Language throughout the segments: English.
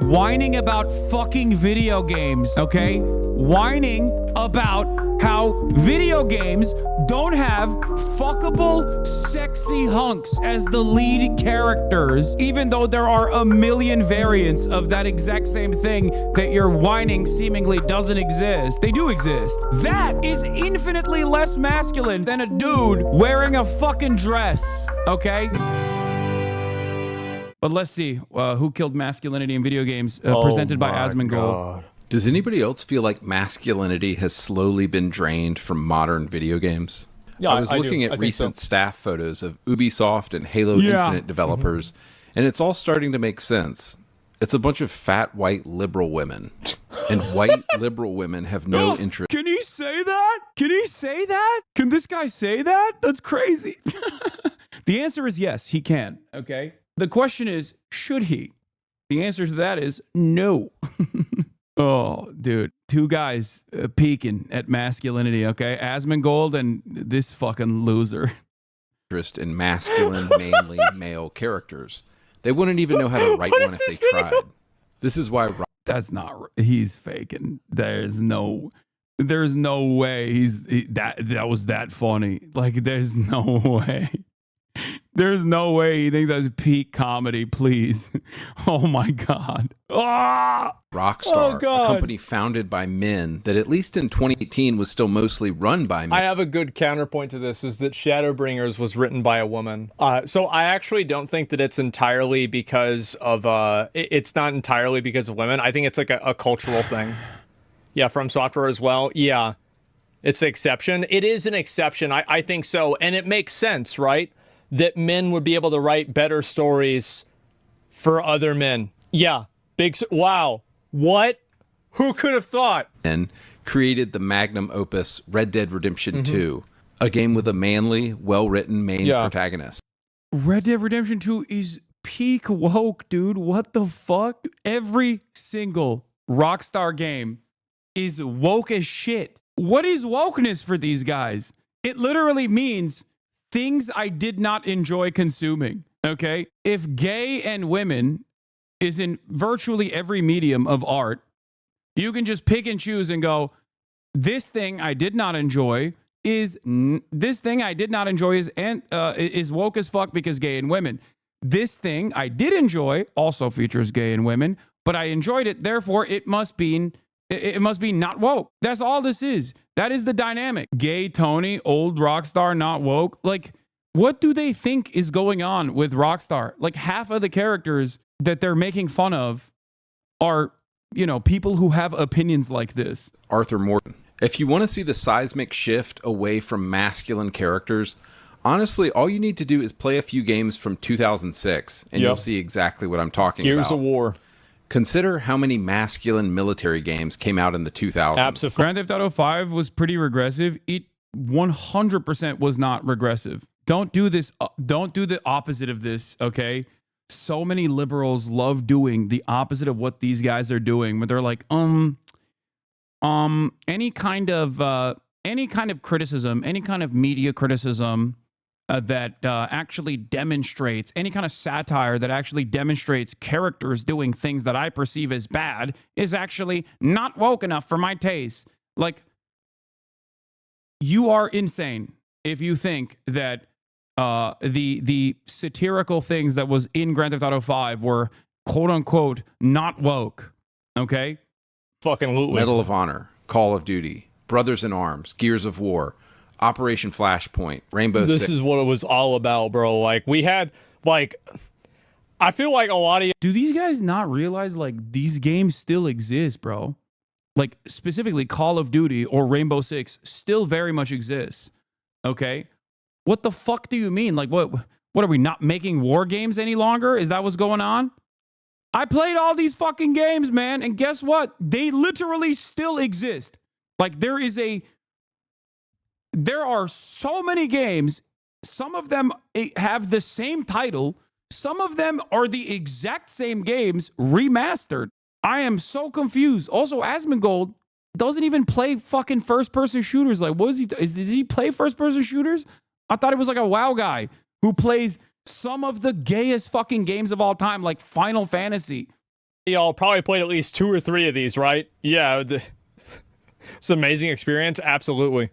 whining about fucking video games, okay? Whining about how video games don't have fuckable sexy hunks as the lead characters, even though there are a million variants of that exact same thing that you're whining seemingly doesn't exist. They do exist. That is infinitely less masculine than a dude wearing a fucking dress, okay? But let's see, Who Killed Masculinity in Video Games, presented by Asmongold. Does anybody else feel like masculinity has slowly been drained from modern video games? Yeah, I was looking at recent staff photos of Ubisoft and Halo Infinite developers, and it's all starting to make sense. It's a bunch of fat, white, liberal women. And white, liberal women have no interest. Can he say that? Can he say that? Can this guy say that? That's crazy. The answer is yes, he can, okay? The question is, should he? The answer to that is no. Oh, dude. Two guys peeking at masculinity, okay? Asmongold and this fucking loser. Interest in masculine, manly, male characters. They wouldn't even know how to write one if they tried. This is why... That's not... He's faking. There's no way that was that funny. Like, there's no way. There's no way he thinks that's peak comedy, please. Oh my God. Ah! Rockstar, a company founded by men that at least in 2018 was still mostly run by men. I have a good counterpoint to this, is that Shadowbringers was written by a woman. So I actually don't think that it's entirely because of, it's not entirely because of women. I think it's like a cultural thing. Yeah, From Software as well. Yeah, it's an exception. It is an exception. I think so. And it makes sense, right? That men would be able to write better stories for other men. Yeah. Wow. What? Who could have thought? And created the magnum opus Red Dead Redemption 2, a game with a manly, well-written main protagonist. Red Dead Redemption 2 is peak woke, dude. What the fuck? Every single Rockstar game is woke as shit. What is wokeness for these guys? It literally means things I did not enjoy consuming, okay? If gay and women is in virtually every medium of art, you can just pick and choose and go, this thing I did not enjoy is woke as fuck because gay and women. This thing I did enjoy also features gay and women, but I enjoyed it, therefore it must be not woke. That's all this is. That is the dynamic. Gay Tony, old Rockstar, not woke. Like, what do they think is going on with Rockstar? Like, half of the characters that they're making fun of are, you know, people who have opinions like this. Arthur Morgan. If you want to see the seismic shift away from masculine characters, honestly, all you need to do is play a few games from 2006, and you'll see exactly what I'm talking about. Gears of War. Consider how many masculine military games came out in the 2000s. Absolutely. Grand Theft Auto 5 was pretty regressive. It 100% was not regressive. Don't do this. Don't do the opposite of this, okay? So many liberals love doing the opposite of what these guys are doing, where they're like, any kind of criticism, any kind of media criticism that actually demonstrates, any kind of satire that actually demonstrates characters doing things that I perceive as bad is actually not woke enough for my taste. Like, you are insane if you think that the satirical things that was in Grand Theft Auto 5 were quote unquote not woke. Okay? Fucking lootly. Medal of Honor, Call of Duty, Brothers in Arms, Gears of War, Operation Flashpoint, Rainbow Six. This is what it was all about, bro. Like, we had, like, I feel like a lot of... Do these guys not realize, like, these games still exist, bro? Like, specifically Call of Duty or Rainbow Six still very much exists. Okay? What the fuck do you mean? Like, what are we not making war games any longer? Is that what's going on? I played all these fucking games, man, and guess what? They literally still exist. Like, there are so many games. Some of them have the same title. Some of them are the exact same games remastered. I am so confused. Also, Asmongold doesn't even play fucking first-person shooters. Like, what is he? Does he play first-person shooters? I thought it was like a WoW guy who plays some of the gayest fucking games of all time, like Final Fantasy. Y'all probably played at least 2 or 3 of these, right? Yeah, it's an amazing experience. Absolutely.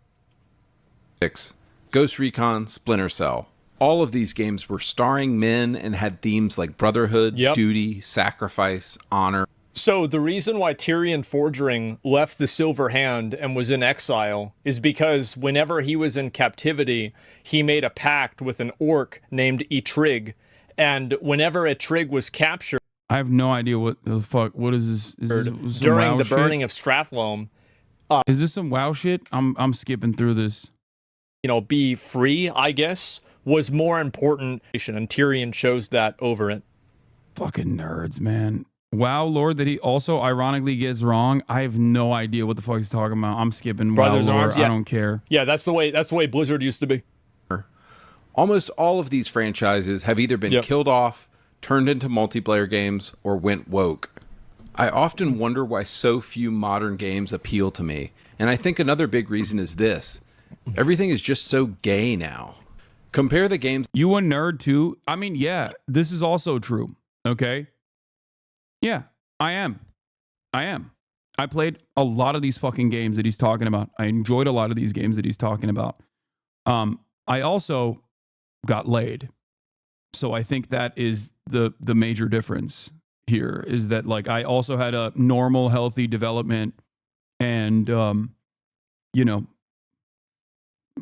6. Ghost Recon, Splinter Cell. All of these games were starring men and had themes like brotherhood, duty, sacrifice, honor. So the reason why Tyrion Fordring left the Silver Hand and was in exile is because whenever he was in captivity, he made a pact with an orc named Etrig. And whenever Etrig was captured, I have no idea what the fuck. What is this? Is this during WoW the shit? burning of Strathlome, Is this some WoW shit? I'm skipping through this. Be free, I guess, was more important, and Tyrion chose that over it. Fucking nerds, man. WoW lore that he also ironically gets wrong. I have no idea what the fuck he's talking about. I'm skipping Brothers WoW lore. Arms, yeah. I don't care. Yeah, that's the way Blizzard used to be. Almost all of these franchises have either been killed off, turned into multiplayer games, or went woke. I often wonder why so few modern games appeal to me, and I think another big reason is this. Everything is just so gay now. Compare the games. You a nerd too? I mean, yeah, this is also true. Okay? Yeah, I am. I played a lot of these fucking games that he's talking about. I enjoyed a lot of these games that he's talking about. I also got laid. So I think that is the major difference here, is that like I also had a normal, healthy development, and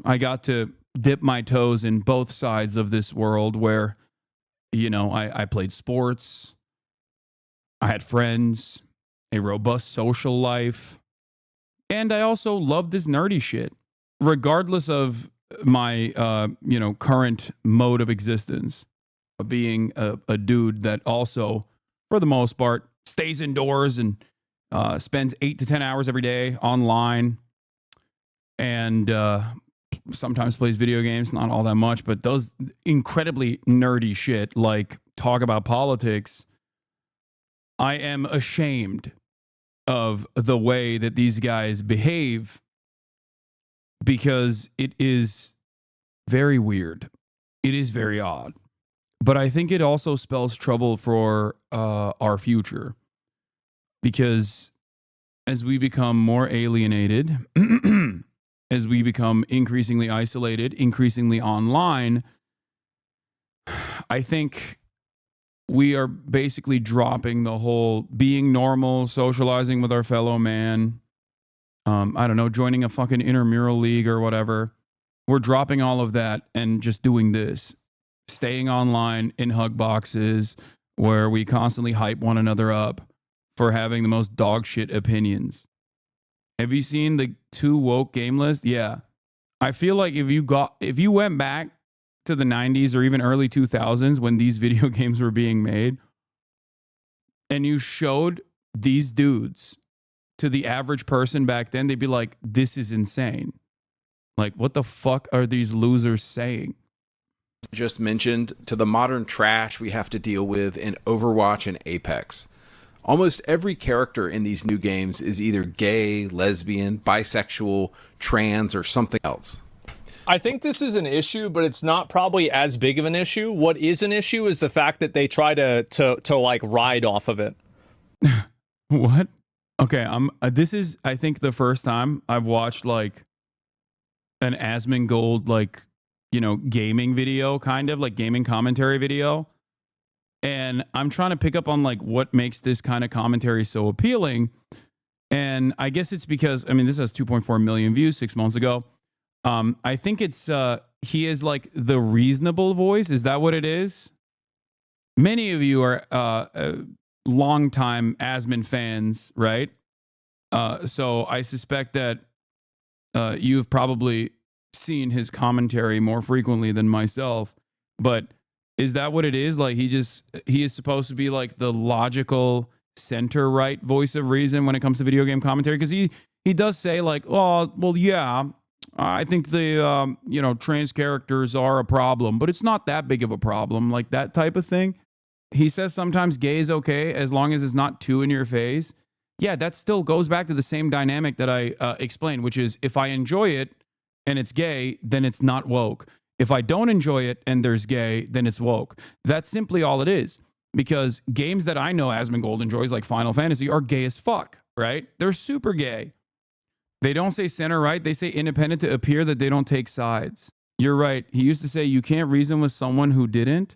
I got to dip my toes in both sides of this world where, I played sports, I had friends, a robust social life, and I also loved this nerdy shit, regardless of my current mode of existence, of being a dude that also, for the most part, stays indoors and spends 8 to 10 hours every day online, and sometimes plays video games, not all that much, but does incredibly nerdy shit like talk about politics. I am ashamed of the way that these guys behave, because it is very weird. It is very odd. But I think it also spells trouble for our future, because as we become more alienated, as we become increasingly isolated, increasingly online, I think we are basically dropping the whole being normal, socializing with our fellow man, I don't know, joining a fucking intramural league or whatever. We're dropping all of that and just doing this. Staying online in hug boxes where we constantly hype one another up for having the most dog shit opinions. Have you seen the Too Woke game list? Yeah. I feel like if you went back to the 90s or even early 2000s when these video games were being made, and you showed these dudes to the average person back then, they'd be like, this is insane. Like, what the fuck are these losers saying? Just mentioned, to the modern trash we have to deal with in Overwatch and Apex. Almost every character in these new games is either gay, lesbian, bisexual, trans, or something else. I think this is an issue, but it's not probably as big of an issue. What is an issue is the fact that they try to like ride off of it. What? Okay, this is, I think, the first time I've watched like an Asmongold gaming video, kind of like gaming commentary video. And I'm trying to pick up on like what makes this kind of commentary so appealing. And I guess it's because, this has 2.4 million views 6 months ago. I think it's, he is like the reasonable voice. Is that what it is? Many of you are longtime Asmon fans, right? So I suspect that you've probably seen his commentary more frequently than myself. But is that what it is? Like he is supposed to be like the logical center right voice of reason when it comes to video game commentary? Because he does say like, oh, well, yeah, I think the trans characters are a problem, but it's not that big of a problem, like that type of thing. He says sometimes gay is okay as long as it's not too in your face. Yeah, that still goes back to the same dynamic that I explained, which is if I enjoy it and it's gay, then it's not woke. If I don't enjoy it and there's gay, then it's woke. That's simply all it is. because games that I know Asmongold enjoys, like Final Fantasy, are gay as fuck, right? They're super gay. They don't say center right. They say independent to appear that they don't take sides. You're right. He used to say you can't reason with someone who didn't.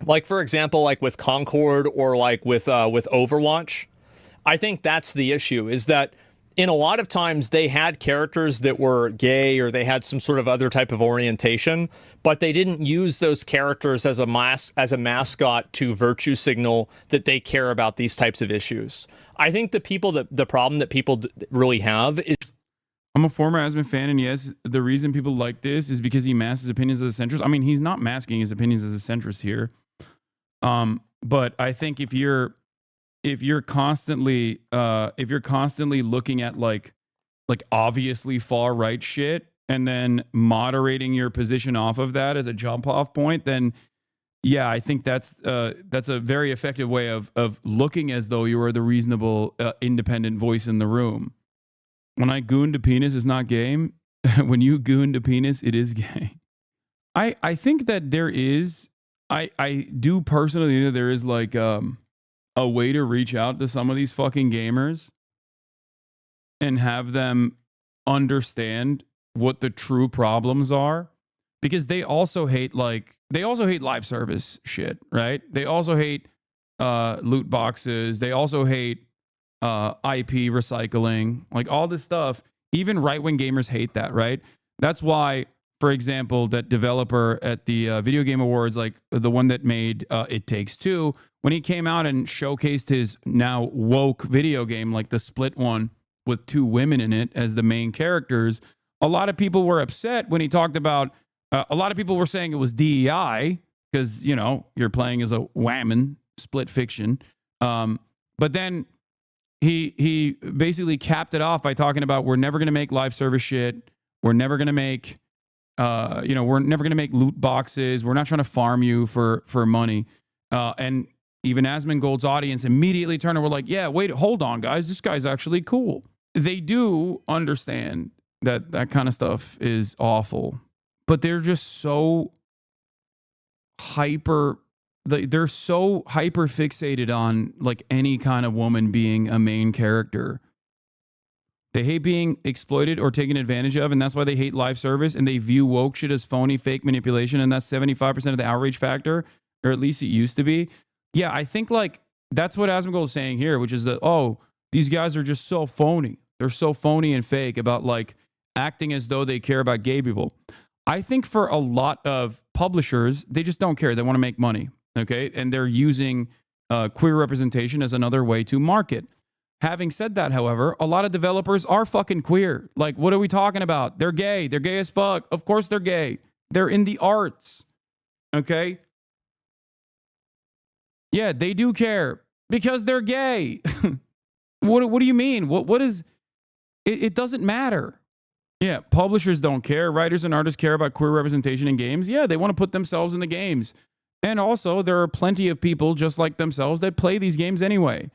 Like, for example, like with Concord or like with Overwatch, I think that's the issue, is that in a lot of times they had characters that were gay or they had some sort of other type of orientation, but they didn't use those characters as a mascot to virtue signal that they care about these types of issues. I think the problem that people really have is, I'm a former Asmon fan, and yes, the reason people like this is because he masks his opinions as a centrist. I mean, he's not masking his opinions as a centrist here. But I think if you're constantly looking at like obviously far right shit and then moderating your position off of that as a jump off point, then yeah, I think that's a very effective way of looking as though you are the reasonable independent voice in the room. When I goon to penis is not gay. When you goon to penis, it is gay. I think that there is. I do personally think that there is like a way to reach out to some of these fucking gamers and have them understand what the true problems are, because they also hate live service shit, right? They also hate loot boxes. They also hate IP recycling, like all this stuff. Even right-wing gamers hate that, right? That's why, for example, that developer at the Video Game Awards, like the one that made It Takes Two, when he came out and showcased his now woke video game, like the Split one with two women in it as the main characters, a lot of people were upset when he talked about, a lot of people were saying it was DEI because, you know, you're playing as a woman, split fiction. But then he basically capped it off by talking about, we're never going to make live service shit. We're never going to make we're never going to make loot boxes. We're not trying to farm you for money. And even Asmongold's audience immediately turned and were like, yeah, wait, hold on, guys. This guy's actually cool. They do understand that that kind of stuff is awful, but they're just so they're so hyper fixated on like any kind of woman being a main character. They hate being exploited or taken advantage of, and that's why they hate live service, and they view woke shit as phony, fake manipulation, and that's 75% of the outrage factor, or at least it used to be. Yeah, I think like that's what Asmongold is saying here, which is that, oh, these guys are just so phony. They're so phony and fake about like acting as though they care about gay people. I think for a lot of publishers, they just don't care. They want to make money, okay? And they're using queer representation as another way to market. Having said that, however, a lot of developers are fucking queer. Like, what are we talking about? They're gay. They're gay as fuck. Of course they're gay. They're in the arts. Okay? Yeah, they do care because they're gay. What do you mean? What is it doesn't matter. Yeah, publishers don't care. Writers and artists care about queer representation in games. Yeah, they want to put themselves in the games. And also, there are plenty of people just like themselves that play these games anyway.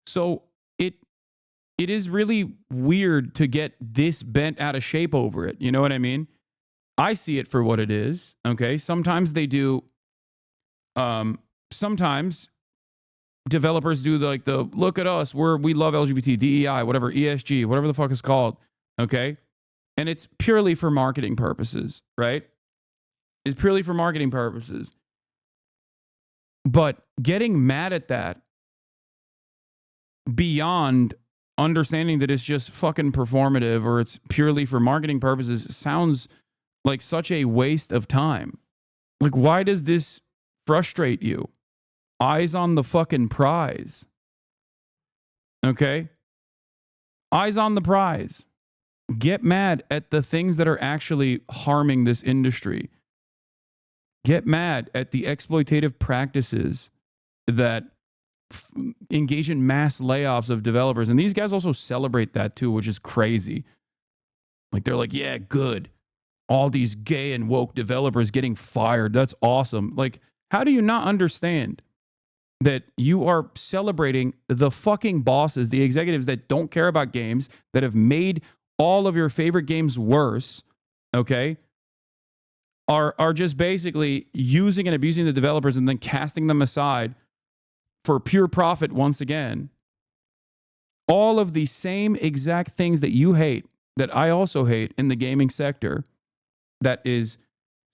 So it is really weird to get this bent out of shape over it. You know what I mean? I see it for what it is. Okay. Sometimes they do. Sometimes developers do like the look at us. We love LGBT, DEI, whatever, ESG, whatever the fuck it's called. Okay. And it's purely for marketing purposes, right? It's purely for marketing purposes. But getting mad at that beyond understanding that it's just fucking performative or it's purely for marketing purposes sounds like such a waste of time. Like, why does this frustrate you? Eyes on the fucking prize. Okay? Eyes on the prize. Get mad at the things that are actually harming this industry. Get mad at the exploitative practices that engage in mass layoffs of developers. And these guys also celebrate that too, which is crazy. Like, they're like, yeah, good. All these gay and woke developers getting fired. That's awesome. Like, how do you not understand that you are celebrating the fucking bosses, the executives that don't care about games, that have made all of your favorite games worse, okay? are just basically using and abusing the developers and then casting them aside for pure profit once again. All of the same exact things that you hate, that I also hate in the gaming sector, that is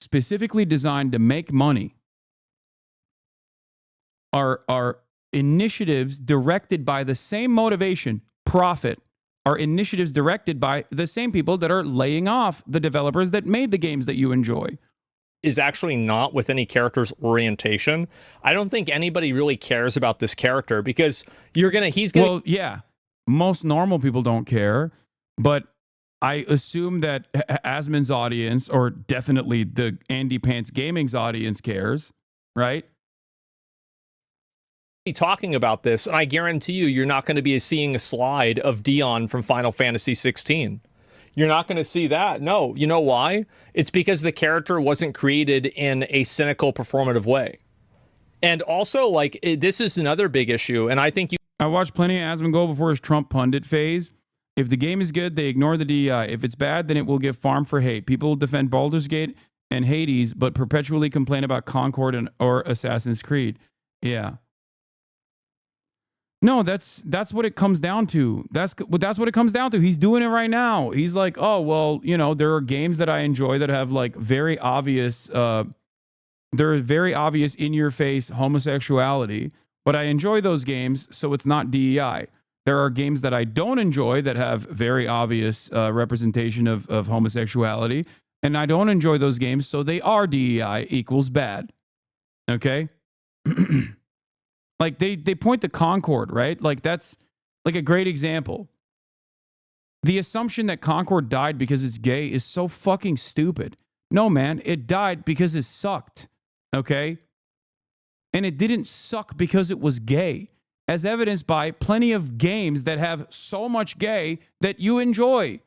specifically designed to make money, are initiatives directed by the same motivation, profit, are initiatives directed by the same people that are laying off the developers that made the games that you enjoy. Is actually not with any character's orientation. I don't think anybody really cares about this character because he's gonna. Well, yeah, most normal people don't care, but I assume that Asmon's audience, or definitely the Andy Pants Gaming's audience, cares, right? Be talking about this, and I guarantee you're not going to be seeing a slide of Dion from Final Fantasy 16. You're not going to see that. No, you know why? It's because the character wasn't created in a cynical, performative way. And also, like, this is another big issue, and I think I watched plenty of Asmongold before his Trump pundit phase. If the game is good, they ignore the DEI. If it's bad, then it will get farmed for hate. People defend Baldur's Gate and Hades, but perpetually complain about Concord or Assassin's Creed. Yeah. No, that's what it comes down to. That's what it comes down to. He's doing it right now. He's like, oh, well, there are games that I enjoy that have like very obvious, they're very obvious in your face homosexuality, but I enjoy those games, so it's not DEI. There are games that I don't enjoy that have very obvious representation of homosexuality, and I don't enjoy those games, so they are DEI equals bad. Okay? Like they point to Concord, right? Like that's like a great example. The assumption that Concord died because it's gay is so fucking stupid. No, man, it died because it sucked. Okay? And it didn't suck because it was gay, as evidenced by plenty of games that have so much gay that you enjoy.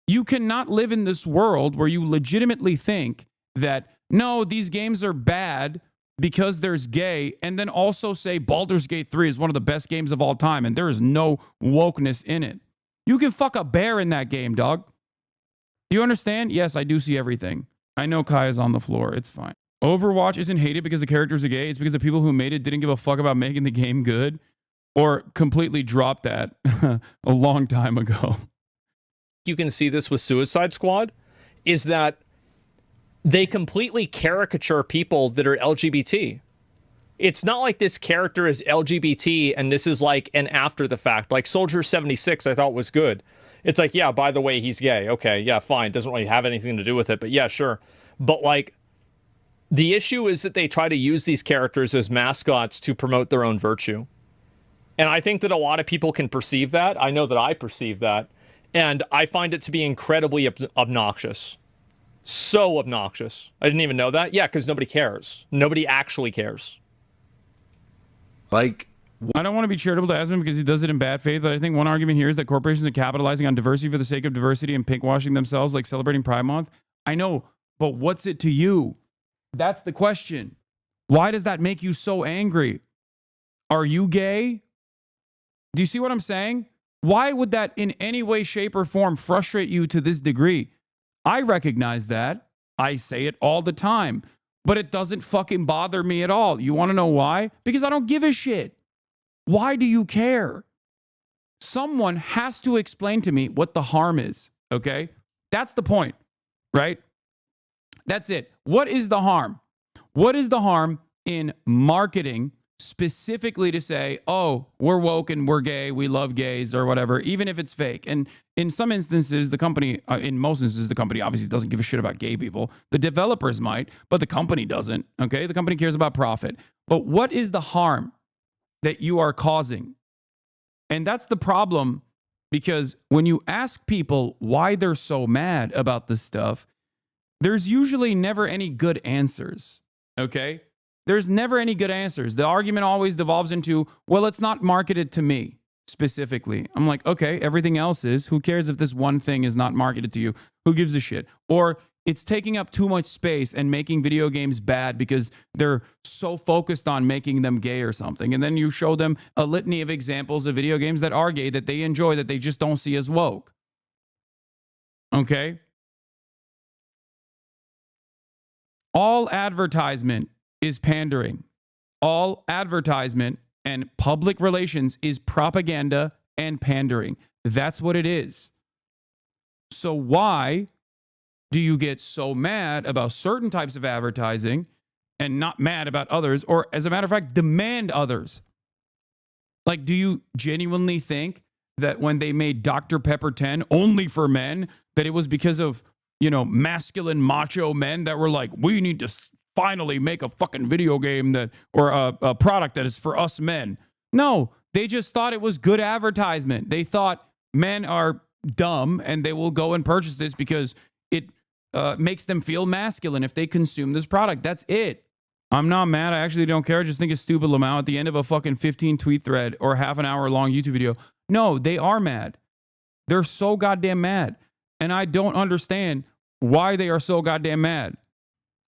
You cannot live in this world where you legitimately think that, no, these games are bad because there's gay, and then also say Baldur's Gate 3 is one of the best games of all time, and there is no wokeness in it. You can fuck a bear in that game, dog. Do you understand? Yes, I do see everything. I know Kai is on the floor. It's fine. Overwatch isn't hated because the characters are gay. It's because the people who made it didn't give a fuck about making the game good, or completely dropped that a long time ago. You can see this with Suicide Squad, is that they completely caricature people that are LGBT. It's not like this character is LGBT and this is like an after the fact. Like Soldier 76, I thought was good. It's like, yeah, by the way, he's gay. Okay, yeah, fine. Doesn't really have anything to do with it, but yeah, sure. But like, the issue is that they try to use these characters as mascots to promote their own virtue. And I think that a lot of people can perceive that. I know that I perceive that. And I find it to be incredibly obnoxious. So obnoxious. I didn't even know that. Yeah, because nobody cares. Nobody actually cares. Like, I don't want to be charitable to Asmon because he does it in bad faith, but I think one argument here is that corporations are capitalizing on diversity for the sake of diversity and pinkwashing themselves, like celebrating Pride Month. I know, but what's it to you? That's the question. Why does that make you so angry? Are you gay? Do you see what I'm saying? Why would that in any way, shape, or form frustrate you to this degree? I recognize that. I say it all the time, but it doesn't fucking bother me at all. You want to know why? Because I don't give a shit. Why do you care? Someone has to explain to me what the harm is, okay? That's the point, right? That's it. What is the harm? What is the harm in marketing specifically to say, oh, we're woke and we're gay, we love gays or whatever, even if it's fake? And in some instances, the company, in most instances, the company obviously doesn't give a shit about gay people. The developers might, but the company doesn't, okay? The company cares about profit. But what is the harm that you are causing? And that's the problem, because when you ask people why they're so mad about this stuff, there's usually never any good answers, okay? There's never any good answers. The argument always devolves into, well, it's not marketed to me specifically. I'm like, okay, everything else is. Who cares if this one thing is not marketed to you? Who gives a shit? Or it's taking up too much space and making video games bad because they're so focused on making them gay or something. And then you show them a litany of examples of video games that are gay, that they enjoy, that they just don't see as woke. Okay? All advertisement is pandering. All advertisement and public relations is propaganda and pandering. That's what it is. So why do you get so mad about certain types of advertising and not mad about others, or as a matter of fact, demand others? Like, do you genuinely think that when they made Dr. Pepper 10 only for men, that it was because of, masculine macho men that were like, we need to finally make a fucking video game that, or a product that is for us men? No, they just thought it was good advertisement. They thought men are dumb and they will go and purchase this because it makes them feel masculine if they consume this product. That's it. I'm not mad. I actually don't care. I just think it's stupid, Lamau, at the end of a fucking 15 tweet thread or half an hour long YouTube video. No, they are mad. They're so goddamn mad. And I don't understand why they are so goddamn mad.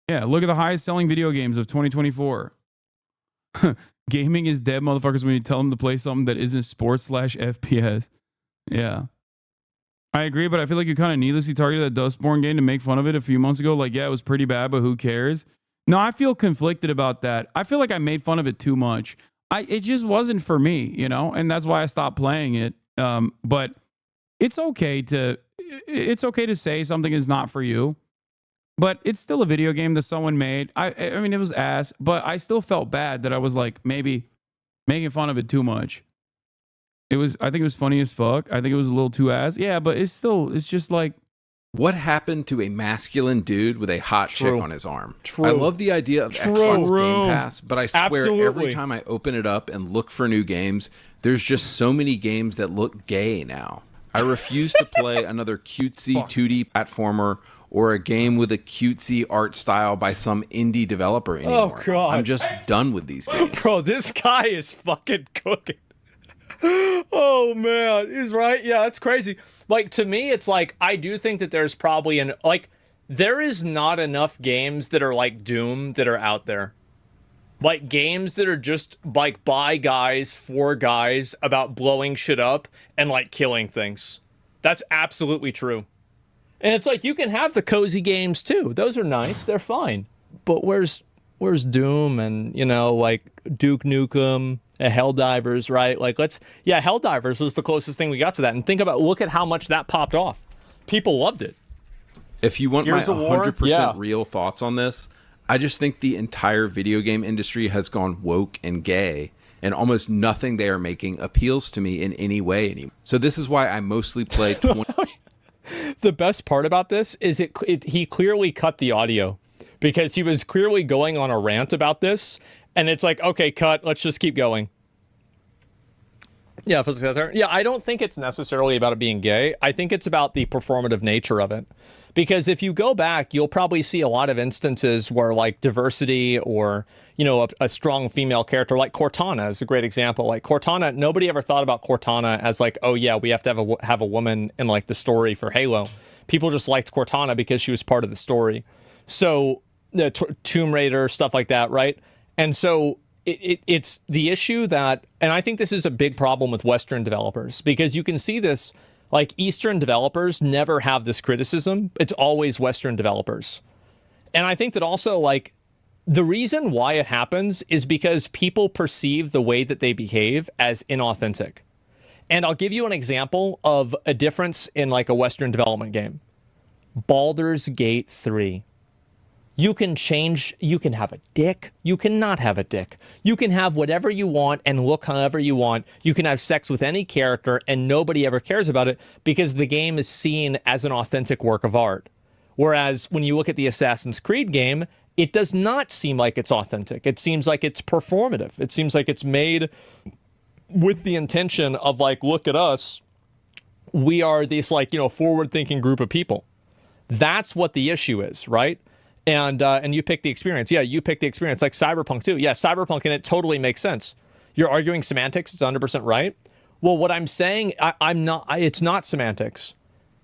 Yeah, look at the highest selling video games of 2024. Gaming is dead, motherfuckers, when you tell them to play something that isn't sports/FPS. Yeah. I agree, but I feel like you kind of needlessly targeted that Dustborn game to make fun of it a few months ago. Like, yeah, it was pretty bad, but who cares? No, I feel conflicted about that. I feel like I made fun of it too much. It just wasn't for me, and that's why I stopped playing it. But it's okay to say something is not for you. But it's still a video game that someone made. I mean, it was ass, but I still felt bad that I was like maybe making fun of it too much. I think it was funny as fuck. I think it was a little too ass. Yeah, but it's just like, what happened to a masculine dude with a hot chick on his arm? True. I love the idea of Xbox True. Game Pass, but I swear Absolutely. every time I open it up and look for new games, there's just so many games that look gay now. I refuse to play another cutesy 2D platformer or a game with a cutesy art style by some indie developer anymore. Oh, God. I'm just done with these games. Bro, this guy is fucking cooking. Oh, man. He's right. Yeah, that's crazy. Like, to me, it's like, I do think that there's probably there is not enough games that are like Doom that are out there. Like, games that are just, like, by guys, for guys, about blowing shit up and, like, killing things. That's absolutely true. And it's like, you can have the cozy games, too. Those are nice. They're fine. But where's Doom and, like, Duke Nukem, Helldivers, right? Like, Helldivers was the closest thing we got to that. And look at how much that popped off. People loved it. If you want Gears my of War? 100% Yeah. real thoughts on this, I just think the entire video game industry has gone woke and gay, and almost nothing they are making appeals to me in any way anymore. So this is why I mostly play 20... The best part about this is he clearly cut the audio because he was clearly going on a rant about this, and it's like, okay, cut, let's just keep going. Yeah, I don't think it's necessarily about it being gay. I think it's about the performative nature of it. Because if you go back, you'll probably see a lot of instances where, like, diversity or, a strong female character, like Cortana is a great example. Like, Cortana, nobody ever thought about Cortana as like, oh yeah, we have to have a woman in, like, the story for Halo. People just liked Cortana because she was part of the story. So the Tomb Raider, stuff like that, right? And so it's the issue that, and I think this is a big problem with Western developers, because you can see this. Like, Eastern developers never have this criticism. It's always Western developers. And I think that also, like, the reason why it happens is because people perceive the way that they behave as inauthentic. And I'll give you an example of a difference in, like, a Western development game. Baldur's Gate 3. You can have a dick, you cannot have a dick. You can have whatever you want and look however you want. You can have sex with any character and nobody ever cares about it because the game is seen as an authentic work of art. Whereas when you look at the Assassin's Creed game, it does not seem like it's authentic. It seems like it's performative. It seems like it's made with the intention of, like, look at us. We are this, like, forward-thinking group of people. That's what the issue is, right? And you pick the experience. Yeah, you pick the experience. Like Cyberpunk too. Yeah, Cyberpunk, and it totally makes sense. You're arguing semantics. It's 100% right. Well, what I'm saying, I'm not. It's not semantics,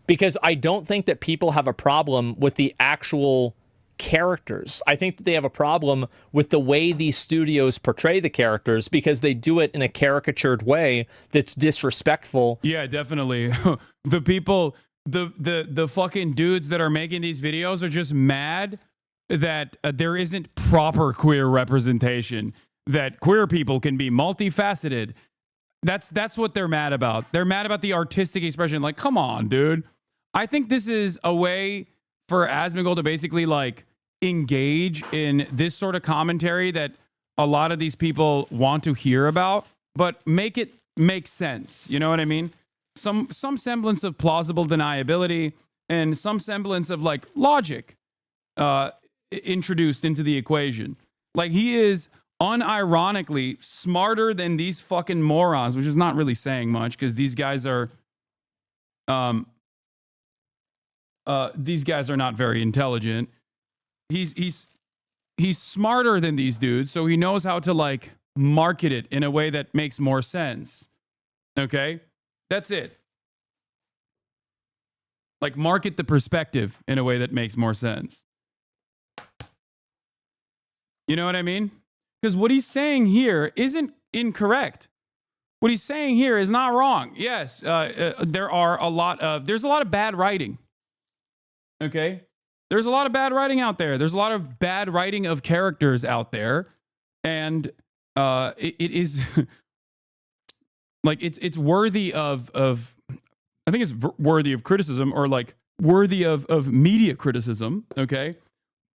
because I don't think that people have a problem with the actual characters. I think that they have a problem with the way these studios portray the characters, because they do it in a caricatured way that's disrespectful. Yeah, definitely. The people, the fucking dudes that are making these videos are just mad that there isn't proper queer representation, that queer people can be multifaceted. That's what they're mad about. They're mad about the artistic expression. Like, come on, dude. I think this is a way for Asmongold to basically like engage in this sort of commentary that a lot of these people want to hear about, but make it make sense. You know what I mean? Some semblance of plausible deniability and some semblance of like logic introduced into the equation. Like, he is unironically smarter than these fucking morons, which is not really saying much because these guys are not very intelligent. He's smarter than these dudes, so he knows how to like market it in a way that makes more sense. Okay? That's it. Like, market the perspective in a way that makes more sense. You know what I mean? Because what he's saying here isn't incorrect. What he's saying here is not wrong. Yes, there's a lot of bad writing. Okay? There's a lot of bad writing out there. There's a lot of bad writing of characters out there. And it is like it's worthy of I think it's worthy of criticism, or like worthy of media criticism, okay?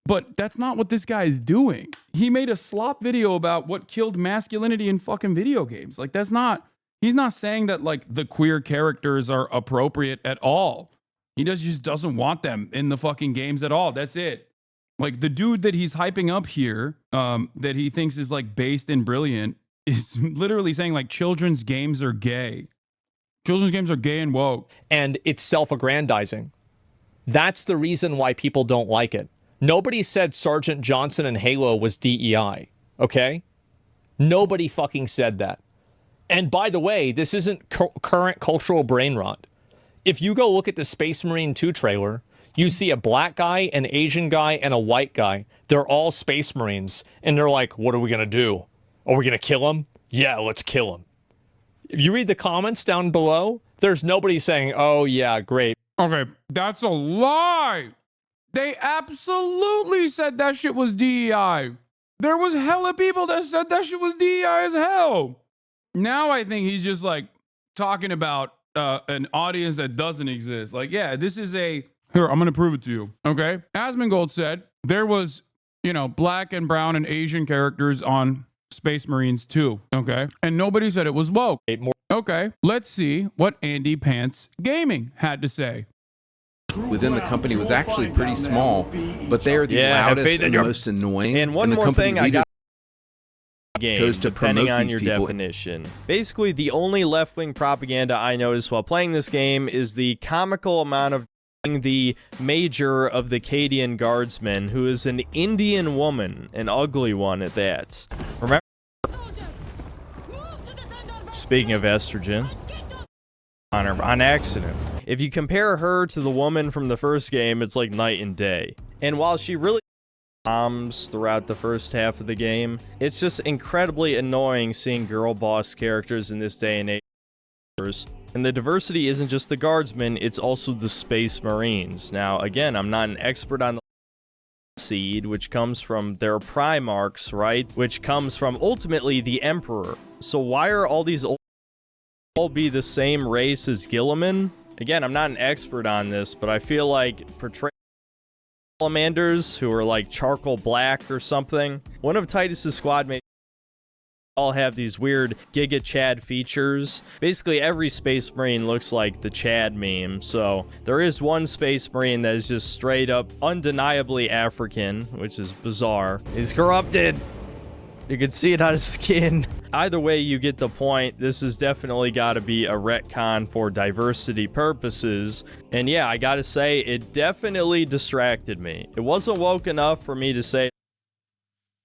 But that's not what this guy is doing. He made a slop video about what killed masculinity in fucking video games. Like, he's not saying that like the queer characters are appropriate at all. He just doesn't want them in the fucking games at all. That's it. Like, the dude that he's hyping up here, that he thinks is like based and brilliant, is literally saying like children's games are gay. Children's games are gay and woke. And it's self-aggrandizing. That's the reason why people don't like it. Nobody said Sergeant Johnson in Halo was DEI, okay? Nobody fucking said that. And by the way, this isn't current cultural brain rot. If you go look at the Space Marine 2 trailer, you see a black guy, an Asian guy, and a white guy. They're all Space Marines. And they're like, what are we going to do? Are we going to kill him? Yeah, let's kill him. If you read the comments down below, there's nobody saying, oh, yeah, great. Okay, that's a lie. They absolutely said that shit was DEI. There was hella people that said that shit was DEI as hell. Now I think he's just like talking about an audience that doesn't exist. Like, yeah, this is here, I'm going to prove it to you. Okay. Asmongold said there was, black and brown and Asian characters on Space Marines 2. Okay. And nobody said it was woke. Okay. Let's see what Andy Pants Gaming had to say. Within the company was actually pretty small, but they are the loudest and the most annoying. And one more thing I got game, depending on your definition. Basically, the only left-wing propaganda I noticed while playing this game is the comical amount of the major of the Cadian guardsmen, who is an Indian woman, an ugly one at that. Remember? Speaking of estrogen, on accident. If you compare her to the woman from the first game, it's like night and day. And while she really bombs throughout the first half of the game, it's just incredibly annoying seeing girl boss characters in this day and age. And the diversity isn't just the guardsmen, it's also the Space Marines. Now, again, I'm not an expert on the seed, which comes from their Primarchs, right? Which comes from, ultimately, the Emperor. So why are all these all be the same race as Gilliman? Again, I'm not an expert on this, but I feel like portraying salamanders who are like charcoal black or something. One of Titus's squad mates all have these weird Giga Chad features. Basically, every Space Marine looks like the Chad meme, so there is one Space Marine that is just straight up undeniably African, which is bizarre. He's corrupted! You can see it on his skin. Either way, you get the point. This has definitely got to be a retcon for diversity purposes. And yeah, I gotta say, it definitely distracted me. It wasn't woke enough for me to say.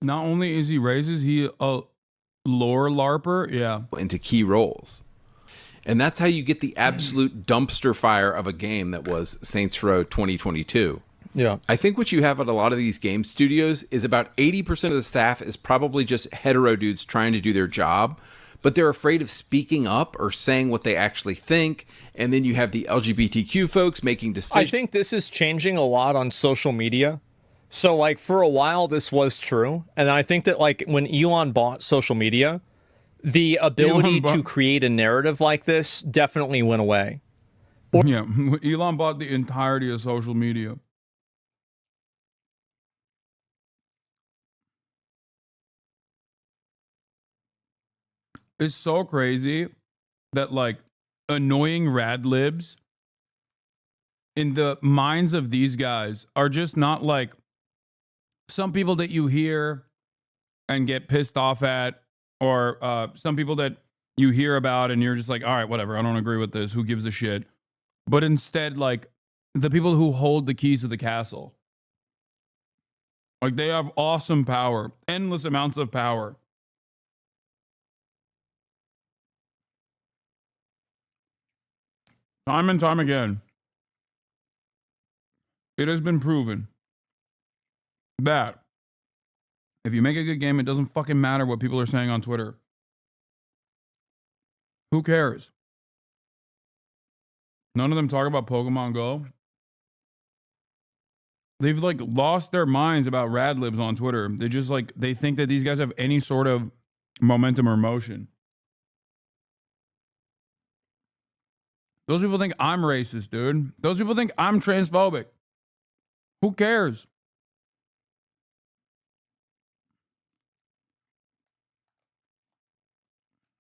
Not only is he racist, he a lore larper, yeah. Into key roles. And that's how you get the absolute dumpster fire of a game that was Saints Row 2022. Yeah. I think what you have at a lot of these game studios is about 80% of the staff is probably just hetero dudes trying to do their job, but they're afraid of speaking up or saying what they actually think. And then you have the LGBTQ folks making decisions. I think this is changing a lot on social media. So like for a while this was true, and I think that like when Elon bought social media, the ability to create a narrative like this definitely went away. Yeah, Elon bought the entirety of social media. It's so crazy that like annoying rad libs in the minds of these guys are just not like some people that you hear and get pissed off at, or some people that you hear about and you're just like, all right, whatever, I don't agree with this, who gives a shit? But instead, like the people who hold the keys to the castle, like they have awesome power, endless amounts of power. Time and time again, it has been proven that if you make a good game, it doesn't fucking matter what people are saying on Twitter. Who cares? None of them talk about Pokemon Go. They've like lost their minds about rad libs on Twitter. They just like, they think that these guys have any sort of momentum or motion. Those people think I'm racist, dude. Those people think I'm transphobic. Who cares?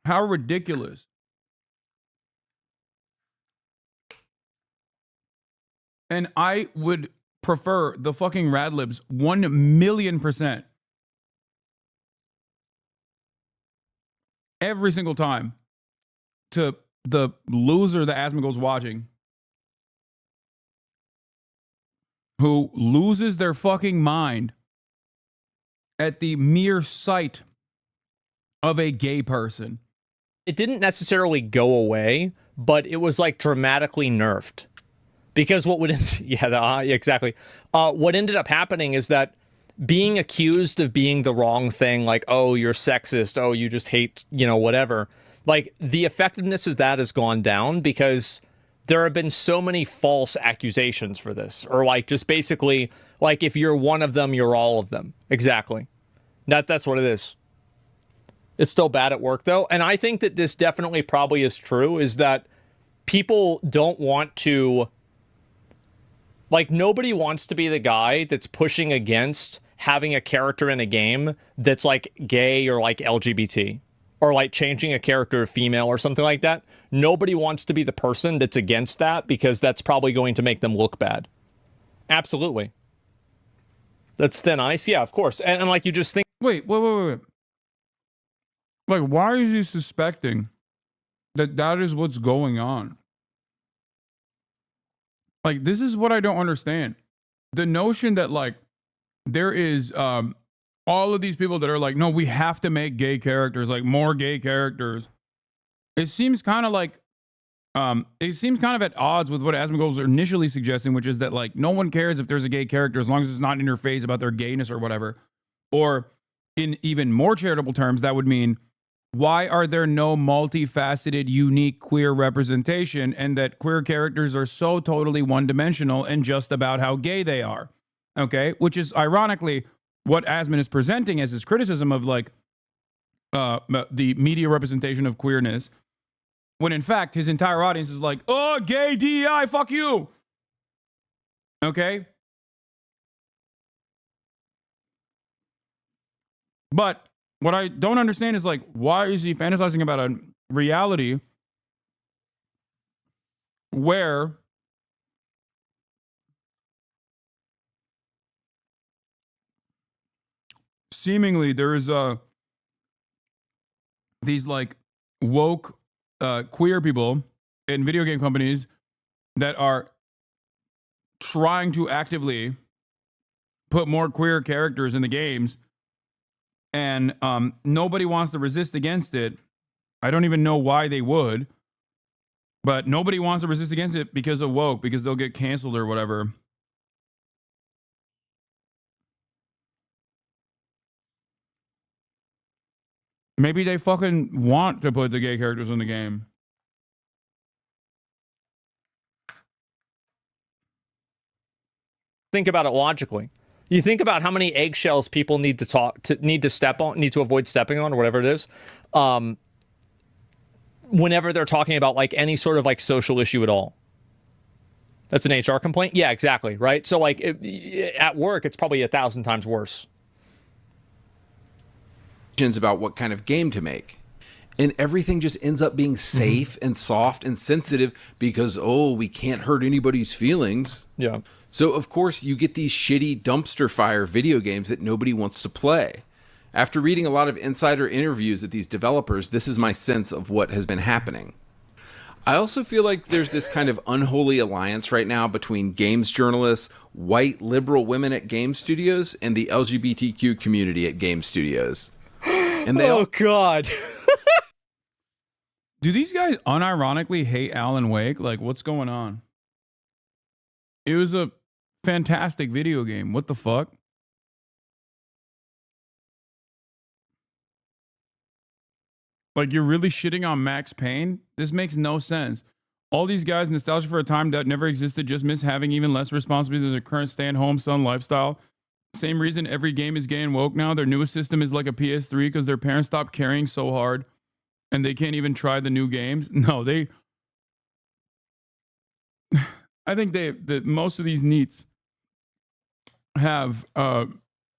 How ridiculous. And I would prefer the fucking Radlibs 1,000,000% every single time to the loser that Asmongold's watching, who loses their fucking mind at the mere sight of a gay person. It didn't necessarily go away, but it was like dramatically nerfed. Because what would exactly. What ended up happening is that being accused of being the wrong thing, like, oh, you're sexist, oh, you just hate, you know, whatever. Like the effectiveness of that has gone down because there have been so many false accusations for this, or like just basically like if you're one of them, you're all of them. Exactly. That's what it is. It's still bad at work though. And I think that this definitely probably is true, is that people don't want to, like, nobody wants to be the guy that's pushing against having a character in a game that's like gay or like LGBT or like changing a character to female or something like that. Nobody wants to be the person that's against that because that's probably going to make them look bad. Absolutely. That's thin ice. Yeah, of course. And like you just think. Wait. Like, why is he suspecting that that is what's going on? Like, this is what I don't understand. The notion that, like, there is all of these people that are like, no, we have to make gay characters, like more gay characters. It seems kind of like, it seems kind of at odds with what Asmongold was initially suggesting, which is that, like, no one cares if there's a gay character as long as it's not in your face about their gayness or whatever. Or in even more charitable terms, that would mean, why are there no multifaceted, unique queer representation, and that queer characters are so totally one-dimensional and just about how gay they are? Okay, which is ironically what Asmon is presenting as his criticism of like the media representation of queerness, when in fact his entire audience is like, oh, gay DEI, fuck you. Okay? But what I don't understand is, like, why is he fantasizing about a reality where seemingly there is these like woke queer people in video game companies that are trying to actively put more queer characters in the games, and nobody wants to resist against it. I don't even know why they would, but nobody wants to resist against it because of woke, because they'll get canceled or whatever. Maybe they fucking want to put the gay characters in the game. Think about it logically. You think about how many eggshells people need to avoid stepping on, or whatever it is, whenever they're talking about like any sort of like social issue at all. That's an HR complaint? Yeah, exactly, right? So like at work, it's probably 1,000 times worse. About what kind of game to make. And everything just ends up being safe and soft and sensitive because, oh, we can't hurt anybody's feelings. Yeah. So, of course, you get these shitty dumpster fire video games that nobody wants to play. After reading a lot of insider interviews with these developers, this is my sense of what has been happening. I also feel like there's this kind of unholy alliance right now between games journalists, white liberal women at game studios, and the LGBTQ community at game studios. And they God. Do these guys unironically hate Alan Wake? Like, what's going on? It was a fantastic video game. What the fuck? Like, you're really shitting on Max Payne? This makes no sense. All these guys nostalgic for a time that never existed, just miss having even less responsibility than their current stay-at-home son lifestyle. Same reason every game is gay and woke now. Their newest system is like a PS3 because their parents stopped caring so hard and they can't even try the new games. No, I think that most of these NEETs have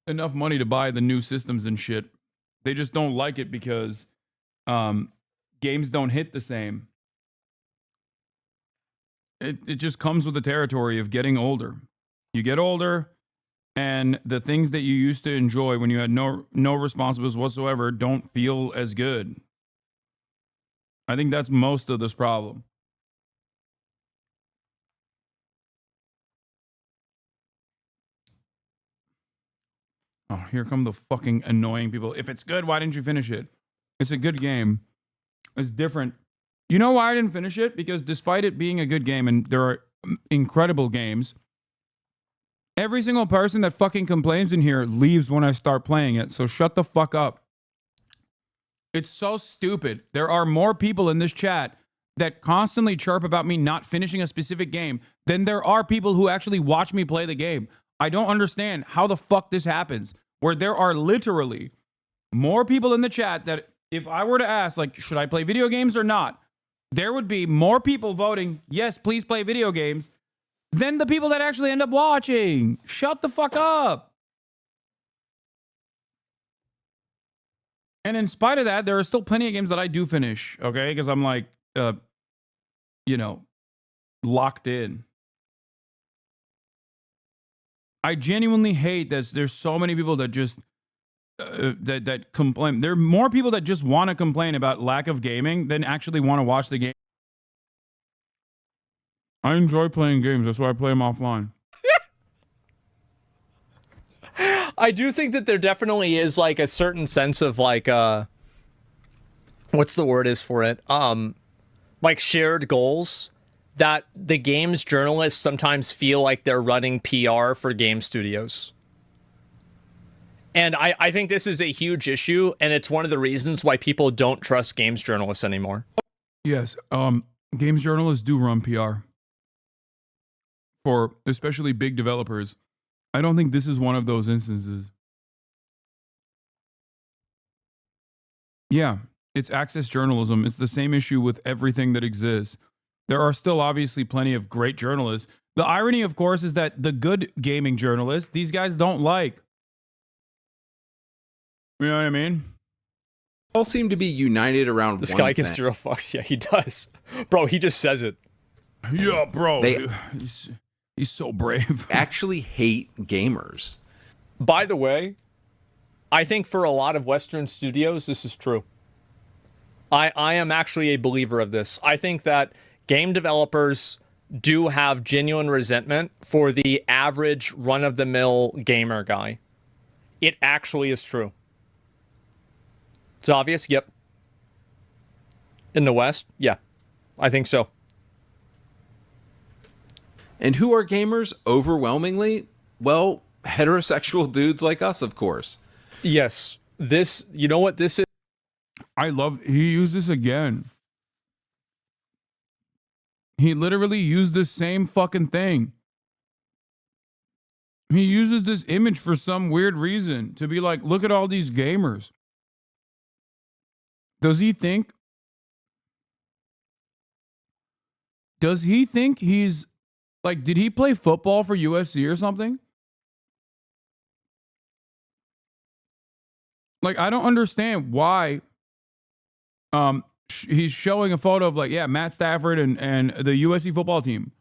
enough money to buy the new systems and shit. They just don't like it because games don't hit the same. It just comes with the territory of getting older. You get older, and the things that you used to enjoy when you had no responsibilities whatsoever don't feel as good. I think that's most of this problem. Oh, here come the fucking annoying people. If it's good, why didn't you finish it? It's a good game. It's different. You know why I didn't finish it? Because despite it being a good game, and there are incredible games, every single person that fucking complains in here leaves when I start playing it. So shut the fuck up. It's so stupid. There are more people in this chat that constantly chirp about me not finishing a specific game than there are people who actually watch me play the game. I don't understand how the fuck this happens, where there are literally more people in the chat that if I were to ask, like, should I play video games or not? There would be more people voting, yes, please play video games, than the people that actually end up watching. Shut the fuck up. And in spite of that, there are still plenty of games that I do finish, okay? Because I'm like, locked in. I genuinely hate that there's so many people that just that complain. There are more people that just want to complain about lack of gaming than actually want to watch the game. I enjoy playing games. That's why I play them offline. I do think that there definitely is like a certain sense of like what's the word is for it? Like shared goals that the games journalists sometimes feel like they're running PR for game studios. And I think this is a huge issue, and it's one of the reasons why people don't trust games journalists anymore. Yes, games journalists do run PR for especially big developers. I don't think this is one of those instances. Yeah, it's access journalism. It's the same issue with everything that exists. There are still obviously plenty of great journalists. The irony, of course, is that the good gaming journalists, these guys don't like. You know what I mean? All seem to be united around this one guy gives thing. 0 fucks. Yeah, he does. Bro, he just says it. Yeah, bro. He's so brave. Actually hate gamers. By the way, I think for a lot of Western studios, this is true. I am actually a believer of this. I think that game developers do have genuine resentment for the average run-of-the-mill gamer guy. It actually is true. It's obvious? Yep. In the West? Yeah. I think so. And who are gamers overwhelmingly? Well, heterosexual dudes like us, of course. Yes. This, you know what this is? He used this again. He literally used the same fucking thing. He uses this image for some weird reason to be like, look at all these gamers. Does he think he's like, did he play football for USC or something? Like, I don't understand why he's showing a photo of like, yeah, Matt Stafford and the USC football team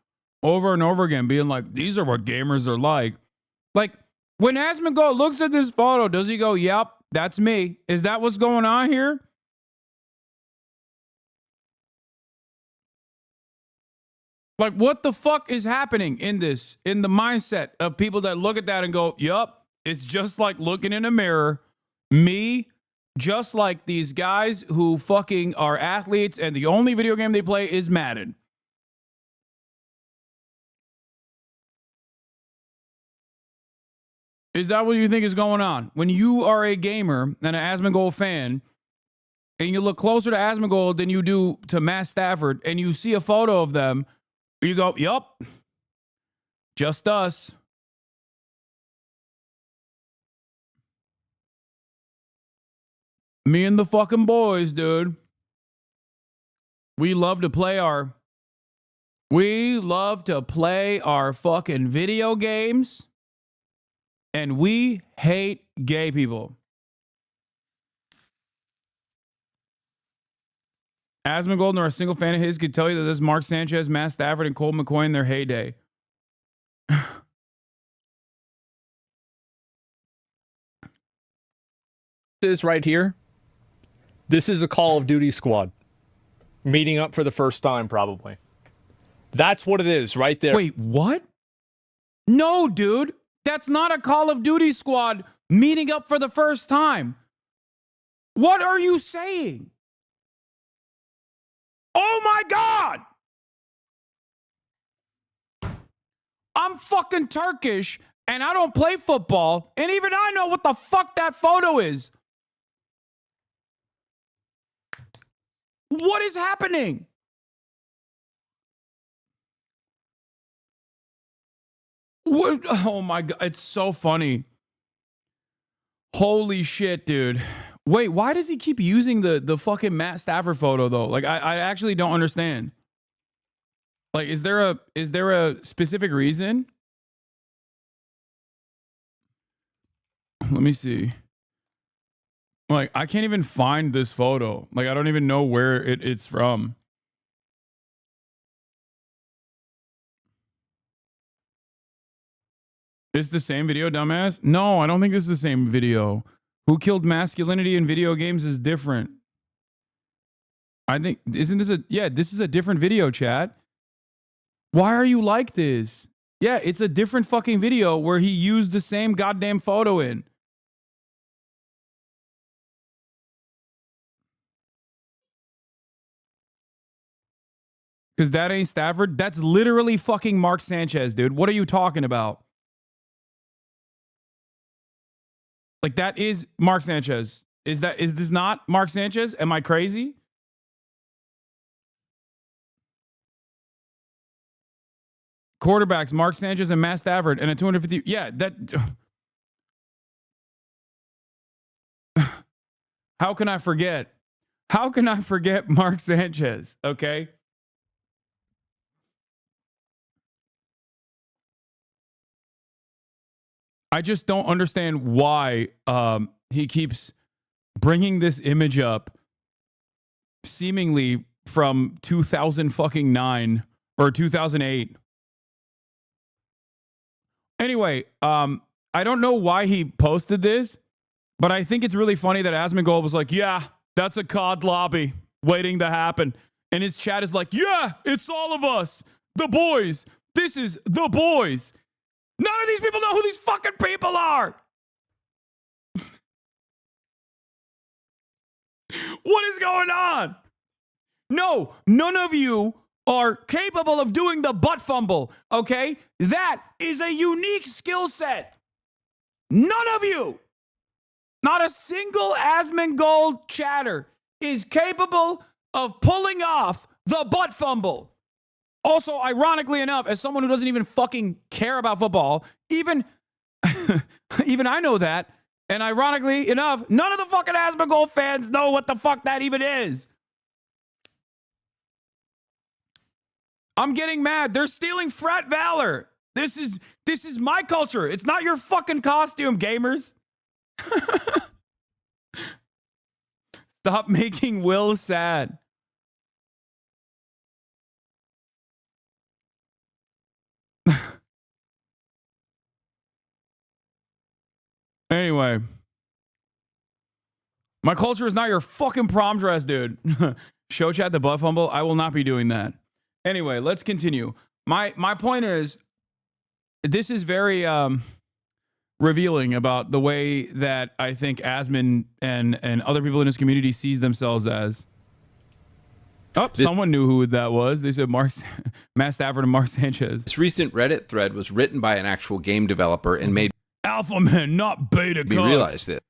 over and over again, being like, these are what gamers are like. Like, when Asmongold looks at this photo, does he go, yep, that's me? Is that what's going on here? Like, what the fuck is happening in the mindset of people that look at that and go, yup, it's just like looking in a mirror. Me, just like these guys who fucking are athletes and the only video game they play is Madden. Is that what you think is going on? When you are a gamer and an Asmongold fan, and you look closer to Asmongold than you do to Matt Stafford, and you see a photo of them, you go, yup, just us. Me and the fucking boys, dude. We love to play our fucking video games. And we hate gay people. Asmongold or a single fan of his could tell you that this is Mark Sanchez, Matt Stafford, and Colt McCoy in their heyday. This right here. This is a Call of Duty squad meeting up for the first time, probably. That's what it is right there. Wait, what? No, dude. That's not a Call of Duty squad meeting up for the first time. What are you saying? Oh my God! I'm fucking Turkish and I don't play football, and even I know what the fuck that photo is. What is happening? What? Oh my God, it's so funny. Holy shit, dude. Wait, why does he keep using the fucking Matt Stafford photo though? Like, I actually don't understand. Like, is there a specific reason? Let me see. Like, I can't even find this photo. Like, I don't even know where it's from. It's the same video, dumbass? No, I don't think it's the same video. Who killed masculinity in video games is different. I think, isn't this this is a different video, chat. Why are you like this? Yeah, it's a different fucking video where he used the same goddamn photo in. Because that ain't Stafford. That's literally fucking Mark Sanchez, dude. What are you talking about? Like, that is Mark Sanchez. Is this not Mark Sanchez? Am I crazy? Quarterbacks, Mark Sanchez and Matt Stafford, and a 250. Yeah, that. How can I forget? How can I forget Mark Sanchez? Okay. I just don't understand why he keeps bringing this image up, seemingly from 2009 or 2008. Anyway, I don't know why he posted this, but I think it's really funny that Asmongold was like, yeah, that's a COD lobby waiting to happen. And his chat is like, yeah, it's all of us, the boys. This is the boys. None of these people know who these fucking people are. What is going on? No, none of you are capable of doing the butt fumble, okay? That is a unique skill set. None of you, not a single Asmongold chatter is capable of pulling off the butt fumble. Also, ironically enough, as someone who doesn't even fucking care about football, even Even I know that. And ironically enough, none of the fucking Asmongold fans know what the fuck that even is. I'm getting mad. They're stealing frat valor. This is my culture. It's not your fucking costume, gamers. Stop making Will sad. Anyway, my culture is not your fucking prom dress, dude. Show chat the butt fumble. I will not be doing that. Anyway, let's continue. My point is, this is very revealing about the way that I think Asmon and other people in his community sees themselves as. Oh, someone knew who that was. They said Matt Stafford and Mark Sanchez. This recent Reddit thread was written by an actual game developer and made Alpha men, not beta me cunts. realize it.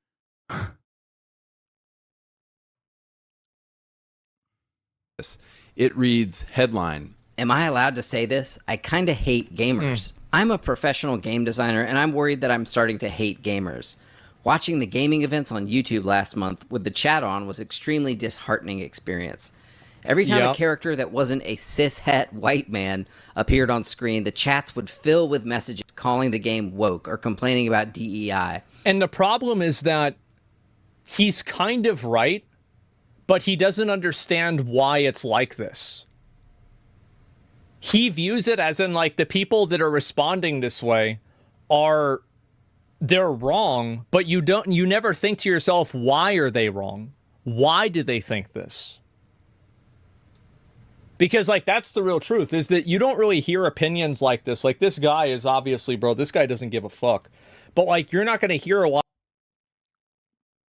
It reads, headline, Am I allowed to say this? I kind of hate gamers. I'm a professional game designer, and I'm worried that I'm starting to hate gamers. Watching the gaming events on YouTube last month with the chat on was extremely disheartening experience. Every time a character that wasn't a cis-het white man appeared on screen, the chats would fill with messages calling the game woke or complaining about DEI. And the problem is that he's kind of right, but he doesn't understand why it's like this. He views it as in, like, the people that are responding this way they're wrong, but you never think to yourself, why are they wrong? Why do they think this? Because, like, that's the real truth, is that you don't really hear opinions like this. Like, this guy is obviously, bro, this guy doesn't give a fuck. But, like, you're not going to hear a lot.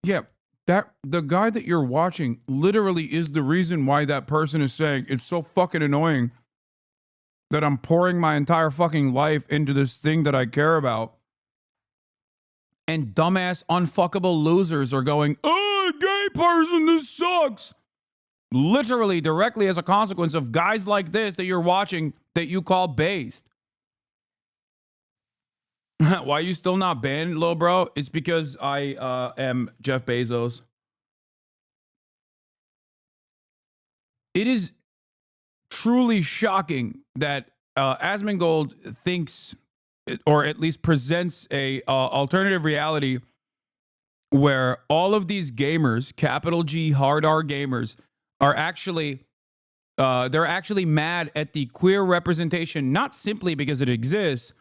Yeah, the guy that you're watching literally is the reason why that person is saying it's so fucking annoying that I'm pouring my entire fucking life into this thing that I care about. And dumbass, unfuckable losers are going, oh, gay person, this sucks. Literally, directly as a consequence of guys like this that you're watching that you call based. Why are you still not banned, little bro? It's because I am Jeff Bezos. It is truly shocking that Asmongold thinks, or at least presents, a alternative reality where all of these gamers, capital G, hard R gamers, are actually they're actually mad at the queer representation, not simply because it exists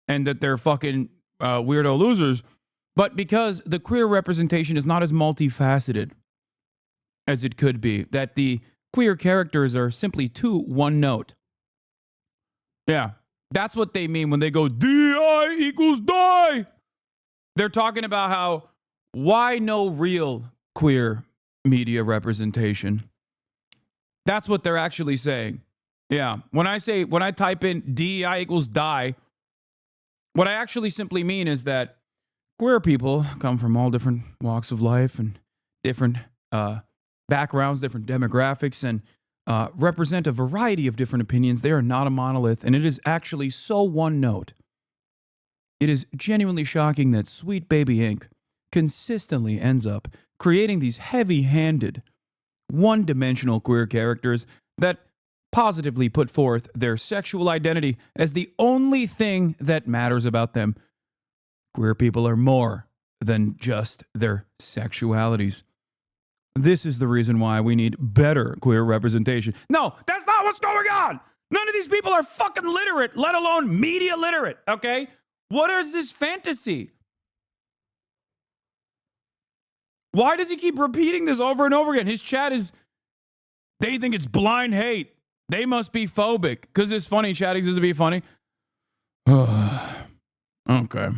and that they're fucking weirdo losers, but because the queer representation is not as multifaceted as it could be, that the queer characters are simply too one note. Yeah, that's what they mean when they go DI equals die. They're talking about how, why no real queer media representation? That's what they're actually saying. Yeah, when I type in DEI equals die, what I actually simply mean is that queer people come from all different walks of life and different backgrounds, different demographics, and represent a variety of different opinions. They are not a monolith, and it is actually so one note. It is genuinely shocking that Sweet Baby Inc. consistently ends up creating these heavy-handed, one-dimensional queer characters that positively put forth their sexual identity as the only thing that matters about them. Queer people are more than just their sexualities. This is the reason why we need better queer representation. No, that's not what's going on. None of these people are fucking literate, let alone media literate, okay? What is this fantasy? Why does he keep repeating this over and over again? His chat is, they think it's blind hate. They must be phobic. Because it's funny, chat exists to be funny. Okay.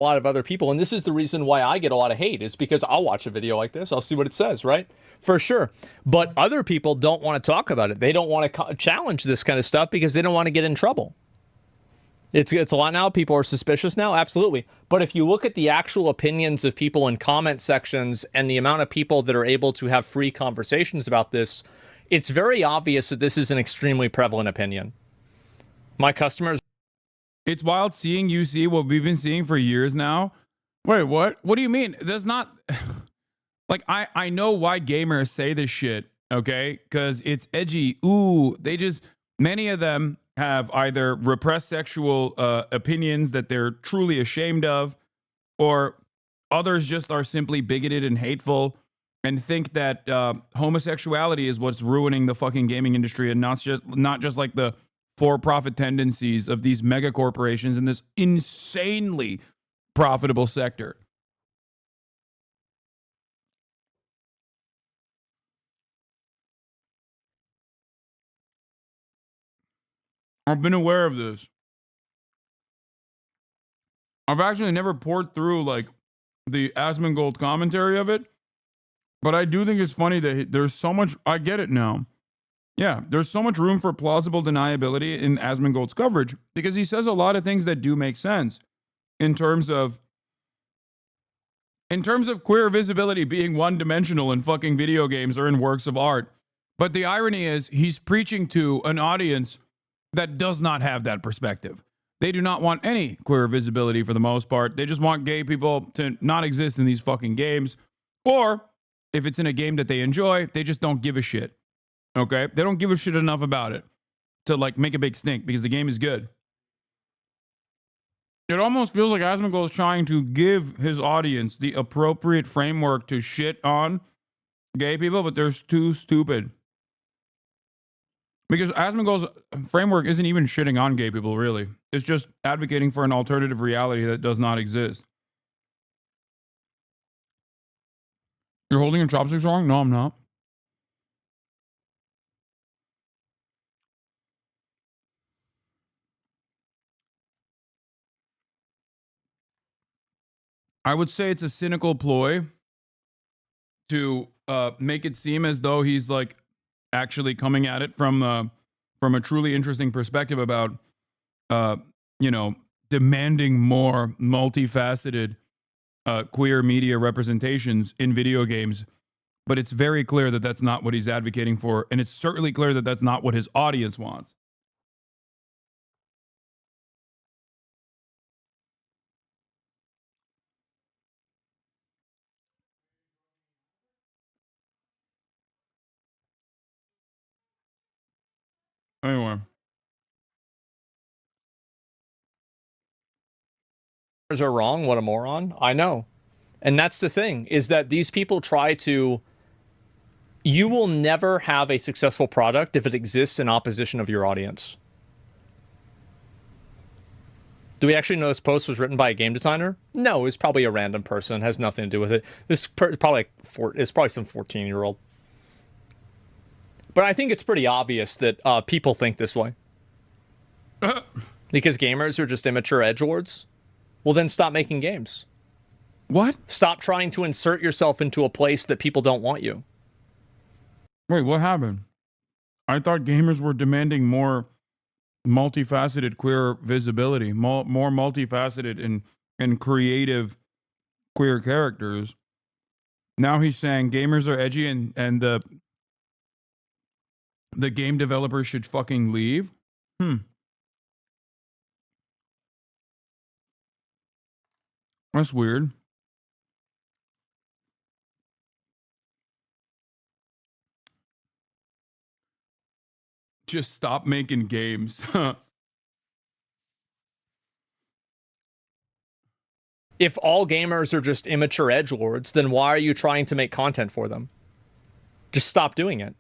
A lot of other people, and this is the reason why I get a lot of hate, is because I'll watch a video like this, I'll see what it says, right? For sure. But other people don't want to talk about it. They don't want to challenge this kind of stuff because they don't want to get in trouble. It's a lot now. People are suspicious now, absolutely. But if you look at the actual opinions of people in comment sections and the amount of people that are able to have free conversations about this, it's very obvious that this is an extremely prevalent opinion. My customers It's wild seeing you see what we've been seeing for years now. Wait, what? What do you mean? There's not like I know why gamers say this shit, okay? Because it's edgy. Ooh, many of them have either repressed sexual opinions that they're truly ashamed of, or others just are simply bigoted and hateful and think that homosexuality is what's ruining the fucking gaming industry, and not just like the for-profit tendencies of these mega corporations in this insanely profitable sector. I've been aware of this. I've actually never poured through like the Asmongold commentary of it, but I do think it's funny that there's so much. I get it now. Yeah, there's so much room for plausible deniability in Asmongold's coverage because he says a lot of things that do make sense in terms of queer visibility being one-dimensional in fucking video games or in works of art. But the irony is he's preaching to an audience that does not have that perspective. They do not want any queer visibility for the most part. They just want gay people to not exist in these fucking games. Or if it's in a game that they enjoy, they just don't give a shit. Okay? They don't give a shit enough about it to like make a big stink because the game is good. It almost feels like Asmongold is trying to give his audience the appropriate framework to shit on gay people, but they're too stupid. Because Asmongold's framework isn't even shitting on gay people, really. It's just advocating for an alternative reality that does not exist. You're holding your chopsticks wrong? No, I'm not. I would say it's a cynical ploy to make it seem as though he's like actually coming at it from a truly interesting perspective about demanding more multifaceted queer media representations in video games. But it's very clear that that's not what he's advocating for, and it's certainly clear that that's not what his audience wants. Anyway. Are wrong. What a moron. I know. And that's the thing, is that these people try to... You will never have a successful product if it exists in opposition of your audience. Do we actually know this post was written by a game designer? No, it's probably a random person. It has nothing to do with it. This probably it's probably some 14-year-old. But I think it's pretty obvious that people think this way. Because gamers are just immature edgelords. Well, then stop making games. What? Stop trying to insert yourself into a place that people don't want you. Wait, what happened? I thought gamers were demanding more multifaceted queer visibility, more multifaceted and creative queer characters. Now he's saying gamers are edgy and the game developers should fucking leave? That's weird. Just stop making games. If all gamers are just immature edgelords, then why are you trying to make content for them? Just stop doing it.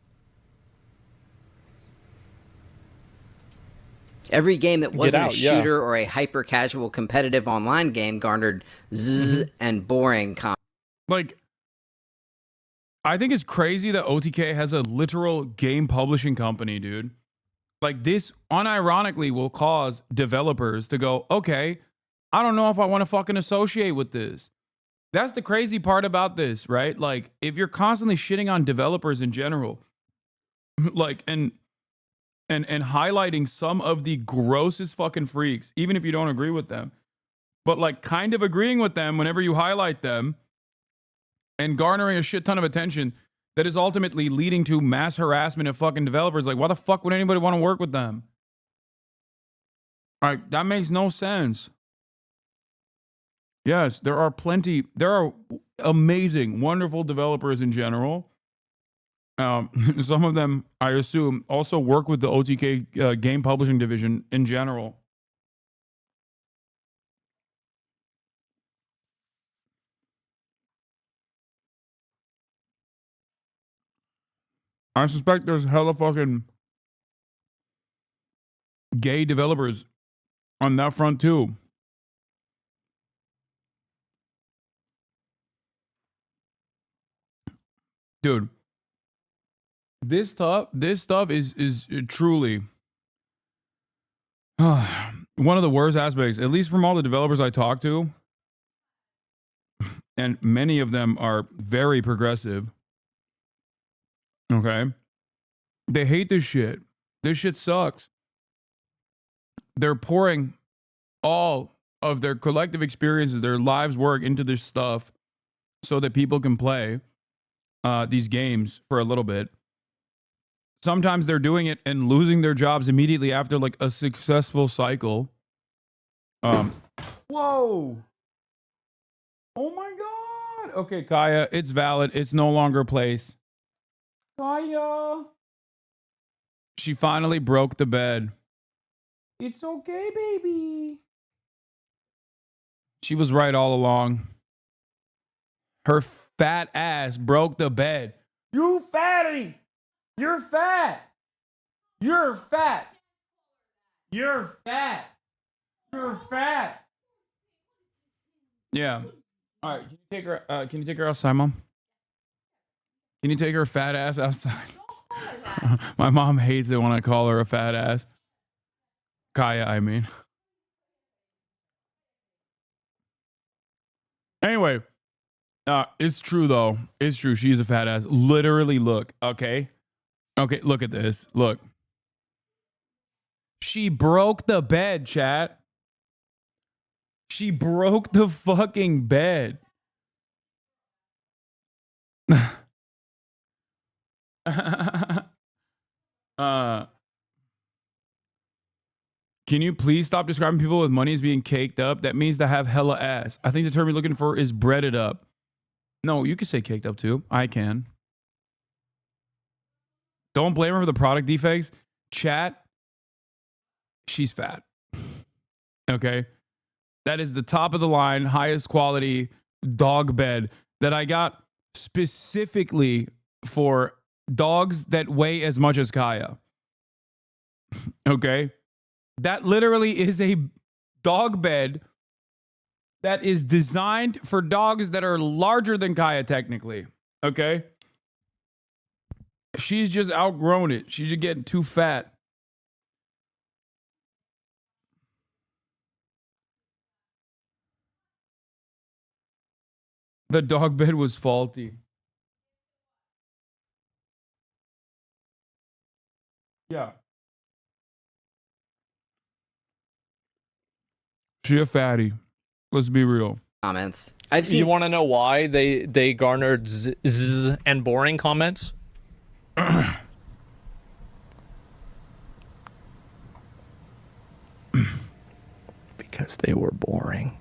Every game that wasn't a shooter or a hyper-casual competitive online game garnered and boring comments. Like, I think it's crazy that OTK has a literal game publishing company, dude. Like, this unironically will cause developers to go, okay, I don't know if I want to fucking associate with this. That's the crazy part about this, right? Like, if you're constantly shitting on developers in general, like, and highlighting some of the grossest fucking freaks, even if you don't agree with them, but like kind of agreeing with them whenever you highlight them and garnering a shit ton of attention that is ultimately leading to mass harassment of fucking developers. Like, why the fuck would anybody want to work with them? Like, that makes no sense. Yes, there are amazing, wonderful developers in general. Some of them, I assume, also work with the OTK game publishing division in general. I suspect there's hella fucking gay developers on that front too. Dude, this stuff is truly one of the worst aspects, at least from all the developers I talk to. And many of them are very progressive. Okay. They hate this shit. This shit sucks. They're pouring all of their collective experiences, their lives' work into this stuff so that people can play these games for a little bit. Sometimes they're doing it and losing their jobs immediately after like a successful cycle. Whoa. Oh my God. Okay, Kaya, it's valid. It's no longer a place. Kaya. She finally broke the bed. It's okay, baby. She was right all along. Her fat ass broke the bed. You fatty. You're fat. You're fat. You're fat. You're fat. Yeah. All right. Can you take her? Can you take her outside, Mom? Can you take her fat ass outside? My mom hates it when I call her a fat ass. Kaya, I mean. Anyway, it's true though. It's true. She's a fat ass. Literally, look. Okay. Okay. Look at this. Look. She broke the bed, chat. She broke the fucking bed. Can you please stop describing people with money as being caked up? That means to have hella ass. I think the term you're looking for is breaded up. No, you can say caked up too. I can. Don't blame her for the product defects. Chat, she's fat. Okay? That is the top of the line, highest quality dog bed that I got specifically for dogs that weigh as much as Kaya. Okay? That literally is a dog bed that is designed for dogs that are larger than Kaya, technically. Okay? She's just outgrown it. She's just getting too fat. The dog bed was faulty. Yeah. She a fatty. Let's be real. Comments. I've seen. You want to know why they garnered zzz and boring comments? Because they were boring.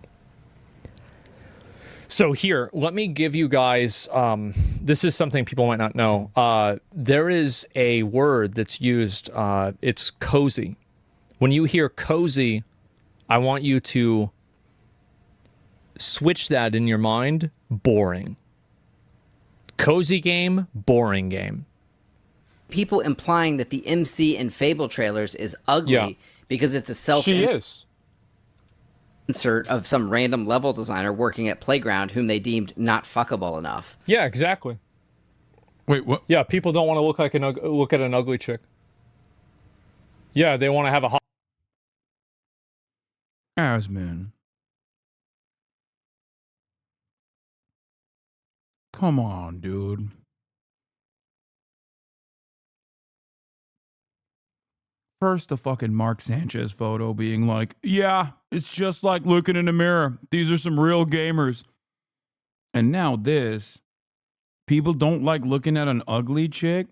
So here, let me give you guys, this is something people might not know. There is a word that's used, it's cozy. When you hear cozy, I want you to switch that in your mind. Boring. Cozy game, boring game. People implying that the MC in Fable trailers is ugly because it's a self She is. insert of some random level designer working at Playground whom they deemed not fuckable enough. Yeah, exactly. Wait, what? Yeah, people don't want to look at an ugly chick. Yeah, they want to have a hot. Asmon. Come on, dude. First, the fucking Mark Sanchez photo being like, yeah, it's just like looking in a mirror. These are some real gamers. And now this. People don't like looking at an ugly chick.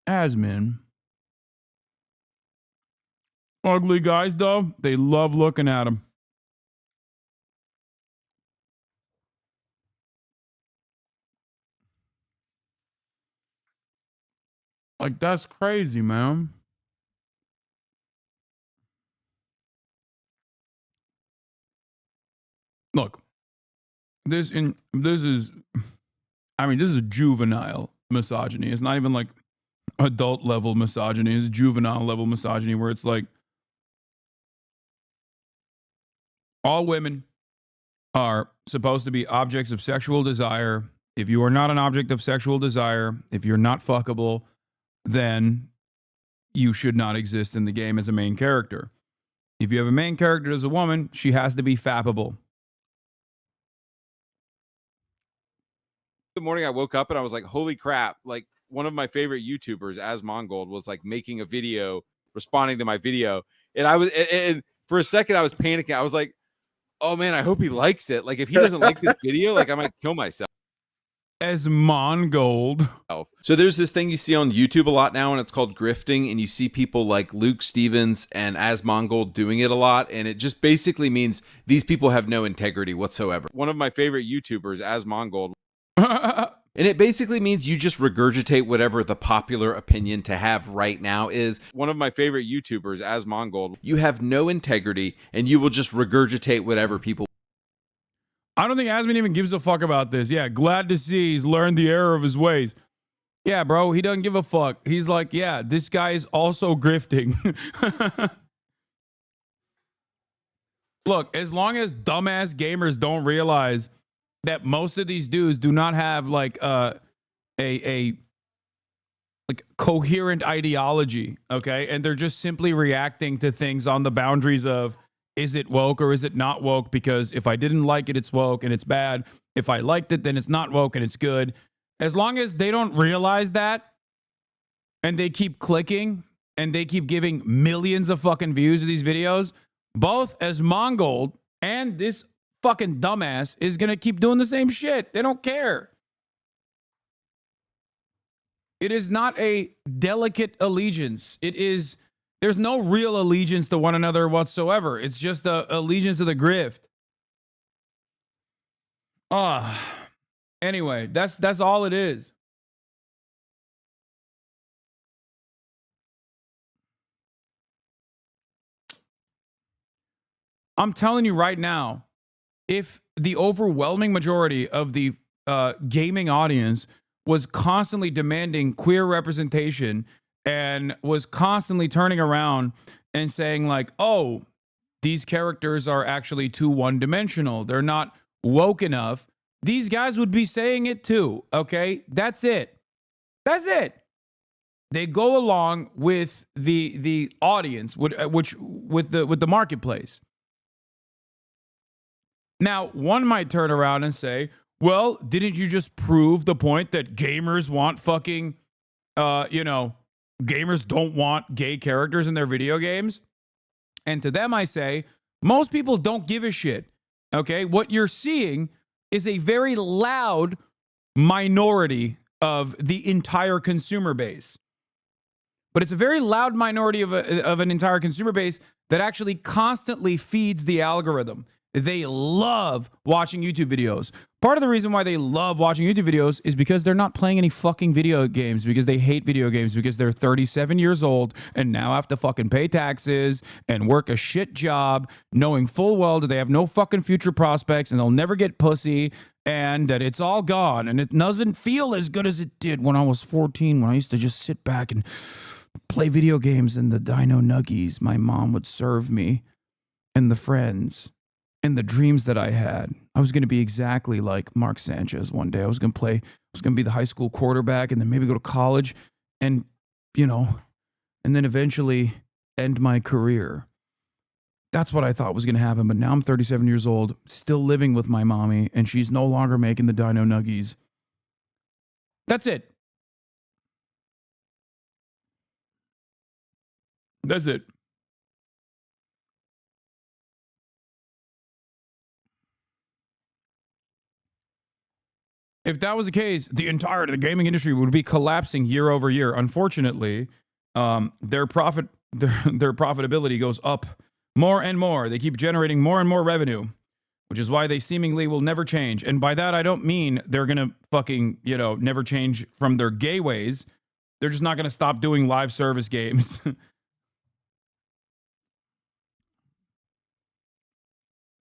Asmon. Ugly guys, though, they love looking at them. Like, that's crazy, man. Look, this is juvenile misogyny. It's not even like adult level misogyny. It's juvenile level misogyny where it's like all women are supposed to be objects of sexual desire. If you are not an object of sexual desire, if you're not fuckable, then you should not exist in the game as a main character. If you have a main character as a woman, she has to be fappable. The morning I woke up and I was like, holy crap, like one of my favorite YouTubers, Asmongold, was like making a video responding to my video. And and for a second I was panicking. I was like, oh man, I hope he likes it. Like if he doesn't like this video, like I might kill myself. Asmongold. So there's this thing you see on YouTube a lot now, and it's called grifting, and you see people like Luke Stevens and Asmongold doing it a lot, and it just basically means these people have no integrity whatsoever. One of my favorite YouTubers, Asmongold. And it basically means you just regurgitate whatever the popular opinion to have right now is. One of my favorite YouTubers, Asmongold. You have no integrity, and you will just regurgitate whatever people. I don't think Asmon even gives a fuck about this. Yeah, glad to see he's learned the error of his ways. Yeah, bro, he doesn't give a fuck. He's like, yeah, this guy is also grifting. Look, as long as dumbass gamers don't realize that most of these dudes do not have like a like coherent ideology, okay? And they're just simply reacting to things on the boundaries of, is it woke or is it not woke? Because if I didn't like it, it's woke and it's bad. If I liked it, then it's not woke and it's good. As long as they don't realize that and they keep clicking and they keep giving millions of fucking views to these videos, both Asmongold and this fucking dumbass is going to keep doing the same shit. They don't care. It is not a delicate allegiance. It is, there's no real allegiance to one another whatsoever. It's just a allegiance to the grift. Anyway, that's all it is. I'm telling you right now, if the overwhelming majority of the gaming audience was constantly demanding queer representation and was constantly turning around and saying like, oh, these characters are actually too one-dimensional, they're not woke enough, these guys would be saying it too, okay? That's it. That's it. They go along with the audience, with the marketplace. Now, one might turn around and say, well, didn't you just prove the point that gamers want fucking, gamers don't want gay characters in their video games? And to them, I say, most people don't give a shit, okay? What you're seeing is a very loud minority of the entire consumer base. But it's a very loud minority of an entire consumer base that actually constantly feeds the algorithm. They love watching YouTube videos. Part of the reason why they love watching YouTube videos is because they're not playing any fucking video games, because they hate video games, because they're 37 years old and now have to fucking pay taxes and work a shit job, knowing full well that they have no fucking future prospects and they'll never get pussy and that it's all gone and it doesn't feel as good as it did when I was 14, when I used to just sit back and play video games and the Dino Nuggies my mom would serve me and the friends. And the dreams that I had, I was going to be exactly like Mark Sanchez one day. I was going to be the high school quarterback and then maybe go to college and, and then eventually end my career. That's what I thought was going to happen. But now I'm 37 years old, still living with my mommy, and she's no longer making the Dino Nuggies. That's it. That's it. If that was the case, the gaming industry would be collapsing year over year. Unfortunately, their profit their profitability goes up more and more. They keep generating more and more revenue, which is why they seemingly will never change. And by that, I don't mean they're going to fucking, never change from their gay ways. They're just not going to stop doing live service games.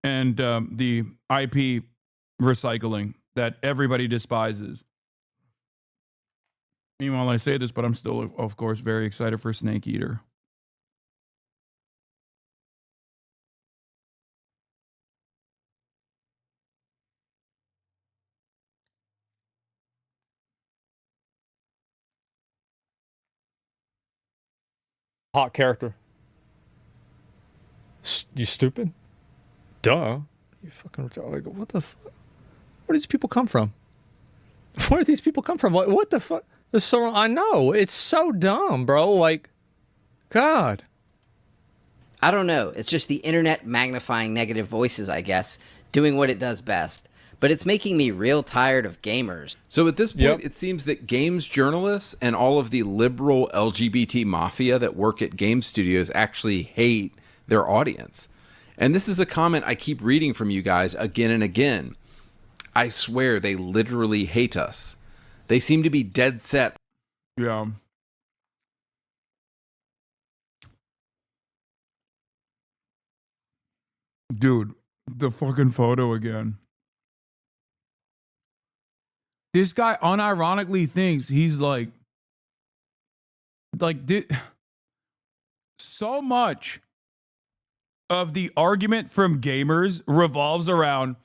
And the IP recycling that everybody despises. Meanwhile, I say this, but I'm still, of course, very excited for Snake Eater. Hot character. You stupid? Duh. You fucking retarded. Like, what the fuck? Where do these people come from? Where do these people come from? What the fuck? This so I know. It's so dumb, bro. Like, God. I don't know. It's just the internet magnifying negative voices, I guess, doing what it does best. But it's making me real tired of gamers. So at this point, It seems that games journalists and all of the liberal LGBT mafia that work at game studios actually hate their audience. And this is a comment I keep reading from you guys again and again. I swear they literally hate us. They seem to be dead set. Yeah. Dude, the fucking photo again. This guy unironically thinks he's like so much of the argument from gamers revolves around,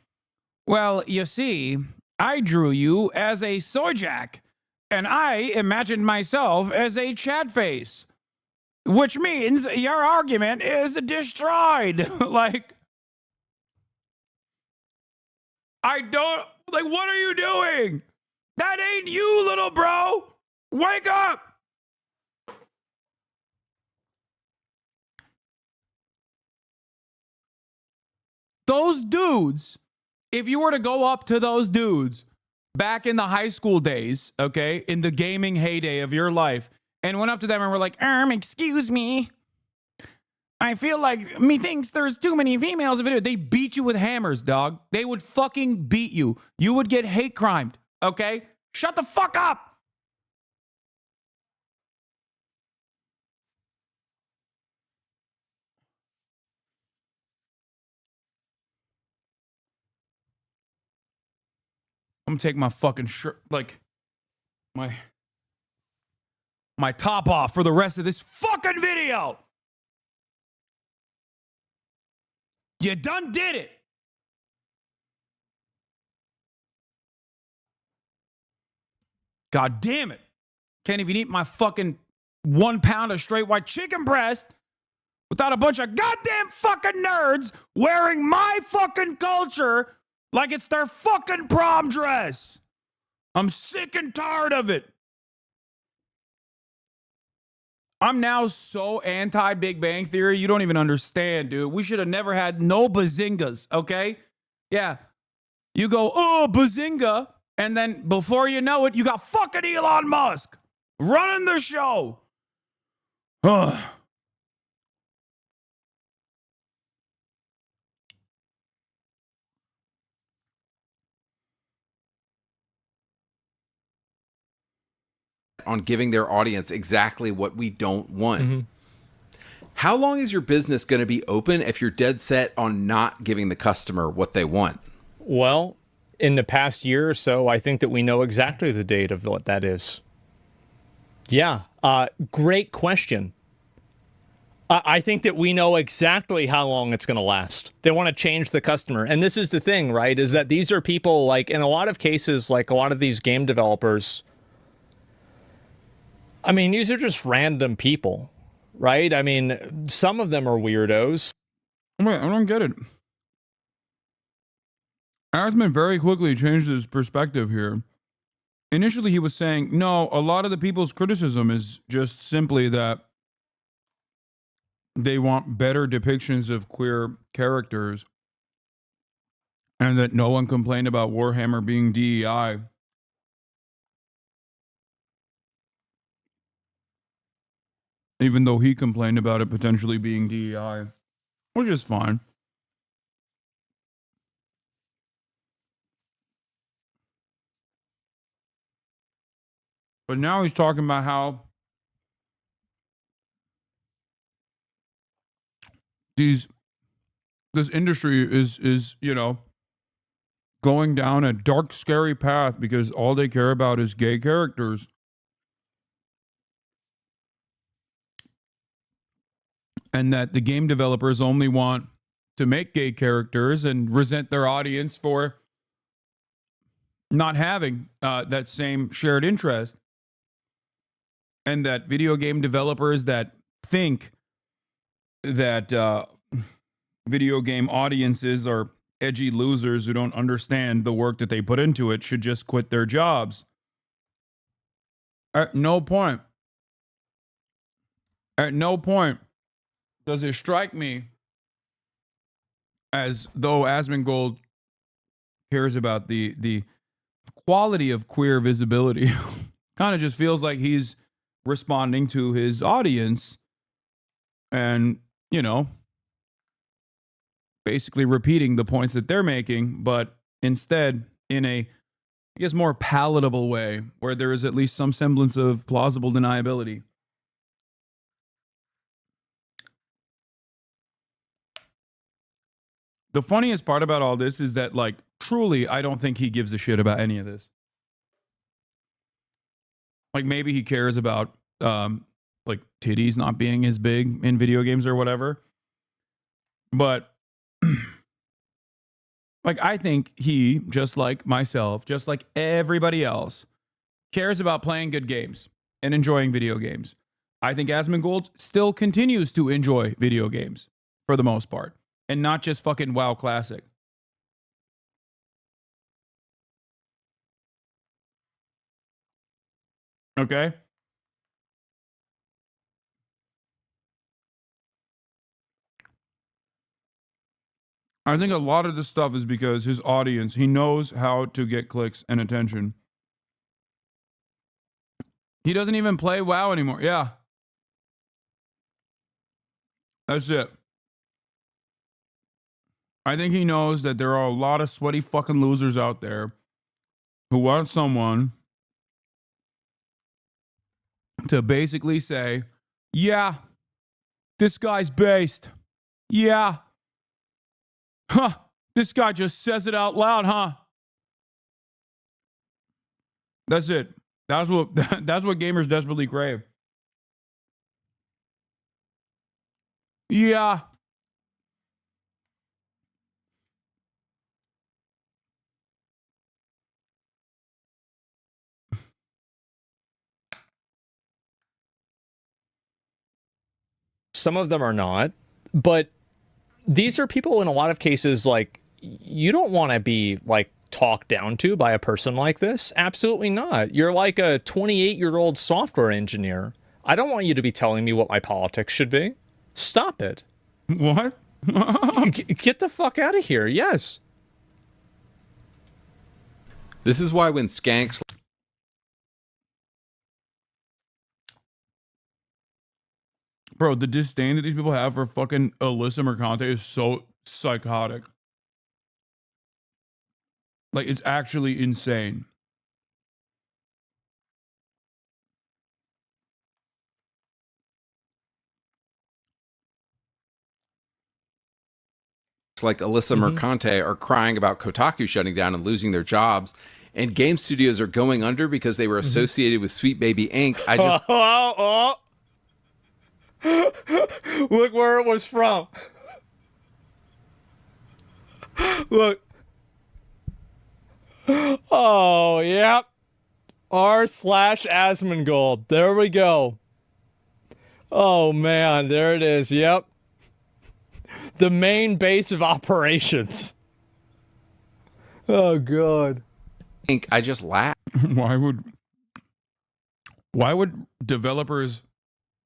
well, you see, I drew you as a Sojak, and I imagined myself as a Chad face, which means your argument is destroyed. Like, what are you doing? That ain't you, little bro. Wake up. Those dudes, if you were to go up to those dudes back in the high school days, okay, in the gaming heyday of your life, and went up to them and were like, excuse me, I feel like methinks there's too many females in video. They beat you with hammers, dog. They would fucking beat you. You would get hate crimed, okay? Shut the fuck up. I'm gonna take my fucking shirt, like, my top off for the rest of this fucking video. You done did it. God damn it. Can't even eat my fucking 1 pound of straight white chicken breast without a bunch of goddamn fucking nerds wearing my fucking culture like it's their fucking prom dress. I'm sick and tired of it. I'm now so anti Big Bang Theory, you don't even understand, dude. We should have never had no bazingas, okay? Yeah. You go, oh, bazinga. And then before you know it, you got fucking Elon Musk running the show. Ugh. On giving their audience exactly what we don't want. How long is your business going to be open if you're dead set on not giving the customer what they want? Well, in the past year or so, I think that we know exactly the date of what that is. Yeah, great question. I think that we know exactly how long it's going to last. They want to change the customer. And this is the thing, right, is that these are people, like, in a lot of cases, like a lot of these game developers, I mean, these are just random people, right? I mean, some of them are weirdos. Wait, I don't get it. Asmon very quickly changed his perspective here. Initially, he was saying, no, a lot of the people's criticism is just simply that they want better depictions of queer characters and that no one complained about Warhammer being DEI. even though he complained about it potentially being DEI, which is fine. But now he's talking about how this industry is going down a dark, scary path because all they care about is gay characters. And that the game developers only want to make gay characters and resent their audience for not having that same shared interest. And that video game developers that think that video game audiences are edgy losers who don't understand the work that they put into it should just quit their jobs. At no point does it strike me as though Asmongold cares about the quality of queer visibility. Kind of just feels like he's responding to his audience and, basically repeating the points that they're making, but instead in a, I guess, more palatable way where there is at least some semblance of plausible deniability. The funniest part about all this is that, like, truly, I don't think he gives a shit about any of this. Like, maybe he cares about, like, titties not being as big in video games or whatever. But like, I think he, just like myself, just like everybody else, cares about playing good games and enjoying video games. I think Asmongold still continues to enjoy video games for the most part, and not just fucking WoW Classic. Okay? I think a lot of this stuff is because his audience, he knows how to get clicks and attention. He doesn't even play WoW anymore. Yeah. That's it. I think he knows that there are a lot of sweaty fucking losers out there who want someone to basically say, yeah, this guy's based. Yeah. Huh. This guy just says it out loud, huh? That's it. That's what gamers desperately crave. Yeah. Some of them are not, but these are people in a lot of cases, like, you don't want to be like talked down to by a person like this. Absolutely not. You're like a 28-year-old software engineer. I don't want you to be telling me what my politics should be. Stop it. What? Get the fuck out of here. Yes. This is why when skanks Bro, the disdain that these people have for fucking Alyssa Mercante is so psychotic. Like, it's actually insane. like Alyssa Mercante are crying about Kotaku shutting down and losing their jobs, and game studios are going under because they were associated with Sweet Baby Inc. I just Look where it was from. Look. Oh, yep. r/Asmongold. There we go. Oh, man. There it is. Yep. The main base of operations. Oh, God. I just laugh. Why would developers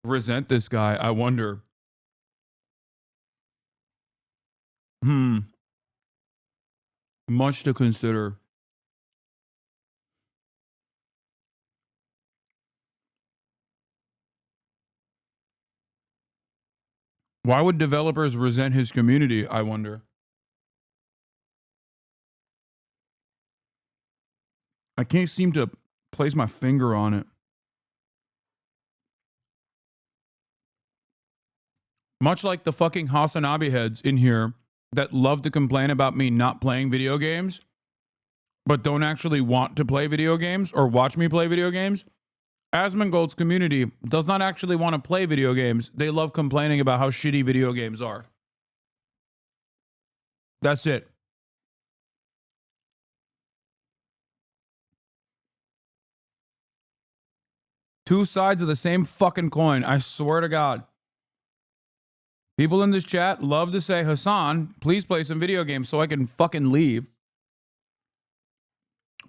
resent this guy? I wonder. Much to consider. Why would developers resent his community, I wonder? I can't seem to place my finger on it. Much like the fucking Hasanabi heads in here that love to complain about me not playing video games, but don't actually want to play video games or watch me play video games. Asmongold's community does not actually want to play video games. They love complaining about how shitty video games are. That's it. Two sides of the same fucking coin. I swear to God. People in this chat love to say, Hasan, please play some video games so I can fucking leave.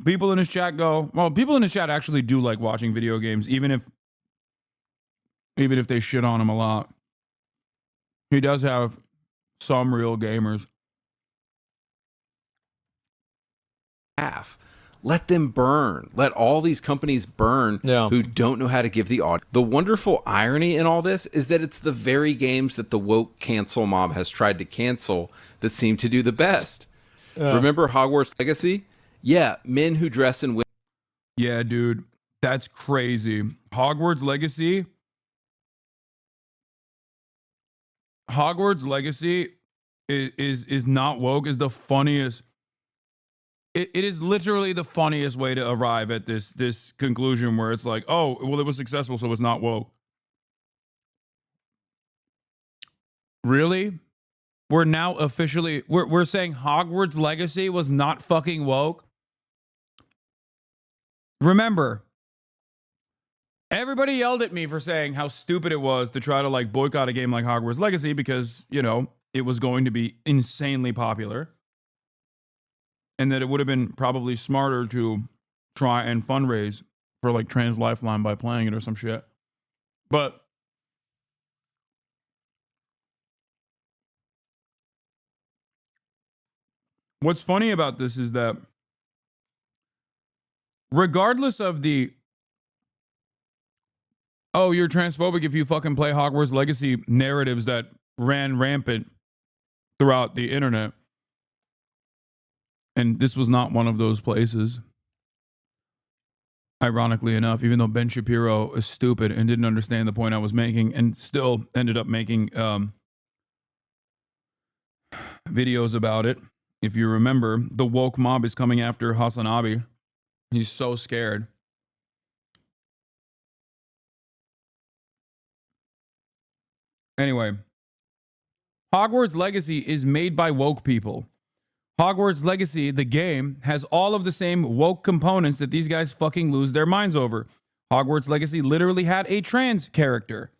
People in this chat go, well, people in this chat actually do like watching video games, even if they shit on him a lot. He does have some real gamers. Let them burn. Let all these companies burn who don't know how to give the audience. The wonderful irony in all this is that it's the very games that the woke cancel mob has tried to cancel that seem to do the best. Remember Hogwarts Legacy? Yeah, men who dress in women. Yeah, dude. That's crazy. Hogwarts Legacy. Hogwarts Legacy is not woke, is the funniest. It is literally the funniest way to arrive at this conclusion where it's like, oh, well, it was successful, so it's not woke. Really? We're now officially, we're saying Hogwarts Legacy was not fucking woke? Remember, everybody yelled at me for saying how stupid it was to try to like boycott a game like Hogwarts Legacy because, you know, it was going to be insanely popular. And that it would have been probably smarter to try and fundraise for like Trans Lifeline by playing it or some shit. But what's funny about this is that regardless of the, oh, you're transphobic if you fucking play Hogwarts Legacy narratives that ran rampant throughout the internet, and this was not one of those places. Ironically enough, even though Ben Shapiro is stupid and didn't understand the point I was making and still ended up making videos about it. If you remember, the woke mob is coming after Hasanabi. He's so scared. Anyway, Hogwarts Legacy is made by woke people. Hogwarts Legacy, the game, has all of the same woke components that these guys fucking lose their minds over. Hogwarts Legacy literally had a trans character.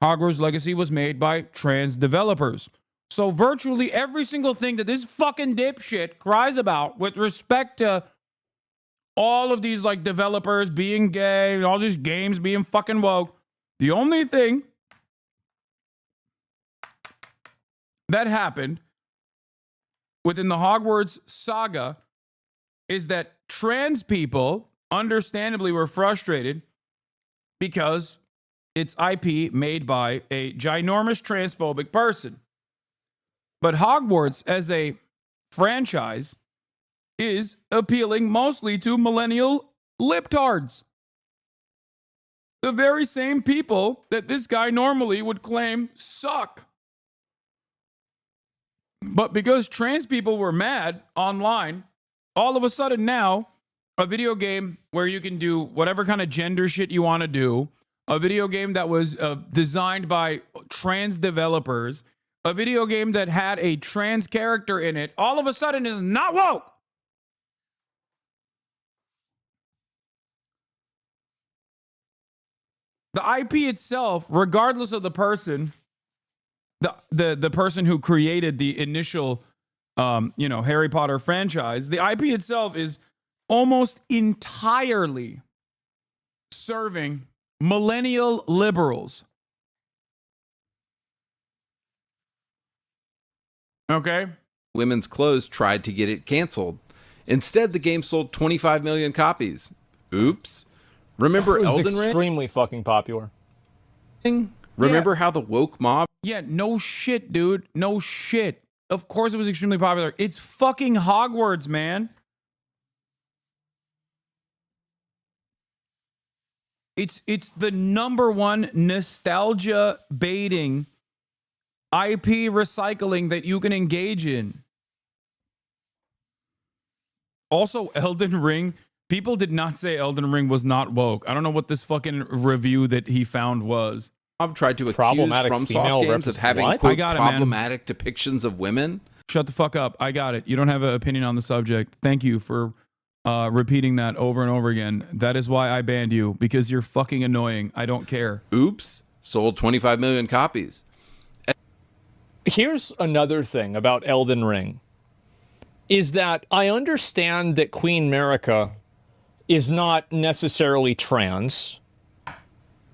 Hogwarts Legacy was made by trans developers. So virtually every single thing that this fucking dipshit cries about with respect to all of these like developers being gay and all these games being fucking woke, the only thing that happened within the Hogwarts saga is that trans people understandably were frustrated because it's IP made by a ginormous transphobic person. But Hogwarts as a franchise is appealing mostly to millennial libtards. The very same people that this guy normally would claim suck. But because trans people were mad online, all of a sudden now, a video game where you can do whatever kind of gender shit you want to do, a video game that was designed by trans developers, a video game that had a trans character in it, all of a sudden is not woke. The IP itself, regardless of the person, the person who created the initial, Harry Potter franchise, the IP itself is almost entirely serving millennial liberals. Okay? Women's Clothes tried to get it canceled. Instead, the game sold 25 million copies. Oops. Remember It was Elden Ring? extremely fucking popular. Remember how the woke mob? Yeah, no shit, dude. No shit. Of course it was extremely popular. It's fucking Hogwarts, man. It's the #1 nostalgia baiting IP recycling that you can engage in. Also, Elden Ring. People did not say Elden Ring was not woke. I don't know what this fucking review that he found was. Mob tried to accuse Problematic FromSoft female games of having what? quote, I got it, man. problematic depictions of women. Shut the fuck up. I got it. You don't have an opinion on the subject. Thank you for repeating that over and over again. That is why I banned you, because you're fucking annoying. I don't care. Oops, sold 25 million copies. Here's another thing about Elden Ring, is that I understand that Queen Marika is not necessarily trans,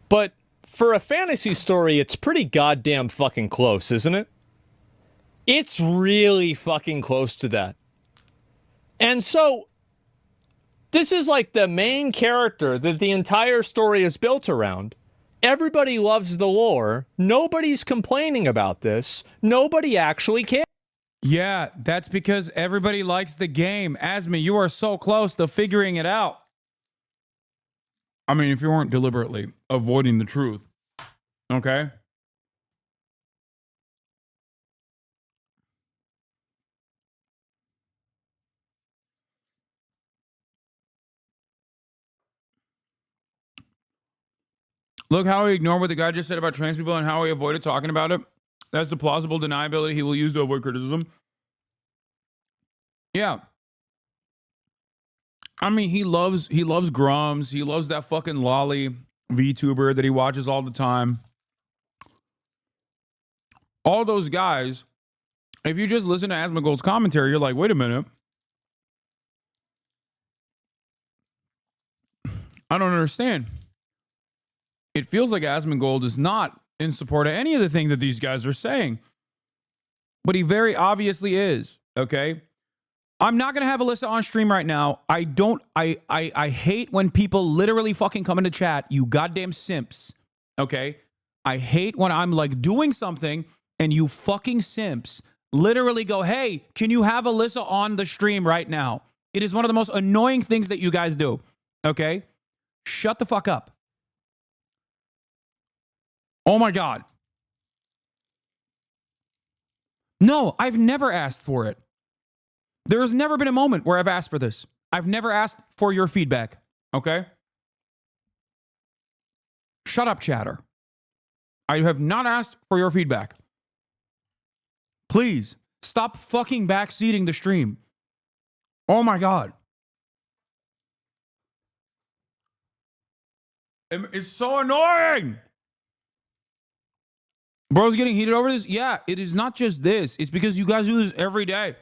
but for a fantasy story, it's pretty goddamn fucking close, isn't it? It's really fucking close to that. And so, this is like the main character that the entire story is built around. Everybody loves the lore. Nobody's complaining about this. Nobody actually cares. Yeah, that's because everybody likes the game. Asmi, you are so close to figuring it out. I mean, if you weren't deliberately avoiding the truth. Okay? Look how he ignored what the guy just said about trans people and how he avoided talking about it. That's the plausible deniability he will use to avoid criticism. Yeah. I mean, he loves Grums. He loves that fucking lolly VTuber that he watches all the time. All those guys, if you just listen to Asmongold's commentary, you're like, wait a minute. I don't understand. It feels like Asmongold is not in support of any of the things that these guys are saying. But he very obviously is, okay? I'm not going to have Alyssa on stream right now. I hate when people literally fucking come into chat, you goddamn simps, okay? I hate when I'm like doing something and you fucking simps literally go, hey, can you have Alyssa on the stream right now? It is one of the most annoying things that you guys do, okay? Shut the fuck up. Oh my God. No, I've never asked for it. There has never been a moment where I've asked for this. I've never asked for your feedback, okay? Shut up, chatter. I have not asked for your feedback. Please, stop fucking backseating the stream. Oh my God. It's so annoying. Bro's getting heated over this? Yeah, it is not just this. It's because you guys do this every day.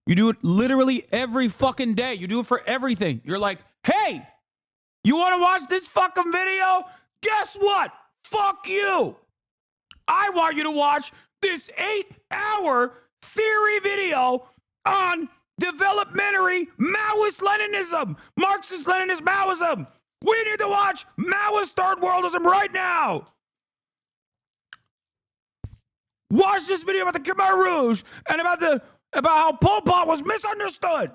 You do it literally every fucking day. You do it for everything. You're like, hey, you want to watch this fucking video? Guess what? Fuck you. I want you to watch this 8-hour theory video on developmentary Maoist Leninism, Marxist Leninist Maoism. We need to watch Maoist third worldism right now. Watch this video about the Khmer Rouge and about how Pol Pot was misunderstood.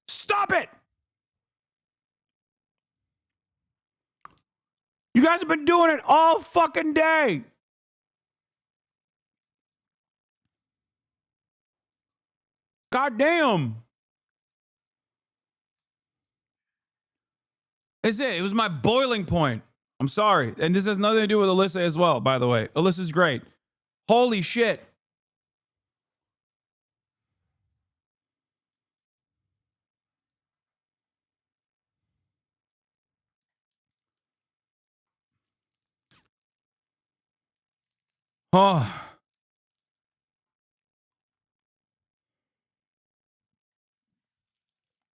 Stop it. You guys have been doing it all fucking day. God damn. It's it. It was my boiling point. I'm sorry. And this has nothing to do with Alyssa as well, by the way. Alyssa's great. Holy shit. Oh.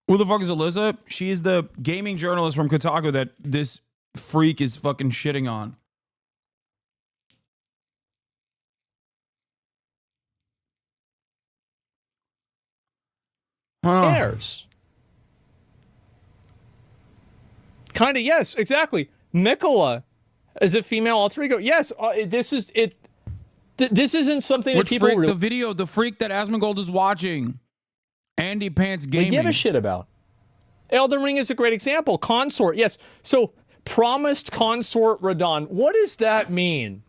Who the fuck is Alyssa? She is the gaming journalist from Kotaku that this freak is fucking shitting on. Cares. Kind of, yes, exactly. Mikola As a female alter ego? Yes. This is it. This isn't something Which that people freak, the freak that Asmongold is watching, Andy Pants Gaming. give a shit about. Elden Ring is a great example. Consort, yes. So, promised consort Radon. What does that mean?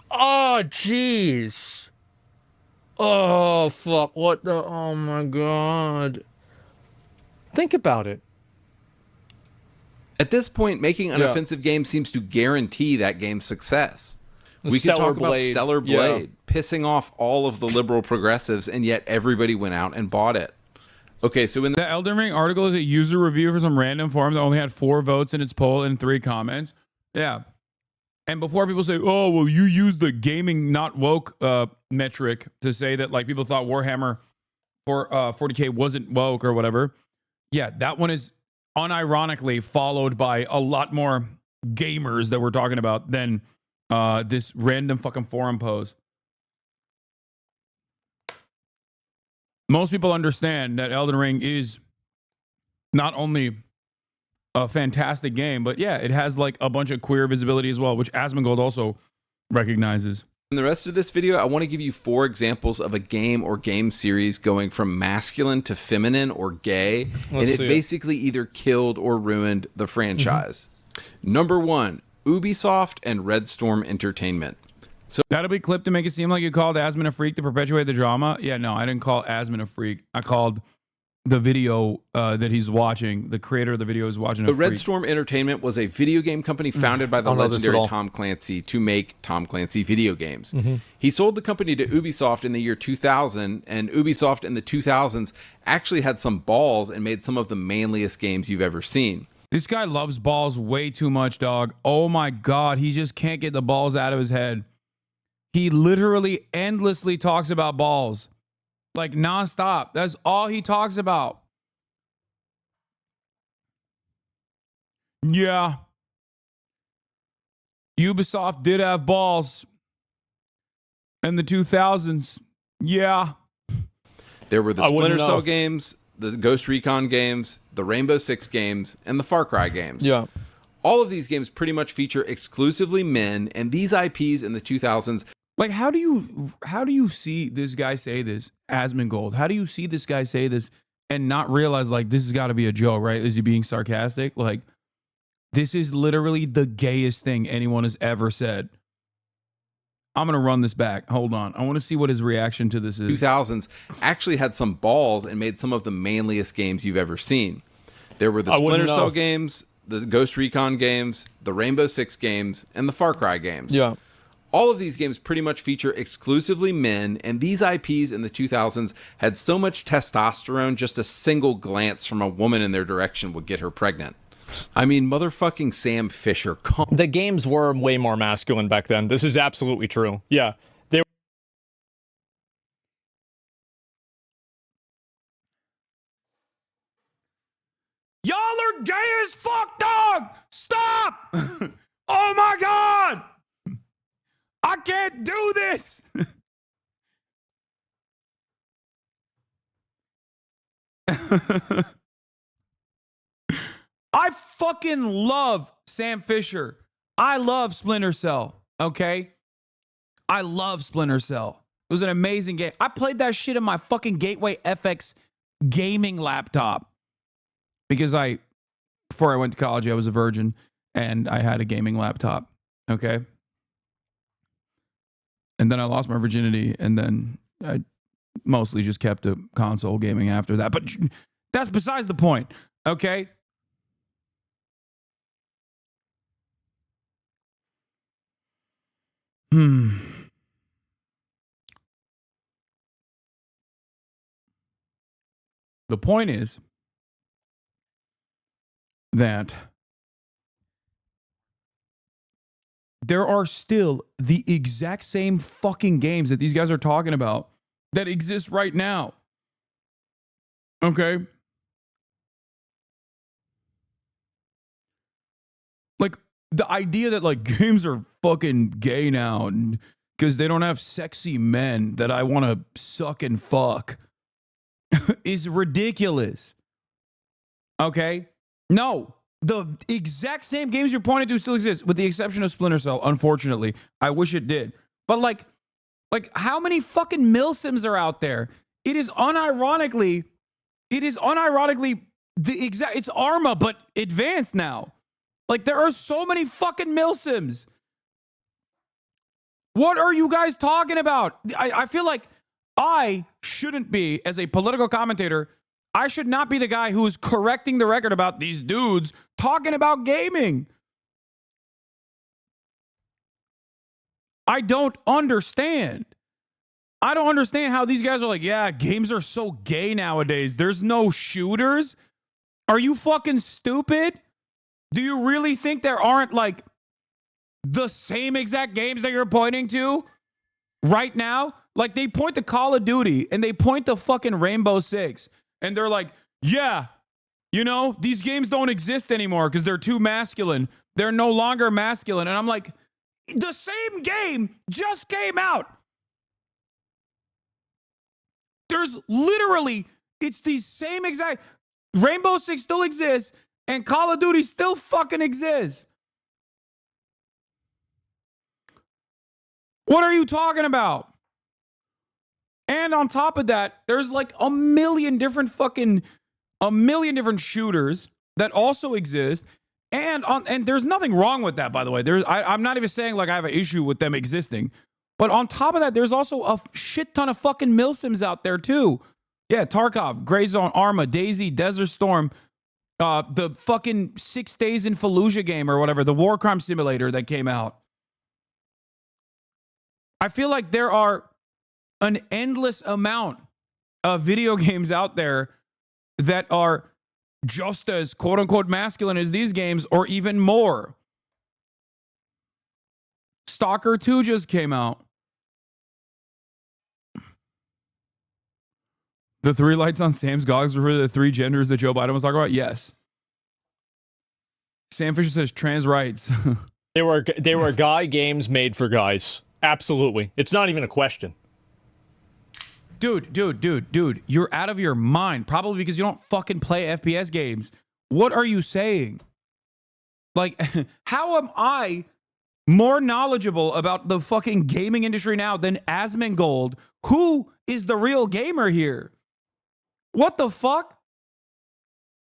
Oh, jeez. Oh, fuck. What the... Oh, my God. Think about it. At this point, making an offensive game seems to guarantee that game's success. We could talk about Stellar Blade, pissing off all of the liberal progressives, and yet everybody went out and bought it. Okay, so in the Elden Ring article is a user review for some random forum that only had 4 votes in its poll and 3 comments. Yeah. And before people say, oh, well, you used the gaming not woke metric to say that like people thought Warhammer for 40K wasn't woke or whatever. Yeah, that one is unironically followed by a lot more gamers that we're talking about than this random fucking forum post. Most people understand that Elden Ring is not only a fantastic game, but yeah, it has like a bunch of queer visibility as well, which Asmongold also recognizes. In the rest of this video, I want to give you 4 examples of a game or game series going from masculine to feminine or gay, and it basically either killed or ruined the franchise. Number 1, Ubisoft and Red Storm Entertainment. So that'll be clipped to make it seem like you called Asmon a freak to perpetuate the drama. Yeah, no, I didn't call Asmon a freak. I called the video that he's watching, the creator of the video is watching a freak. Red Storm Entertainment was a video game company founded by the legendary Tom Clancy to make Tom Clancy video games. He sold the company to Ubisoft in the year 2000, and Ubisoft in the 2000s actually had some balls and made some of the manliest games you've ever seen. This guy loves balls way too much, dog. Oh my God, he just can't get the balls out of his head. He literally endlessly talks about balls. Like nonstop. That's all he talks about. Yeah. Ubisoft did have balls in the 2000s. Yeah. There were the Splinter Cell games, the Ghost Recon games, the Rainbow Six games, and the Far Cry games. Yeah. All of these games pretty much feature exclusively men, and these IPs in the 2000s. Like, how do you see this guy say this, Asmongold? How do you see this guy say this and not realize, like, this has got to be a joke, right? Is he being sarcastic? Like, this is literally the gayest thing anyone has ever said. I'm going to run this back. Hold on. I want to see what his reaction to this is. 2000s actually had some balls and made some of the manliest games you've ever seen. There were the Splinter Cell games, the Ghost Recon games, the Rainbow Six games, and the Far Cry games. Yeah. All of these games pretty much feature exclusively men, and these IPs in the 2000s had so much testosterone, just a single glance from a woman in their direction would get her pregnant. I mean, motherfucking Sam Fisher. The games were way more masculine back then. This is absolutely true. Yeah. They Y'all are gay as fuck, dog! Stop! Oh my God! I can't do this! I fucking love Sam Fisher. I love Splinter Cell, okay? I love Splinter Cell. It was an amazing game. I played that shit in my fucking Gateway FX gaming laptop. Because before I went to college, I was a virgin and I had a gaming laptop, okay? And then I lost my virginity, and then I mostly just kept a console gaming after that. But that's besides the point, okay? The point is that there are still the exact same fucking games that these guys are talking about that exist right now. Okay? Like, the idea that, like, games are fucking gay now because they don't have sexy men that I want to suck and fuck is ridiculous. Okay? No. the exact same games you're pointing to still exist, with the exception of Splinter Cell. Unfortunately, I wish it did. But like how many fucking milsims are out there? It is unironically the exact. It's Arma, but advanced now. Like, there are so many fucking milsims. What are you guys talking about? I feel like I shouldn't be, as a political commentator, I should not be the guy who's correcting the record about these dudes talking about gaming. I don't understand. I don't understand how these guys are like, yeah, games are so gay nowadays. There's no shooters. Are you fucking stupid? Do you really think there aren't like the same exact games that you're pointing to right now? Like, they point to Call of Duty and they point to fucking Rainbow Six and they're like, yeah, you know, these games don't exist anymore because they're too masculine. They're no longer masculine. And I'm like, the same game just came out. There's literally, it's the same exact, Rainbow Six still exists and Call of Duty still fucking exists. What are you talking about? And on top of that, there's like a million different shooters that also exist. And there's nothing wrong with that, by the way. I'm not even saying like I have an issue with them existing. But on top of that, there's also a shit ton of fucking milsims out there too. Yeah, Tarkov, Gray Zone, Arma, Daisy, Desert Storm, the fucking 6 Days in Fallujah game or whatever, the war crime simulator that came out. I feel like there are an endless amount of video games out there that are just as quote unquote masculine as these games, or even more. Stalker 2 just came out. The 3 lights on Sam's goggles were the 3 genders that Joe Biden was talking about? Yes. Sam Fisher says trans rights. They were guy games made for guys. Absolutely. It's not even a question. Dude, you're out of your mind. Probably because you don't fucking play FPS games. What are you saying? Like, how am I more knowledgeable about the fucking gaming industry now than Asmongold? Who is the real gamer here? What the fuck?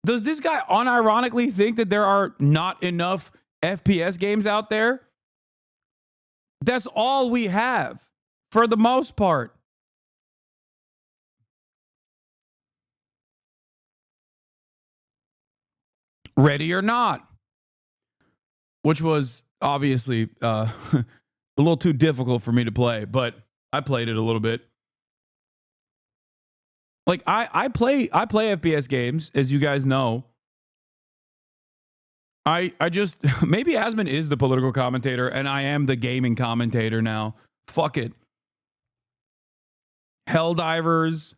Does this guy unironically think that there are not enough FPS games out there? That's all we have for the most part. Ready or Not, which was obviously a little too difficult for me to play, but I played it a little bit. Like, I play FPS games, as you guys know. I just, maybe Asmon is the political commentator and I am the gaming commentator now. Fuck it. Helldivers.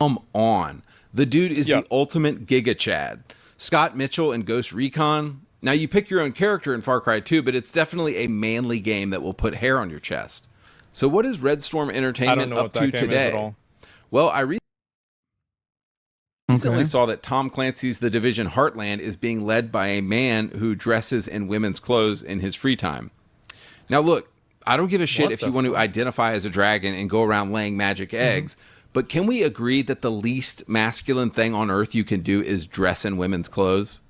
Come on. The dude is the ultimate Giga Chad. Scott Mitchell in Ghost Recon. Now, you pick your own character in Far Cry 2, but it's definitely a manly game that will put hair on your chest. So what is Red Storm Entertainment up to today? Well, I recently saw that Tom Clancy's The Division Heartland is being led by a man who dresses in women's clothes in his free time. Now, look, I don't give a shit if you want to identify as a dragon and go around laying magic eggs, but can we agree that the least masculine thing on earth you can do is dress in women's clothes?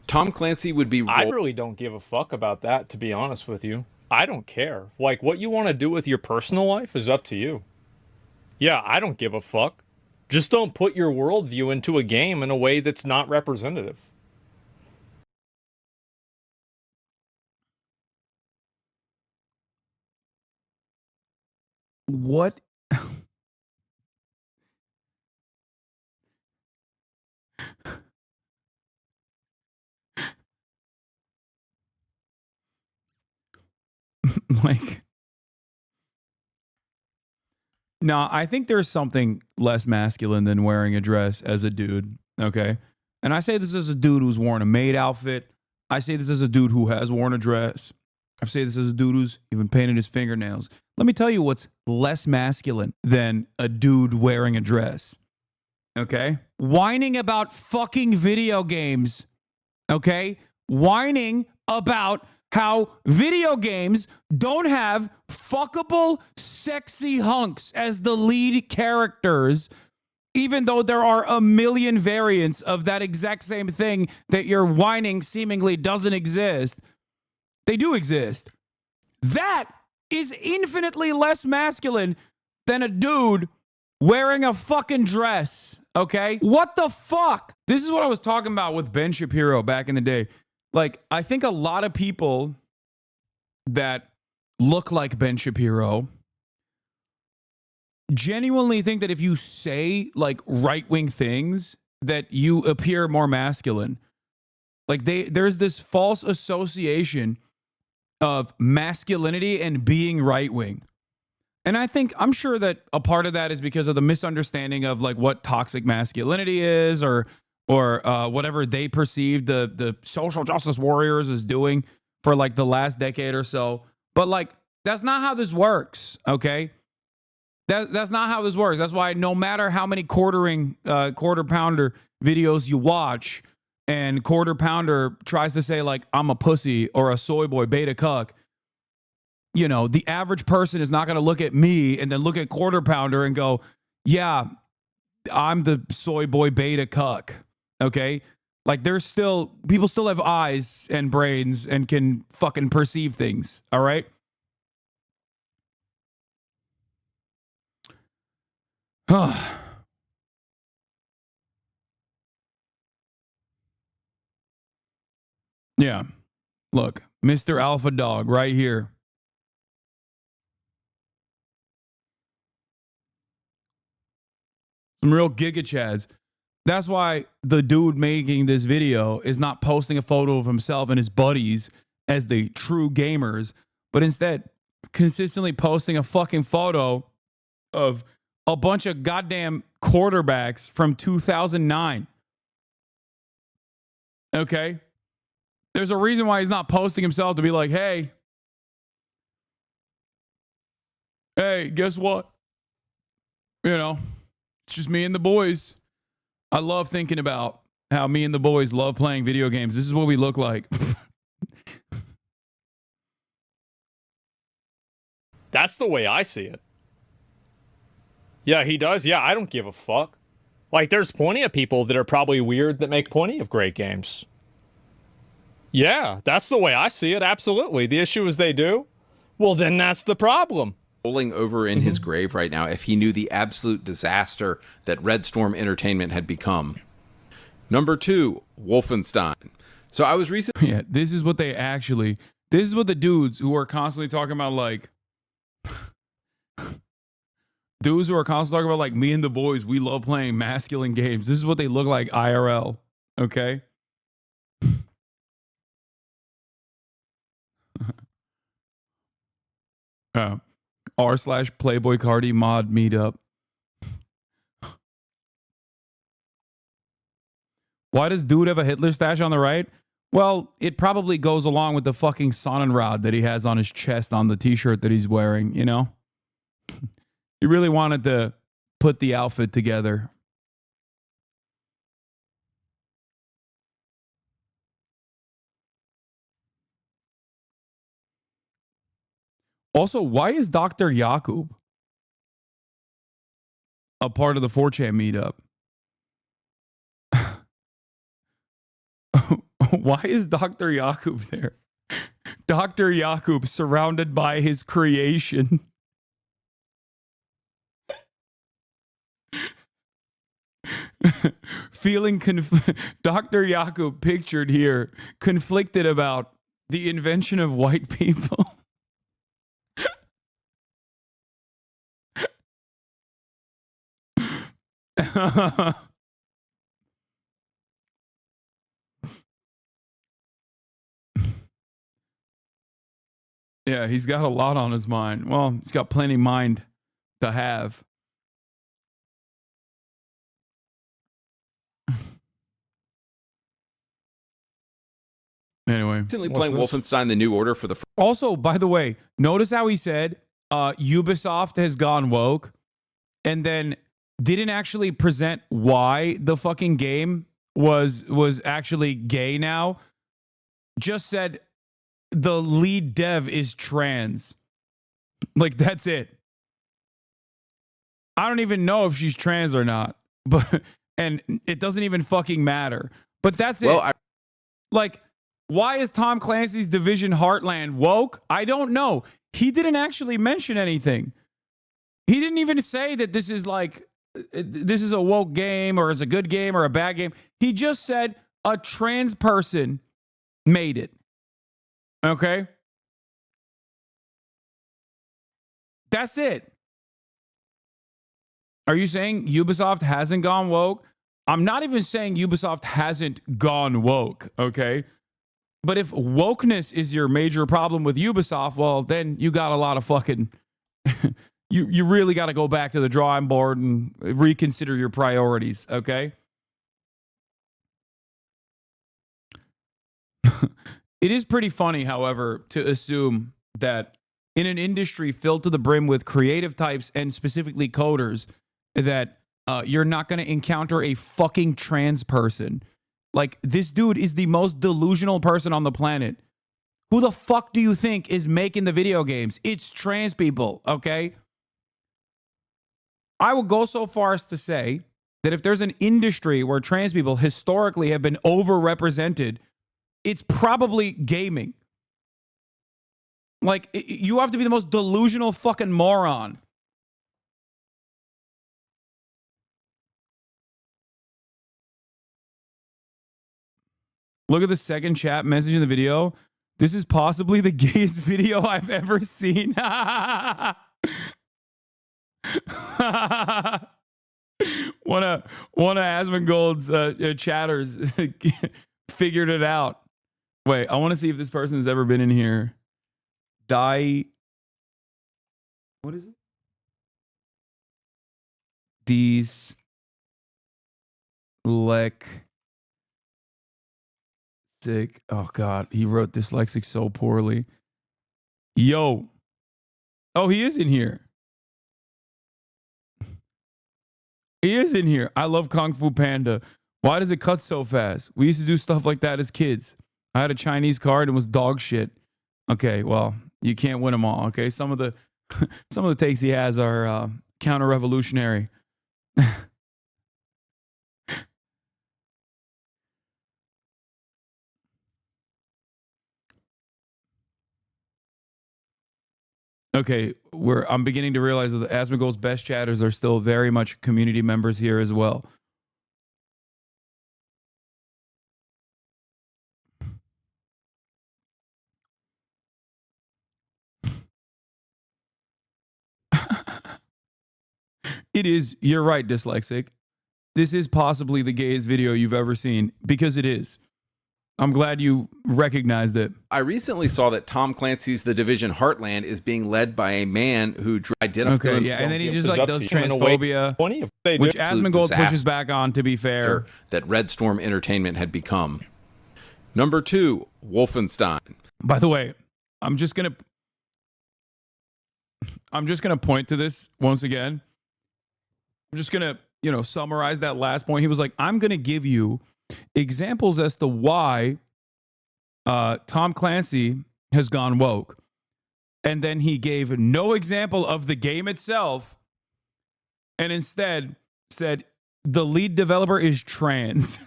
Tom Clancy would be... I really don't give a fuck about that, to be honest with you. I don't care. Like, what you want to do with your personal life is up to you. Yeah, I don't give a fuck. Just don't put your worldview into a game in a way that's not representative. What? Like, no, I think there's something less masculine than wearing a dress as a dude. Okay. And I say this as a dude who's worn a maid outfit. I say this as a dude who has worn a dress. I say this as a dude who's even painted his fingernails. Let me tell you what's less masculine than a dude wearing a dress. Okay? Whining about fucking video games. Okay? Whining about how video games don't have fuckable, sexy hunks as the lead characters, even though there are a million variants of that exact same thing that you're whining seemingly doesn't exist. They do exist. That is infinitely less masculine than a dude wearing a fucking dress, okay? What the fuck? This is what I was talking about with Ben Shapiro back in the day. Like, I think a lot of people that look like Ben Shapiro genuinely think that if you say like right-wing things that you appear more masculine. Like there's this false association of masculinity and being right-wing. And I'm sure that a part of that is because of the misunderstanding of like what toxic masculinity is or whatever they perceive the social justice warriors is doing for like the last decade or so. But like, that's not how this works, okay? That's not how this works. That's why no matter how many quarter pounder videos you watch and quarter pounder tries to say like, I'm a pussy or a soy boy beta cuck, you know, the average person is not going to look at me and then look at quarter pounder and go, yeah, I'm the soy boy beta cuck. Okay. Like people still have eyes and brains and can fucking perceive things. All right. Yeah. Look, Mr. Alpha Dog right here. Some real giga chads. That's why the dude making this video is not posting a photo of himself and his buddies as the true gamers, but instead consistently posting a fucking photo of a bunch of goddamn quarterbacks from 2009. Okay? There's a reason why he's not posting himself to be like, hey, guess what? You know, it's just me and the boys. I love thinking about how me and the boys love playing video games. This is what we look like. That's the way I see it. Yeah, he does. Yeah, I don't give a fuck. Like, there's plenty of people that are probably weird that make plenty of great games. Yeah, that's the way I see it. Absolutely. The issue is they do. Well, then that's the problem. Rolling over in his grave right now if he knew the absolute disaster that Red Storm Entertainment had become. Number 2, Wolfenstein. So I was recently... Yeah, this is what the dudes who are constantly talking about like... dudes who are constantly talking about like me and the boys, we love playing masculine games. This is what they look like IRL. Okay? r/Playboy Cardi mod meetup. Why does dude have a Hitler stash on the right? Well, it probably goes along with the fucking Sonnenrad that he has on his chest on the t-shirt that he's wearing, you know? He really wanted to put the outfit together. Also, why is Dr. Yakub a part of the 4chan meetup? Why is Dr. Yakub there? Dr. Yakub surrounded by his creation. Dr. Yakub pictured here, conflicted about the invention of white people. Yeah, he's got a lot on his mind. Well, he's got plenty mind to have. Anyway. Recently playing Wolfenstein The New Order for the... Also, by the way, notice how he said Ubisoft has gone woke. And then didn't actually present why the fucking game was actually gay now. Just said the lead dev is trans. Like, that's it. I don't even know if she's trans or not, but and it doesn't even fucking matter. But that's it. Like, why is Tom Clancy's Division Heartland woke? I don't know. He didn't actually mention anything. He didn't even say that this is like, this is a woke game or it's a good game or a bad game. He just said a trans person made it. Okay? That's it. Are you saying Ubisoft hasn't gone woke? I'm not even saying Ubisoft hasn't gone woke, okay? But if wokeness is your major problem with Ubisoft, well, then you got a lot of fucking... you really got to go back to the drawing board and reconsider your priorities, okay? It is pretty funny, however, to assume that in an industry filled to the brim with creative types and specifically coders, that you're not going to encounter a fucking trans person. Like, this dude is the most delusional person on the planet. Who the fuck do you think is making the video games? It's trans people, okay? I will go so far as to say that if there's an industry where trans people historically have been overrepresented, it's probably gaming. Like, you have to be the most delusional fucking moron. Look at the second chat message in the video. This is possibly the gayest video I've ever seen. One of Asmongold's chatters figured it out. Wait, I want to see if this person has ever been in here. What is it? Dyslexic. Oh God, he wrote dyslexic so poorly. Yo. Oh, he is in here. He is in here. I love Kung Fu Panda. Why does it cut so fast? We used to do stuff like that as kids. I had a Chinese card and was dog shit. Okay, well, you can't win them all. Okay, some of the takes he has are counter-revolutionary. Okay, I'm beginning to realize that the Asmongold's best chatters are still very much community members here as well. It is, you're right, dyslexic. This is possibly the gayest video you've ever seen, because it is. I'm glad you recognized it. I recently saw that Tom Clancy's The Division Heartland is being led by a man who identifies... Okay, yeah, and then he just like does transphobia, which Asmongold pushes back on, to be fair. That Red Storm Entertainment had become. Number 2, Wolfenstein. By the way, I'm just gonna point to this once again. I'm just gonna, summarize that last point. He was like, I'm gonna give you examples as to why Tom Clancy has gone woke. And then he gave no example of the game itself and instead said the lead developer is trans.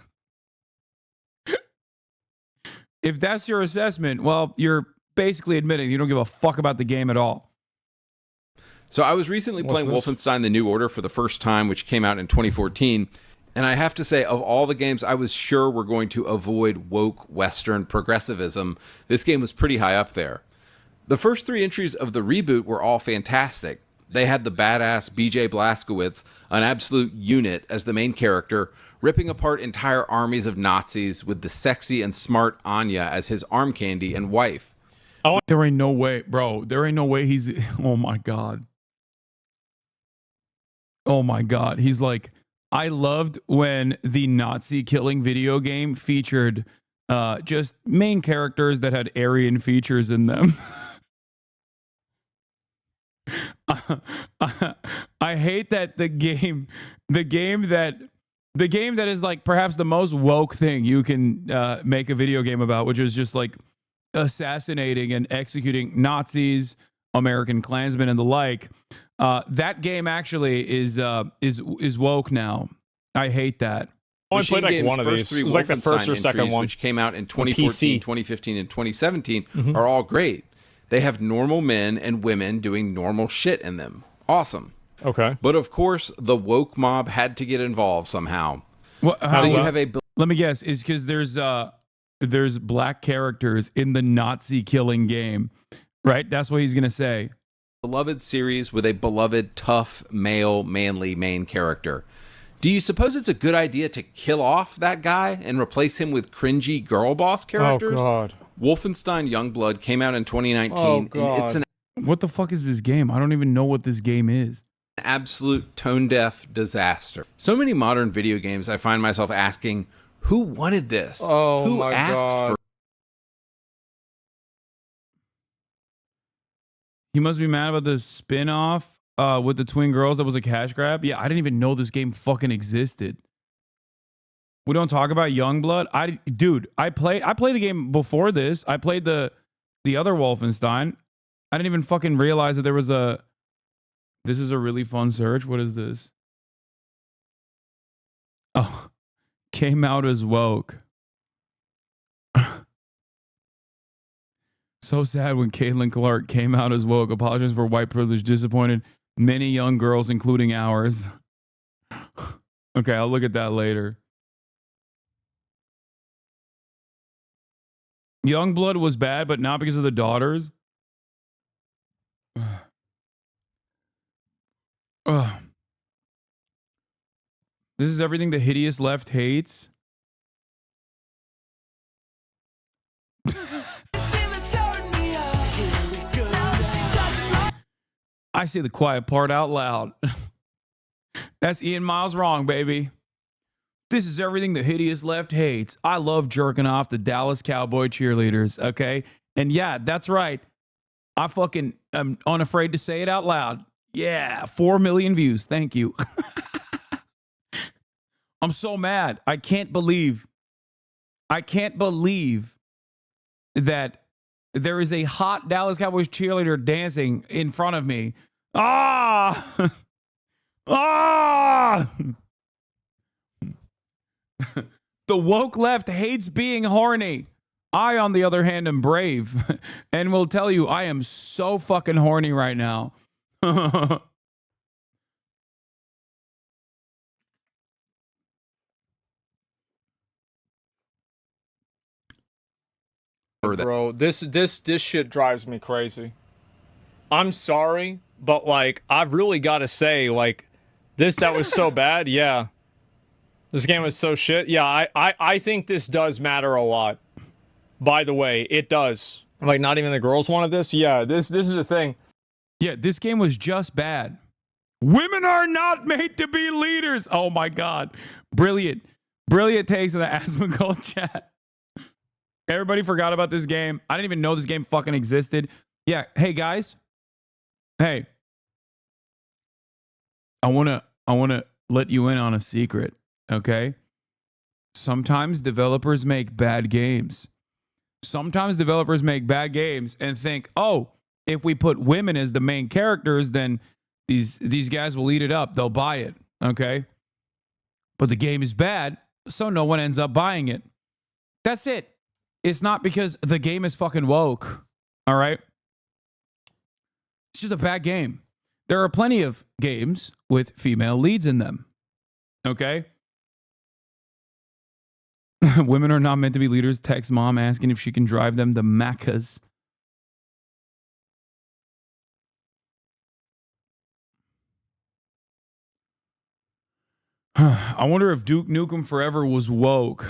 If that's your assessment, well, you're basically admitting you don't give a fuck about the game at all. So I was recently playing Wolfenstein The New Order for the first time, which came out in 2014. And I have to say, of all the games I was sure were going to avoid woke Western progressivism, this game was pretty high up there. The first 3 entries of the reboot were all fantastic. They had the badass BJ Blazkowicz, an absolute unit, as the main character, ripping apart entire armies of Nazis with the sexy and smart Anya as his arm candy and wife. There ain't no way, bro. There ain't no way he's... Oh, my God. Oh, my God. He's like... I loved when the Nazi killing video game featured just main characters that had Aryan features in them. I hate that the game that is like perhaps the most woke thing you can make a video game about, which is just like assassinating and executing Nazis, American Klansmen, and the like. That game actually is woke now. I hate that. I only played like one of these. It was like the first or second one, which came out in 2014, 2015, and 2017, are all great. They have normal men and women doing normal shit in them. Awesome. Okay. But of course, the woke mob had to get involved somehow. Well, so you have a. Let me guess. Is because there's black characters in the Nazi killing game, right? That's what he's gonna say. Beloved series with a beloved, tough, male, manly main character. Do you suppose it's a good idea to kill off that guy and replace him with cringy girl boss characters? Oh, God. Wolfenstein Youngblood came out in 2019. Oh, God. And it's an What the fuck is this game? I don't even know what this game is. absolute tone-deaf disaster. So many modern video games, I find myself asking, who wanted this? Oh, who my asked God. for He must be mad about the spin-off with the twin girls that was a cash grab. Yeah, I didn't even know this game fucking existed. We don't talk about Youngblood. I played the game before this. I played the other Wolfenstein. I didn't even fucking realize that there was a. This is a really fun search. What is this? Oh, came out as woke. So sad when Caitlin Clark came out as woke. Apologies for white privilege. Disappointed many young girls, including ours. Okay, I'll look at that later. Youngblood was bad, but not because of the daughters. This is everything the hideous left hates. I say the quiet part out loud. That's Ian Miles wrong, baby. This is everything the hideous left hates. I love jerking off the Dallas Cowboy cheerleaders, okay? And yeah, that's right. I fucking am unafraid to say it out loud. Yeah, 4 million views. Thank you. I'm so mad. I can't believe that there is a hot Dallas Cowboys cheerleader dancing in front of me. Ah! Ah! The woke left hates being horny. I, on the other hand, am brave and will tell you I am so fucking horny right now. Bro, this shit drives me crazy. I'm sorry, but like I've really got to say, like that was so bad. Yeah, this game was so shit. Yeah, I think this does matter a lot. By the way, it does. Like not even the girls wanted this. Yeah, this is the thing. Yeah, this game was just bad. Women are not made to be leaders. Oh my God, brilliant takes in the Asmongold chat. Everybody forgot about this game. I didn't even know this game fucking existed. Yeah. Hey guys. Hey. I want to let you in on a secret, okay? Sometimes developers make bad games. Sometimes developers make bad games and think, "Oh, if we put women as the main characters, then these guys will eat it up. They'll buy it." Okay? But the game is bad, so no one ends up buying it. That's it. It's not because the game is fucking woke. All right? It's just a bad game. There are plenty of games with female leads in them. Okay? Women are not meant to be leaders. Text mom asking if she can drive them to Maccas. I wonder if Duke Nukem Forever was woke.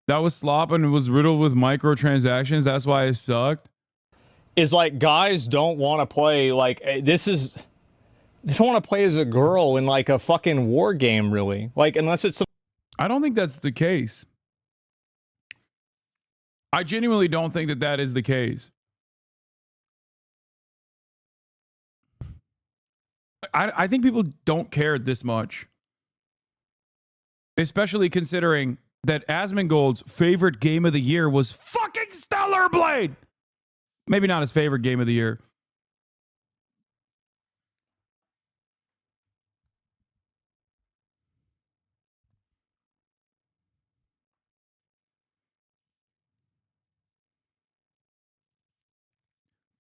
That was slop and it was riddled with microtransactions. That's why it sucked. Is like guys don't want to play like they don't want to play as a girl in like a fucking war game, really. Like unless it's I don't think that's the case. I genuinely don't think that that is the case. I think people don't care this much. Especially considering that Asmongold's favorite game of the year was fucking Stellar Blade. Maybe not his favorite game of the year.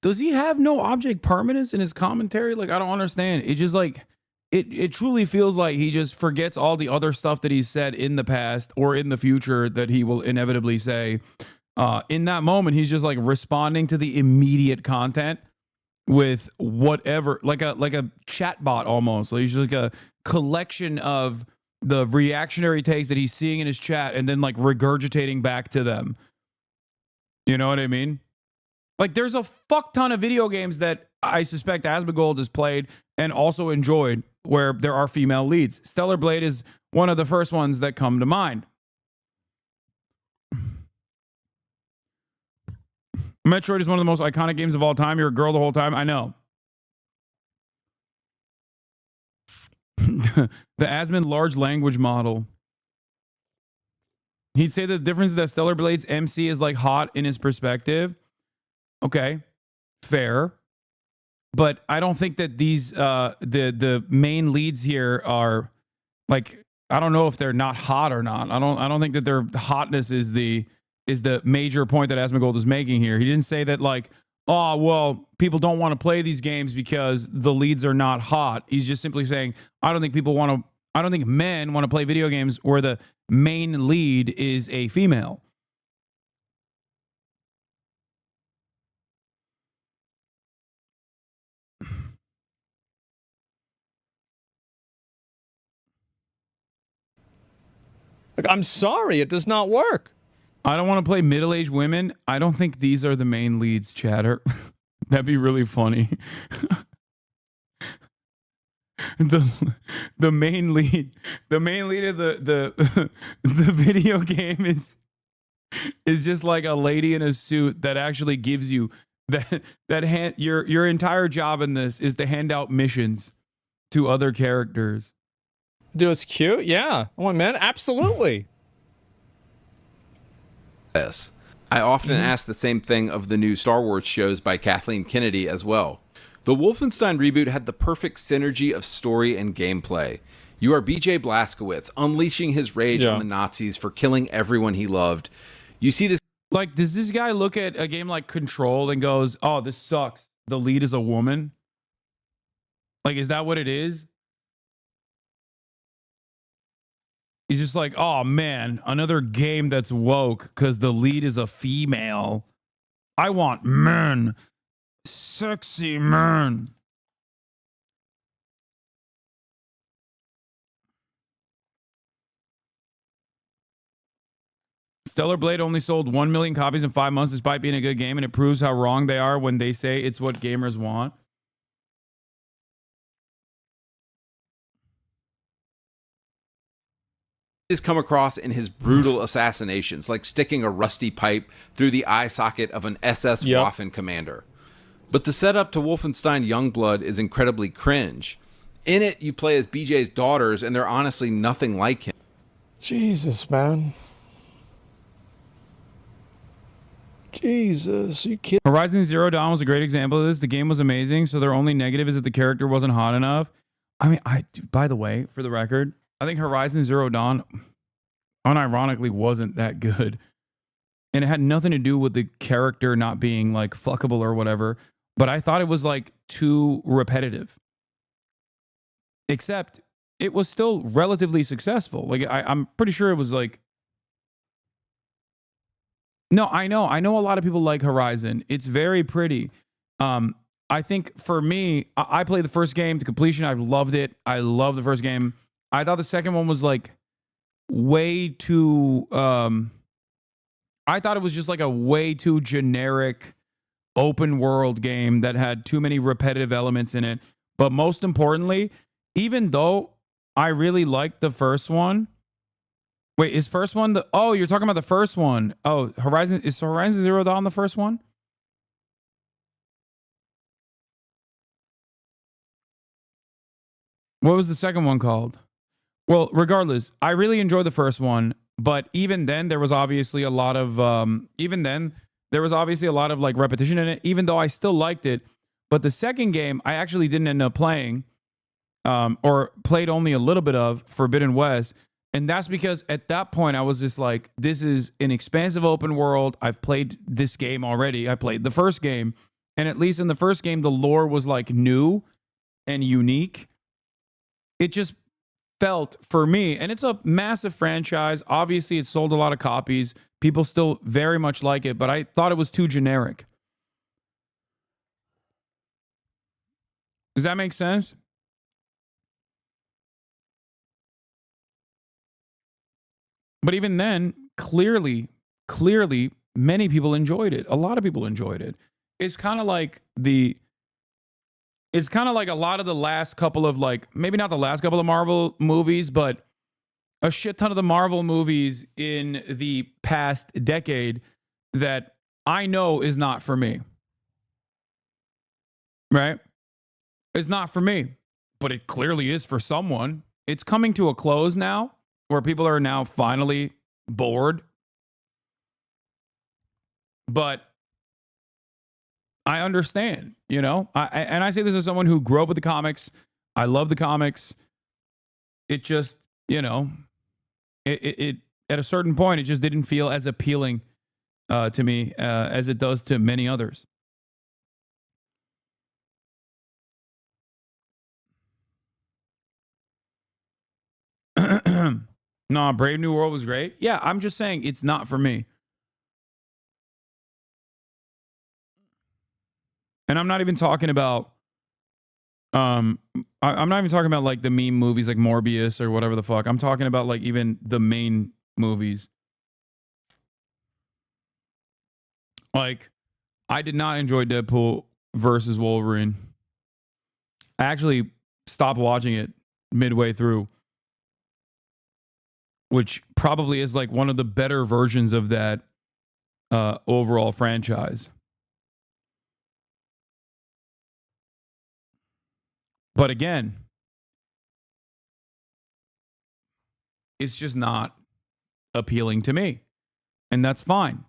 Does he have no object permanence in his commentary? Like, I don't understand. It just like it truly feels like he just forgets all the other stuff that he's said in the past or in the future that he will inevitably say. In that moment, he's just like responding to the immediate content with whatever, like a chat bot almost. Like he's just like a collection of the reactionary takes that he's seeing in his chat and then like regurgitating back to them. You know what I mean? Like there's a fuck ton of video games that I suspect Asmongold has played and also enjoyed where there are female leads. Stellar Blade is one of the first ones that come to mind. Metroid is one of the most iconic games of all time. You're a girl the whole time. I know. The Asmon large language model. He'd say the difference is that Stellar Blade's MC is like hot in his perspective. Okay, fair. But I don't think that these the main leads here are like, I don't know if they're not hot or not. I don't think that their hotness is the major point that Asmongold is making here. He didn't say that like, oh, well, people don't want to play these games because the leads are not hot. He's just simply saying, I don't think men want to play video games where the main lead is a female. Like, I'm sorry, it does not work. I don't want to play middle-aged women. I don't think these are the main leads, chatter. That'd be really funny. the main lead of the the video game is just like a lady in a suit that actually gives you your entire job in this is to hand out missions to other characters. Dude, it's cute. Yeah. Oh, man, absolutely. Yes. I often ask the same thing of the new Star Wars shows by Kathleen Kennedy as well. The Wolfenstein reboot had the perfect synergy of story and gameplay. You are BJ Blazkowicz unleashing his rage on the Nazis for killing everyone he loved. You see this. Like, does this guy look at a game like Control and goes, oh, this sucks. The lead is a woman? Like, is that what it is? He's just like, oh man, another game that's woke because the lead is a female. I want men. Sexy men. Stellar Blade only sold 1 million copies in 5 months despite being a good game, and it proves how wrong they are when they say it's what gamers want. Has come across in his brutal assassinations, like sticking a rusty pipe through the eye socket of an SS Waffen commander. But the setup to Wolfenstein Youngblood is incredibly cringe. In it, you play as BJ's daughters, and they're honestly nothing like him. Jesus, man. Jesus, you kidding? Horizon Zero Dawn was a great example of this. The game was amazing, so their only negative is that the character wasn't hot enough. I mean, by the way, for the record, I think Horizon Zero Dawn unironically wasn't that good. And it had nothing to do with the character not being like fuckable or whatever, but I thought it was like too repetitive. Except it was still relatively successful. Like I'm pretty sure it was like, no, I know a lot of people like Horizon. It's very pretty. I think for me, I played the first game to completion. I loved it. I love the first game. I thought the second one was like way too I thought it was just like a way too generic open world game that had too many repetitive elements in it. But most importantly, even though I really liked the first one, Wait, is first one the? Oh, you're talking about the first one. Oh, Horizon Zero Dawn the first one? What was the second one called? Well, regardless, I really enjoyed the first one, but even then there was obviously a lot of like repetition in it, even though I still liked it. But the second game I actually didn't end up playing, or played only a little bit of, Forbidden West. And that's because at that point I was just like, this is an expansive open world. I've played this game already. I played the first game. And at least in the first game, the lore was like new and unique. It just felt for me, and it's a massive franchise. Obviously, it sold a lot of copies. People still very much like it, but I thought it was too generic. Does that make sense? But even then, clearly, many people enjoyed it. A lot of people enjoyed it. It's kind of like a lot of the last couple of, like, maybe not the last couple of Marvel movies, but a shit ton of the Marvel movies in the past decade that I know is not for me. Right? It's not for me, but it clearly is for someone. It's coming to a close now, where people are now finally bored. But I understand, you know, I say this as someone who grew up with the comics. I love the comics. It just, you know, it at a certain point, it just didn't feel as appealing to me as it does to many others. No, Brave New World was great. Yeah, I'm just saying it's not for me. And I'm not even talking about I'm not even talking about like the meme movies like Morbius or whatever the fuck. I'm talking about like even the main movies. Like, I did not enjoy Deadpool versus Wolverine. I actually stopped watching it midway through, which probably is like one of the better versions of that overall franchise. But again, it's just not appealing to me. And that's fine.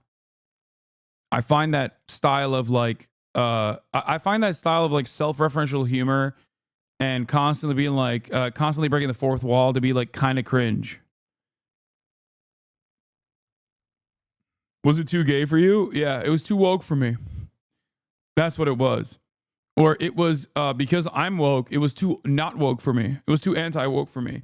I find that style of like self-referential humor and constantly being like constantly breaking the fourth wall to be like kind of cringe. Was it too gay for you? Yeah, it was too woke for me. That's what it was. Or it was because I'm woke, it was too not woke for me. It was too anti-woke for me.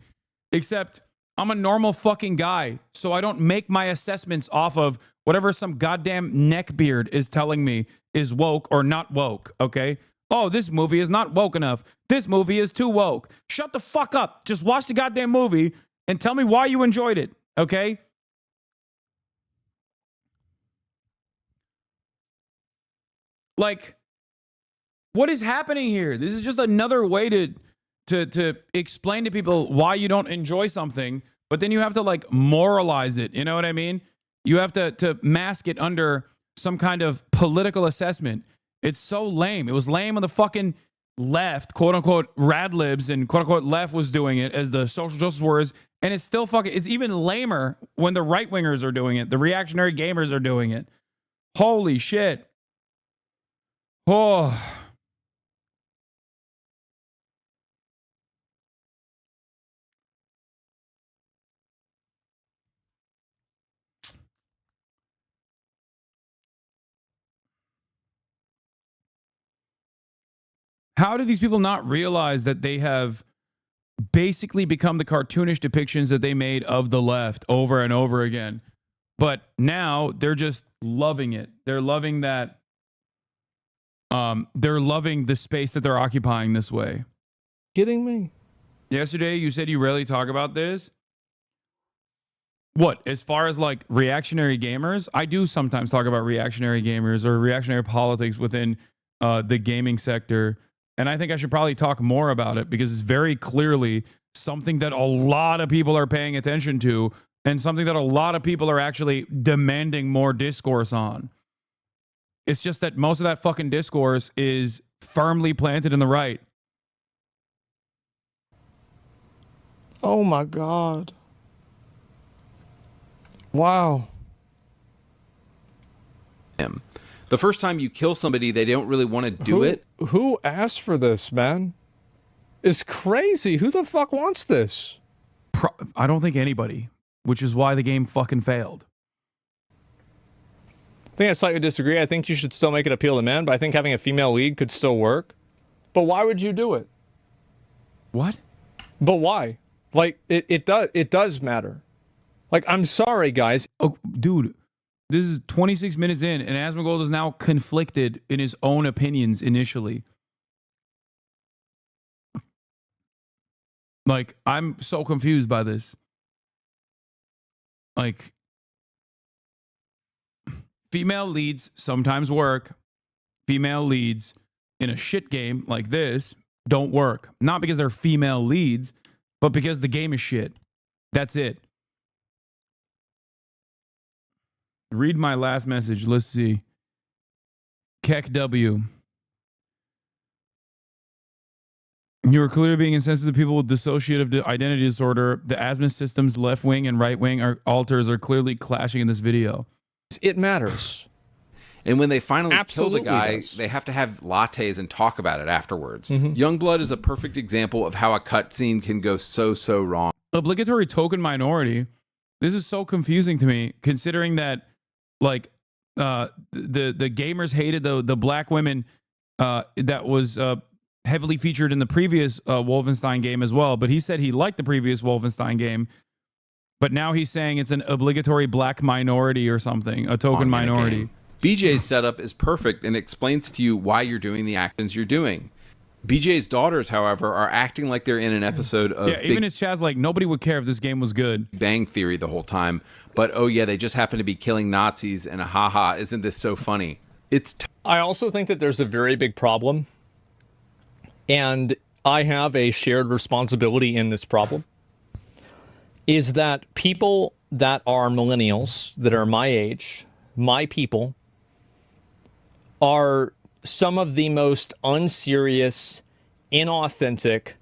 Except I'm a normal fucking guy, so I don't make my assessments off of whatever some goddamn neckbeard is telling me is woke or not woke, okay? Oh, this movie is not woke enough. This movie is too woke. Shut the fuck up. Just watch the goddamn movie and tell me why you enjoyed it, okay? Like, what is happening here? This is just another way to explain to people why you don't enjoy something, but then you have to like moralize it. You know what I mean? You have to mask it under some kind of political assessment. It's so lame. It was lame when the fucking left, quote unquote, rad libs and quote unquote left was doing it as the social justice warriors. And it's still fucking, it's even lamer when the right wingers are doing it. The reactionary gamers are doing it. Holy shit. Oh. How do these people not realize that they have basically become the cartoonish depictions that they made of the left over and over again? But now they're just loving it. They're loving that. They're loving the space that they're occupying this way. Kidding me? Yesterday, you said you rarely talk about this. What, as far as like reactionary gamers? I do sometimes talk about reactionary gamers or reactionary politics within the gaming sector. And I think I should probably talk more about it because it's very clearly something that a lot of people are paying attention to and something that a lot of people are actually demanding more discourse on. It's just that most of that fucking discourse is firmly planted in the right. Oh my God. Wow. The first time you kill somebody, they don't really want to do it. Who asked for this, man? It's crazy. Who the fuck wants this? I don't think anybody, which is why the game fucking failed. I think I slightly disagree. I think you should still make it appeal to men, but I think having a female lead could still work. But why would you do it? What? But why? Like, it does matter. Like, I'm sorry, guys. Oh, dude, this is 26 minutes in, and Asmongold is now conflicted in his own opinions initially. Like, I'm so confused by this. Like, female leads sometimes work. Female leads in a shit game like this don't work. Not because they're female leads, but because the game is shit. That's it. Read my last message. Let's see. Keck W. You are clearly being insensitive to people with dissociative identity disorder. The asmon system's left wing and right wing alters are clearly clashing in this video. It matters. And when they finally Absolutely kill the guy, does. they have to have lattes and talk about it afterwards. Youngblood is a perfect example of how a cutscene can go so wrong. Obligatory token minority. This is so confusing to me, considering that, like, the gamers hated the black women that was heavily featured in the previous Wolfenstein game as well. But he said he liked the previous Wolfenstein game. But now he's saying it's an obligatory black minority or something, a token minority. BJ's setup is perfect and explains to you why you're doing the actions you're doing. BJ's daughters, however, are acting like they're in an episode of even as Chad's like, nobody would care if this game was good. Bang Theory the whole time. But, oh yeah, they just happen to be killing Nazis and haha, isn't this so funny? I also think that there's a very big problem. And I have a shared responsibility in this problem. Is that people that are millennials, that are my age, my people, are some of the most unserious, inauthentic,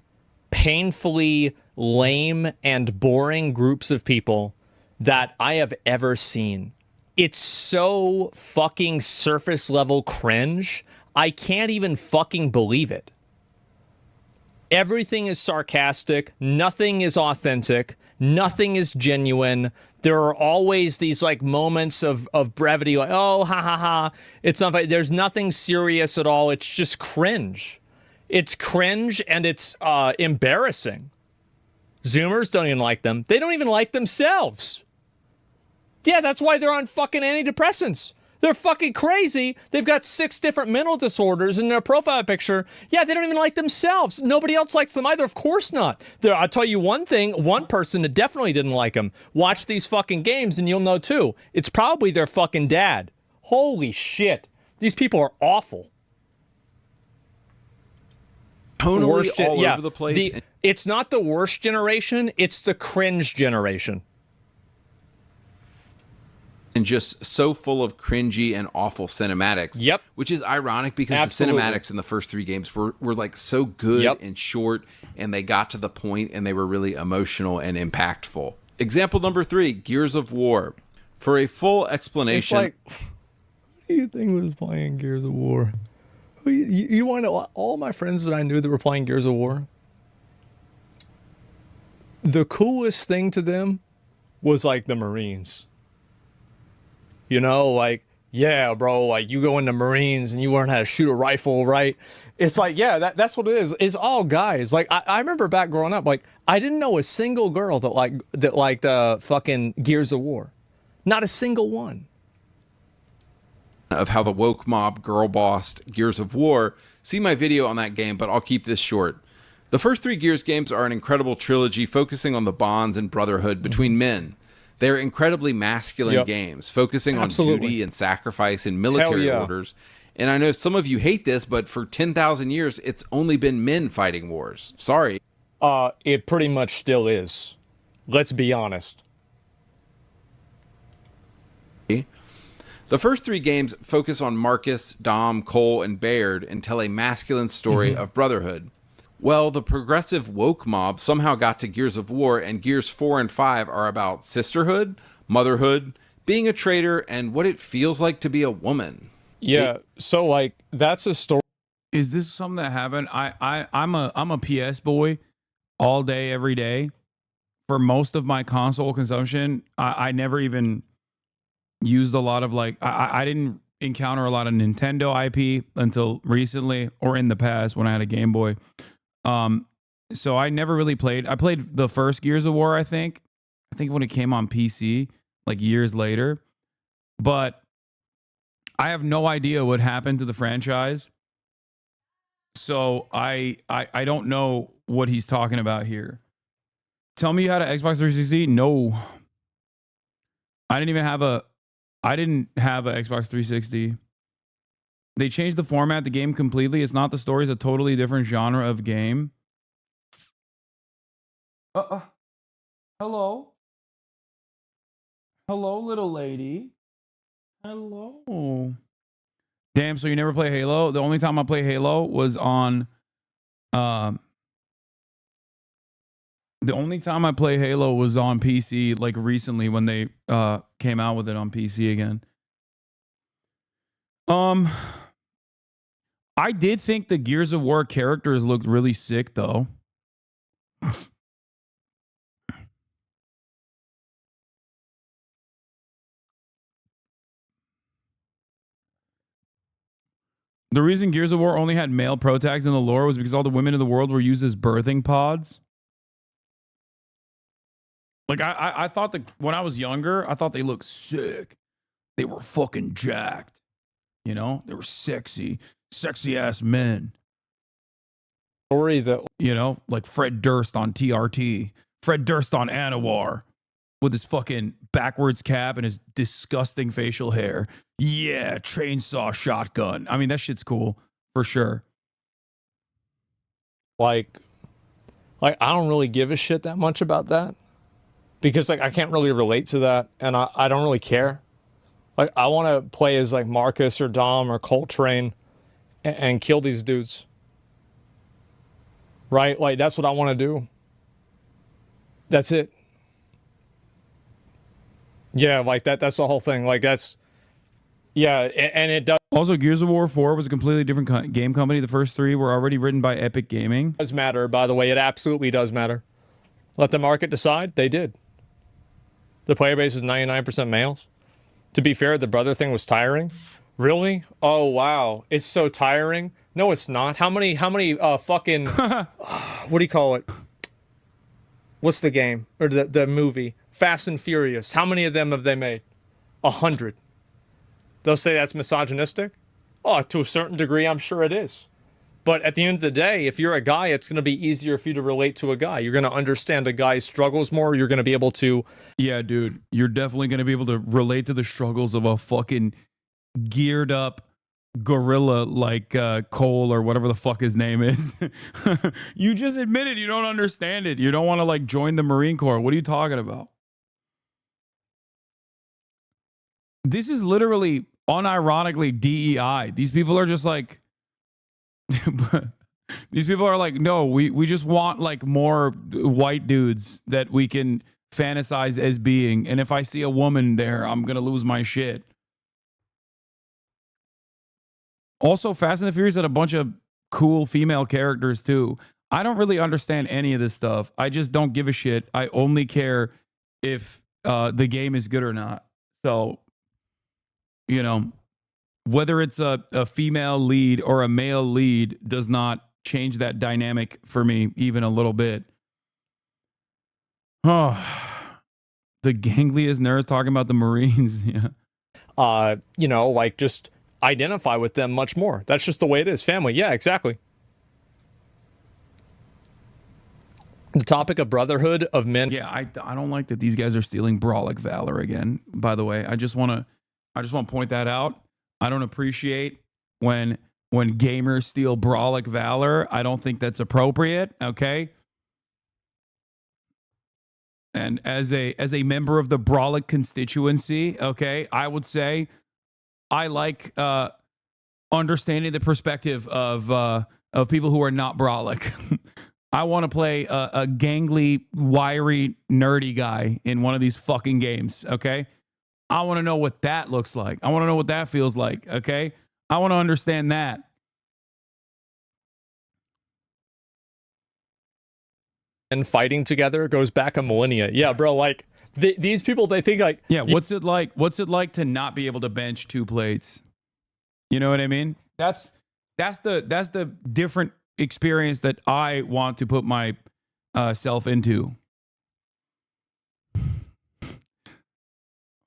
painfully lame and boring groups of people that I have ever seen. It's so fucking surface level cringe. I can't even fucking believe it. Everything is sarcastic. Nothing is authentic. Nothing is genuine. There are always these like moments of brevity, like, oh, ha ha ha. It's not, there's nothing serious at all. It's just cringe. It's cringe and it's embarrassing. Zoomers don't even like them. They don't even like themselves. Yeah, that's why they're on fucking antidepressants. They're fucking crazy. They've got 6 different mental disorders in their profile picture. Yeah, they don't even like themselves. Nobody else likes them either. Of course not. I'll tell you one thing. One person that definitely didn't like them. Watch these fucking games and you'll know too. It's probably their fucking dad. Holy shit. These people are awful. Totally all over the place. It's not the worst generation. It's the cringe generation. And just so full of cringy and awful cinematics. Yep. Which is ironic because Absolutely. the cinematics in the first 3 games were like so good and short, and they got to the point and they were really emotional and impactful. Example number 3, Gears of War. For a full explanation. It's like, who do you think was playing Gears of War? You want to know all my friends that I knew that were playing Gears of War? The coolest thing to them was like the Marines. You know, like, yeah, bro, like you go into Marines and you learn how to shoot a rifle, right? It's like, yeah, that's what it is. It's all guys. Like, I remember back growing up, like, I didn't know a single girl that liked fucking Gears of War. Not a single one. Of how the woke mob girl bossed Gears of War. See my video on that game, but I'll keep this short. The first 3 Gears games are an incredible trilogy focusing on the bonds and brotherhood between men. They're incredibly masculine games, focusing on duty and sacrifice and military orders. And I know some of you hate this, but for 10,000 years, it's only been men fighting wars. Sorry. It pretty much still is. Let's be honest. The first 3 games focus on Marcus, Dom, Cole, and Baird and tell a masculine story of brotherhood. Well, the progressive woke mob somehow got to Gears of War, and Gears 4 and 5 are about sisterhood, motherhood, being a traitor, and what it feels like to be a woman. Yeah, so like that's a story. Is this something that happened? I'm a PS boy all day, every day. For most of my console consumption, I never even used a lot of like I didn't encounter a lot of Nintendo IP until recently or in the past when I had a Game Boy. So I never really played. I played the first Gears of War, I think when it came on PC, like years later. But I have no idea what happened to the franchise. So I don't know what he's talking about here. Tell me you had an Xbox 360? No. I didn't have an Xbox 360. They changed the format of the game completely. It's not the story, it's a totally different genre of game. Hello? Hello, little lady. Hello. Damn, so you never play Halo? The only time I play Halo was on the only time I play Halo was on PC, like recently when they came out with it on PC again. I did think the Gears of War characters looked really sick, though. The reason Gears of War only had male protags in the lore was because all the women in the world were used as birthing pods. Like, I thought that when I was younger, I thought they looked sick. They were fucking jacked. You know? They were sexy ass men. Story that, you know, like Fred Durst on TRT, Fred Durst on Anwar with his fucking backwards cap and his disgusting facial hair. Yeah, chainsaw shotgun. I mean, that shit's cool for sure. like I don't really give a shit that much about that because like I can't really relate to that, and I don't really care. Like I want to play as like Marcus or Dom or Coltrane and kill these dudes. Right? Like that's what I want to do. That's it. Yeah, like that's the whole thing. Like that's, yeah, and it Also, Gears of War 4 was a completely different game company. The first 3 were already written by Epic Gaming. does matter, by the way. It absolutely does matter. Let the market decide. They did. The player base is 99% males. To be fair, the brother thing was tiring. Really? Oh, wow. It's so tiring. No, it's not. How many fucking, what do you call it? What's the game? Or the movie? Fast and Furious. How many of them have they made? 100. They'll say that's misogynistic? Oh, to a certain degree, I'm sure it is. But at the end of the day, if you're a guy, it's going to be easier for you to relate to a guy. You're going to understand a guy's struggles more. You're going to be able to... Yeah, dude. You're definitely going to be able to relate to the struggles of a fucking geared up gorilla like Cole or whatever the fuck his name is. You just admitted you don't understand it. You don't want to like join the Marine Corps. What are you talking about? This is literally unironically DEI. These people are just like... These people are like, no, we just want like more white dudes that we can fantasize as being. And if I see a woman there, I'm going to lose my shit. Also, Fast and the Furious had a bunch of cool female characters too. I don't really understand any of this stuff. I just don't give a shit. I only care if the game is good or not. So, you know, whether it's a female lead or a male lead does not change that dynamic for me even a little bit. Oh, the gangliest nerds talking about the Marines. Yeah. You know, like just identify with them much more. That's just the way it is. Family. Yeah, exactly. The topic of brotherhood of men. Yeah, I don't like that these guys are stealing Brawlic Valor again, by the way. I just want to point that out. I don't appreciate when gamers steal Brawlic Valor. I don't think that's appropriate, okay? And as a member of the Brawlic constituency, okay, I would say I like understanding the perspective of people who are not brolic. I want to play a gangly, wiry, nerdy guy in one of these fucking games. Okay, I want to know what that looks like. I want to know what that feels like. Okay, I want to understand that. And fighting together goes back a millennia. Yeah, bro. Like these people, they think like, yeah. What's it like? What's it like to not be able to bench 2 plates? You know what I mean? That's the different experience that I want to put my self into.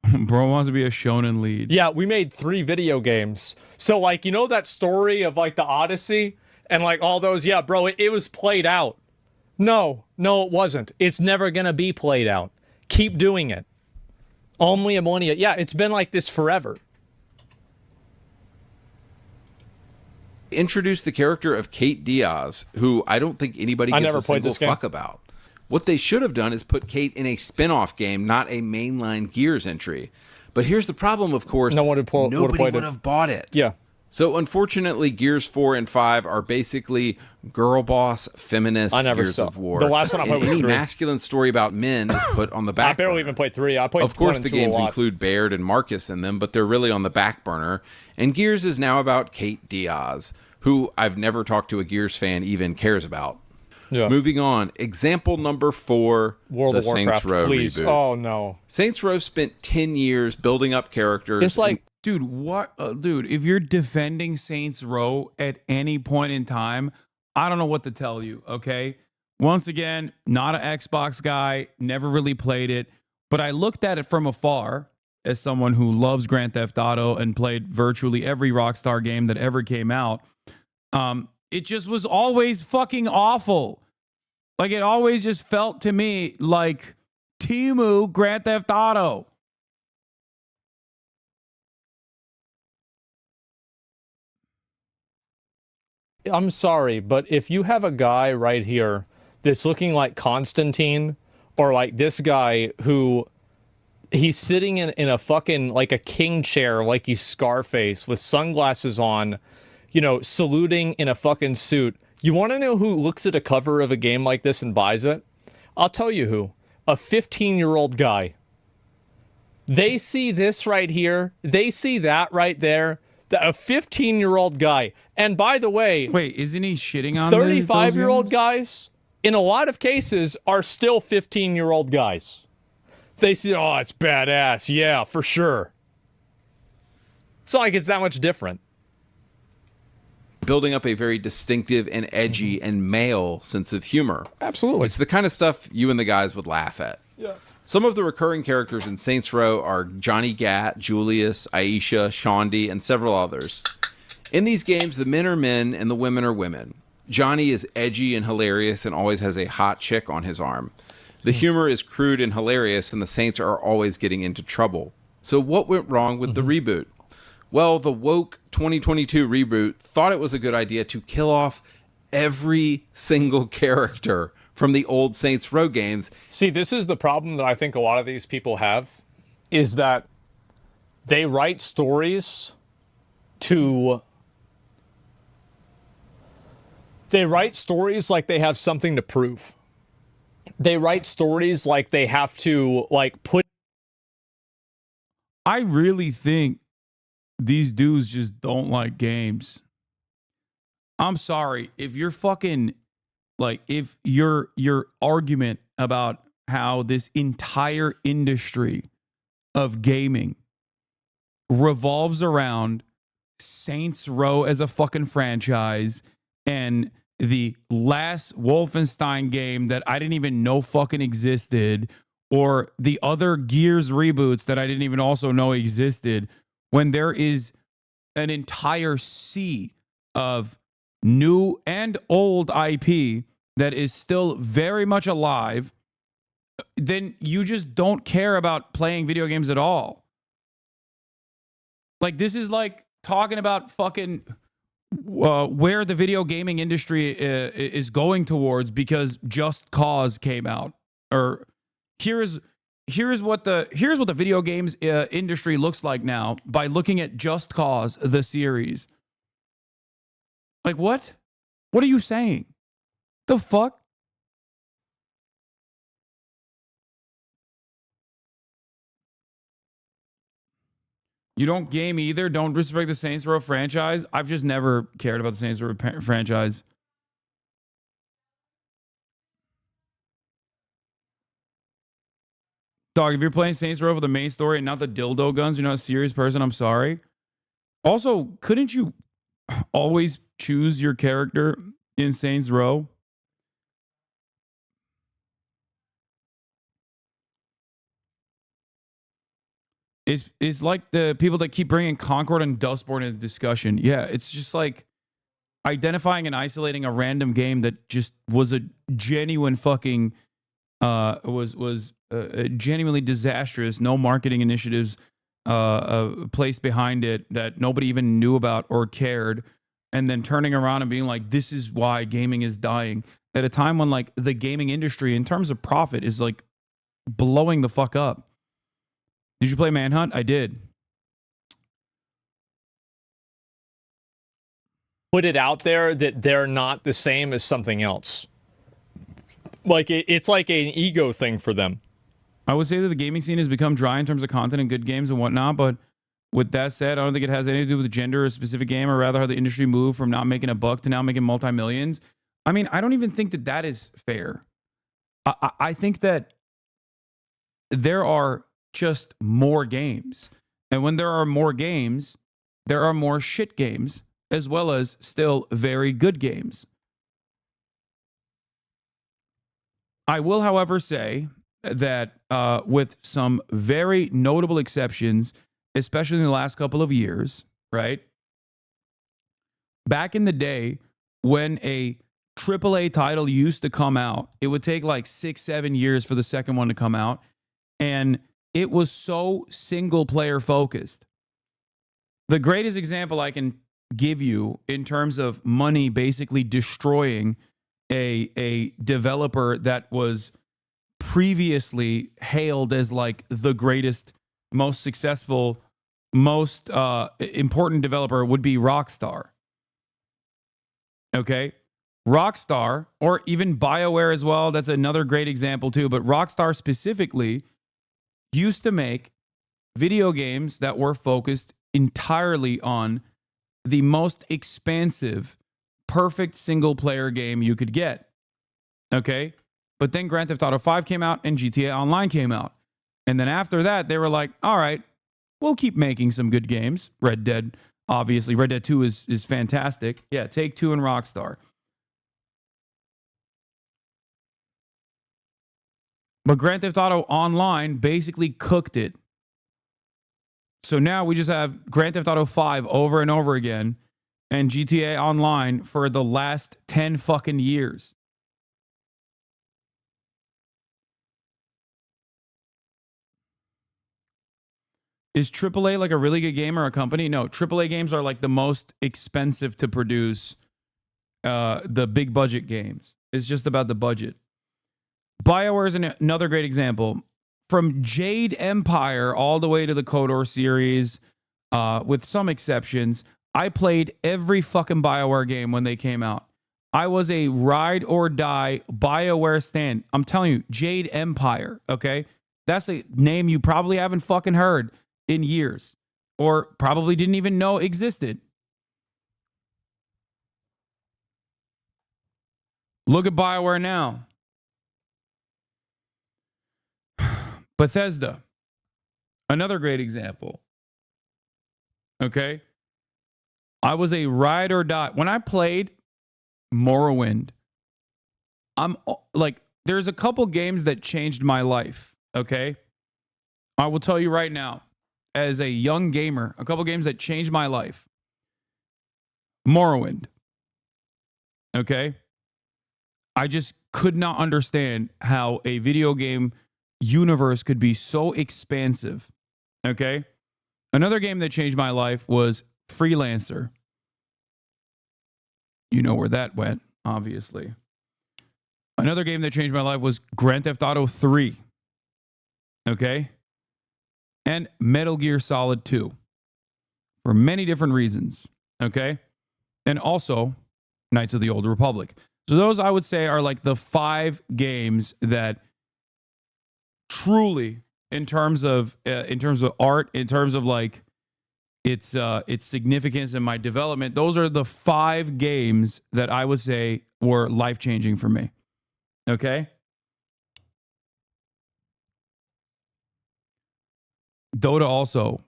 Bro wants to be a shonen lead. Yeah, we made 3 video games. So like, you know that story of like the Odyssey and like all those? Yeah, bro, it was played out. No, it wasn't. It's never gonna be played out. Keep doing it. Only a millennia. Yeah, it's been like this forever. Introduce the character of Kate Diaz, who I don't think anybody gives a single fuck about. What they should have done is put Kate in a spin-off game, not a mainline Gears entry. But here's the problem, of course. Nobody would have bought it. Yeah. So unfortunately, Gears 4 and 5 are basically girl boss, feminist Gears of War. The last one I played was 3. Any masculine story about men is put on the back burner. I barely even played 3. I played Of course, 1 and the 2 a games lot. include Baird and Marcus in them, but they're really on the back burner. And Gears is now about Kate Diaz, who I've never talked to a Gears fan even cares about. Yeah. Moving on, example number 4, World the of Warcraft, Saints Row please. reboot. Oh no. Saints Row spent 10 years building up characters. It's like, dude, what? Dude, if you're defending Saints Row at any point in time, I don't know what to tell you, okay? Once again, not an Xbox guy, never really played it, but I looked at it from afar as someone who loves Grand Theft Auto and played virtually every Rockstar game that ever came out. It just was always fucking awful. Like, it always just felt to me like Temu Grand Theft Auto. I'm sorry, but if you have a guy right here that's looking like Constantine, or like this guy who he's sitting in a fucking like a king chair, like he's Scarface with sunglasses on, you know, saluting in a fucking suit. You want to know who looks at a cover of a game like this and buys it? I'll tell you who. A 15-year-old guy. They see this right here. They see that right there. A 15-year-old guy. And by the way, wait, isn't he shitting on 35-year-old guys, in a lot of cases, are still 15-year-old guys. They see, oh, it's badass. Yeah, for sure. It's not like it's that much different. Building up a very distinctive and edgy and male sense of humor. Absolutely. It's the kind of stuff you and the guys would laugh at. Yeah. Some of the recurring characters in Saints Row are Johnny Gat, Julius, Aisha, Shondi, and several others. In these games, the men are men and the women are women. Johnny is edgy and hilarious and always has a hot chick on his arm. The humor is crude and hilarious, and the Saints are always getting into trouble. So what went wrong with the reboot? Well, the woke 2022 reboot thought it was a good idea to kill off every single character from the old Saints Row games. See, this is the problem that I think a lot of these people have, is that they write stories like they have something to prove. They write stories like they have to like put. I really think these dudes just don't like games. I'm sorry. If you're fucking like, if your argument about how this entire industry of gaming revolves around Saints Row as a fucking franchise and the last Wolfenstein game that I didn't even know fucking existed, or the other Gears reboots that I didn't even also know existed, when there is an entire sea of new and old IP that is still very much alive, then you just don't care about playing video games at all. Like, this is like talking about fucking where the video gaming industry is going towards because Just Cause came out. Or here's here's what the video games industry looks like now by looking at Just Cause, the series. Like, what? What are you saying? The fuck? You don't game either? Don't respect the Saints Row franchise? I've just never cared about the Saints Row franchise. Dog, if you're playing Saints Row for the main story and not the dildo guns, you're not a serious person. I'm sorry. Also, couldn't you always choose your character in Saints Row? It's like the people that keep bringing Concord and Dustborn into discussion. Yeah, it's just like identifying and isolating a random game that just was a genuine fucking was genuinely disastrous. No marketing initiatives placed behind it that nobody even knew about or cared, and then turning around and being like, "This is why gaming is dying." At a time when like the gaming industry, in terms of profit, is like blowing the fuck up. Did you play Manhunt? I did. Put it out there that they're not the same as something else. Like it's like an ego thing for them. I would say that the gaming scene has become dry in terms of content and good games and whatnot, but with that said, I don't think it has anything to do with gender or a specific game, or rather how the industry moved from not making a buck to now making multi-millions. I mean, I don't even think that that is fair. I think that there are just more games. And when there are more games, there are more shit games, as well as still very good games. I will, however, say that with some very notable exceptions, especially in the last couple of years, right? Back in the day, when a AAA title used to come out, it would take like 6-7 years for the second one to come out. And it was so single player focused. The greatest example I can give you in terms of money basically destroying a developer that was previously hailed as like the greatest, most successful, most important developer would be Rockstar. Okay? Rockstar, or even BioWare as well, that's another great example too, but Rockstar specifically used to make video games that were focused entirely on the most expansive, perfect single player game you could get. Okay? But then Grand Theft Auto 5 came out and GTA Online came out. And then after that, they were like, all right, we'll keep making some good games. Red Dead, obviously. Red Dead 2 is fantastic. Yeah, Take-Two and Rockstar. But Grand Theft Auto Online basically cooked it. So now we just have Grand Theft Auto 5 over and over again and GTA Online for the last 10 fucking years. Is AAA like a really good game or a company? No, AAA games are like the most expensive to produce, the big budget games. It's just about the budget. BioWare is another great example. From Jade Empire all the way to the KOTOR series, with some exceptions, I played every fucking BioWare game when they came out. I was a ride or die BioWare stan. I'm telling you, Jade Empire, okay? That's a name you probably haven't fucking heard in years, or probably didn't even know existed. Look at BioWare now. Bethesda, another great example. Okay? I was a ride or die. When I played Morrowind, I'm like, there's a couple games that changed my life. Okay? I will tell you right now, as a young gamer, a couple games that changed my life. Morrowind. Okay? I just could not understand how a video game universe could be so expansive. Okay? Another game that changed my life was Freelancer. You know where that went, obviously. Another game that changed my life was Grand Theft Auto 3. Okay? And Metal Gear Solid 2 for many different reasons. Okay? And also Knights of the Old Republic. So those I would say are like the 5 games that truly in terms of art, in terms of like its significance in my development, those are the 5 games that I would say were life-changing for me. Okay? Dota also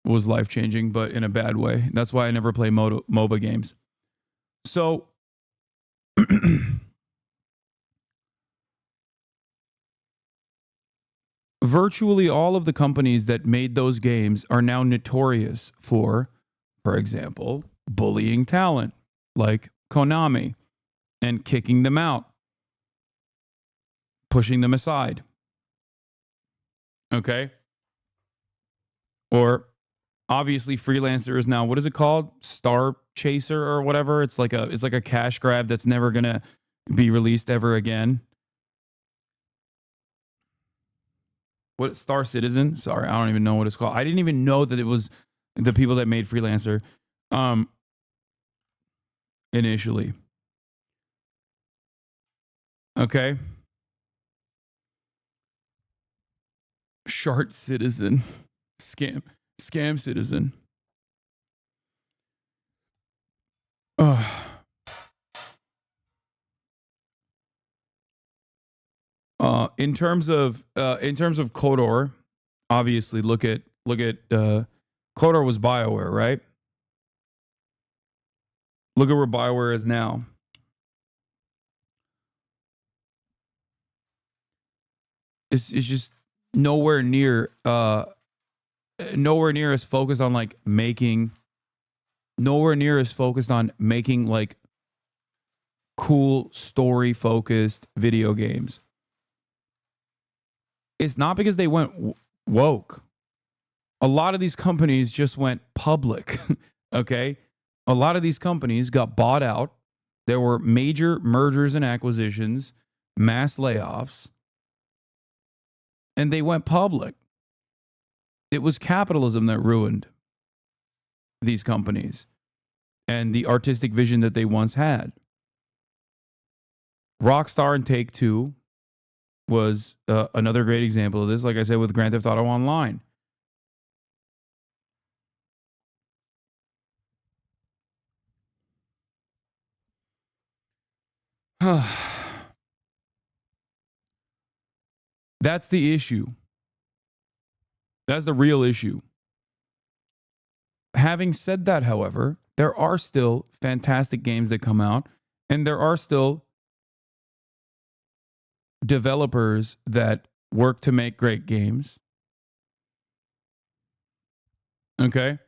was life-changing, but in a bad way. That's why I never play MOBA games. So virtually all of the companies that made those games are now notorious for example, bullying talent, like Konami, and kicking them out, pushing them aside. Okay? Or obviously Freelancer is now, what is it called? Star Chaser or whatever. It's like a cash grab that's never going to be released ever again. What, Star Citizen? Sorry, I don't even know what it's called. I didn't even know that it was the people that made Freelancer initially. Okay? Shart Citizen. Scam Citizen. In terms of KOTOR, obviously look at KOTOR was BioWare, right? Look at where BioWare is now. It's just nowhere near as focused on like making like cool story focused video games. It's not because they went woke. A lot of these companies just went public. Okay? A lot of these companies got bought out. There were major mergers and acquisitions, mass layoffs, and they went public. It was capitalism that ruined these companies and the artistic vision that they once had. Rockstar and Take-Two was another great example of this, like I said, with Grand Theft Auto Online. That's the issue. That's the real issue. Having said that, however, there are still fantastic games that come out, and there are still developers that work to make great games. Okay?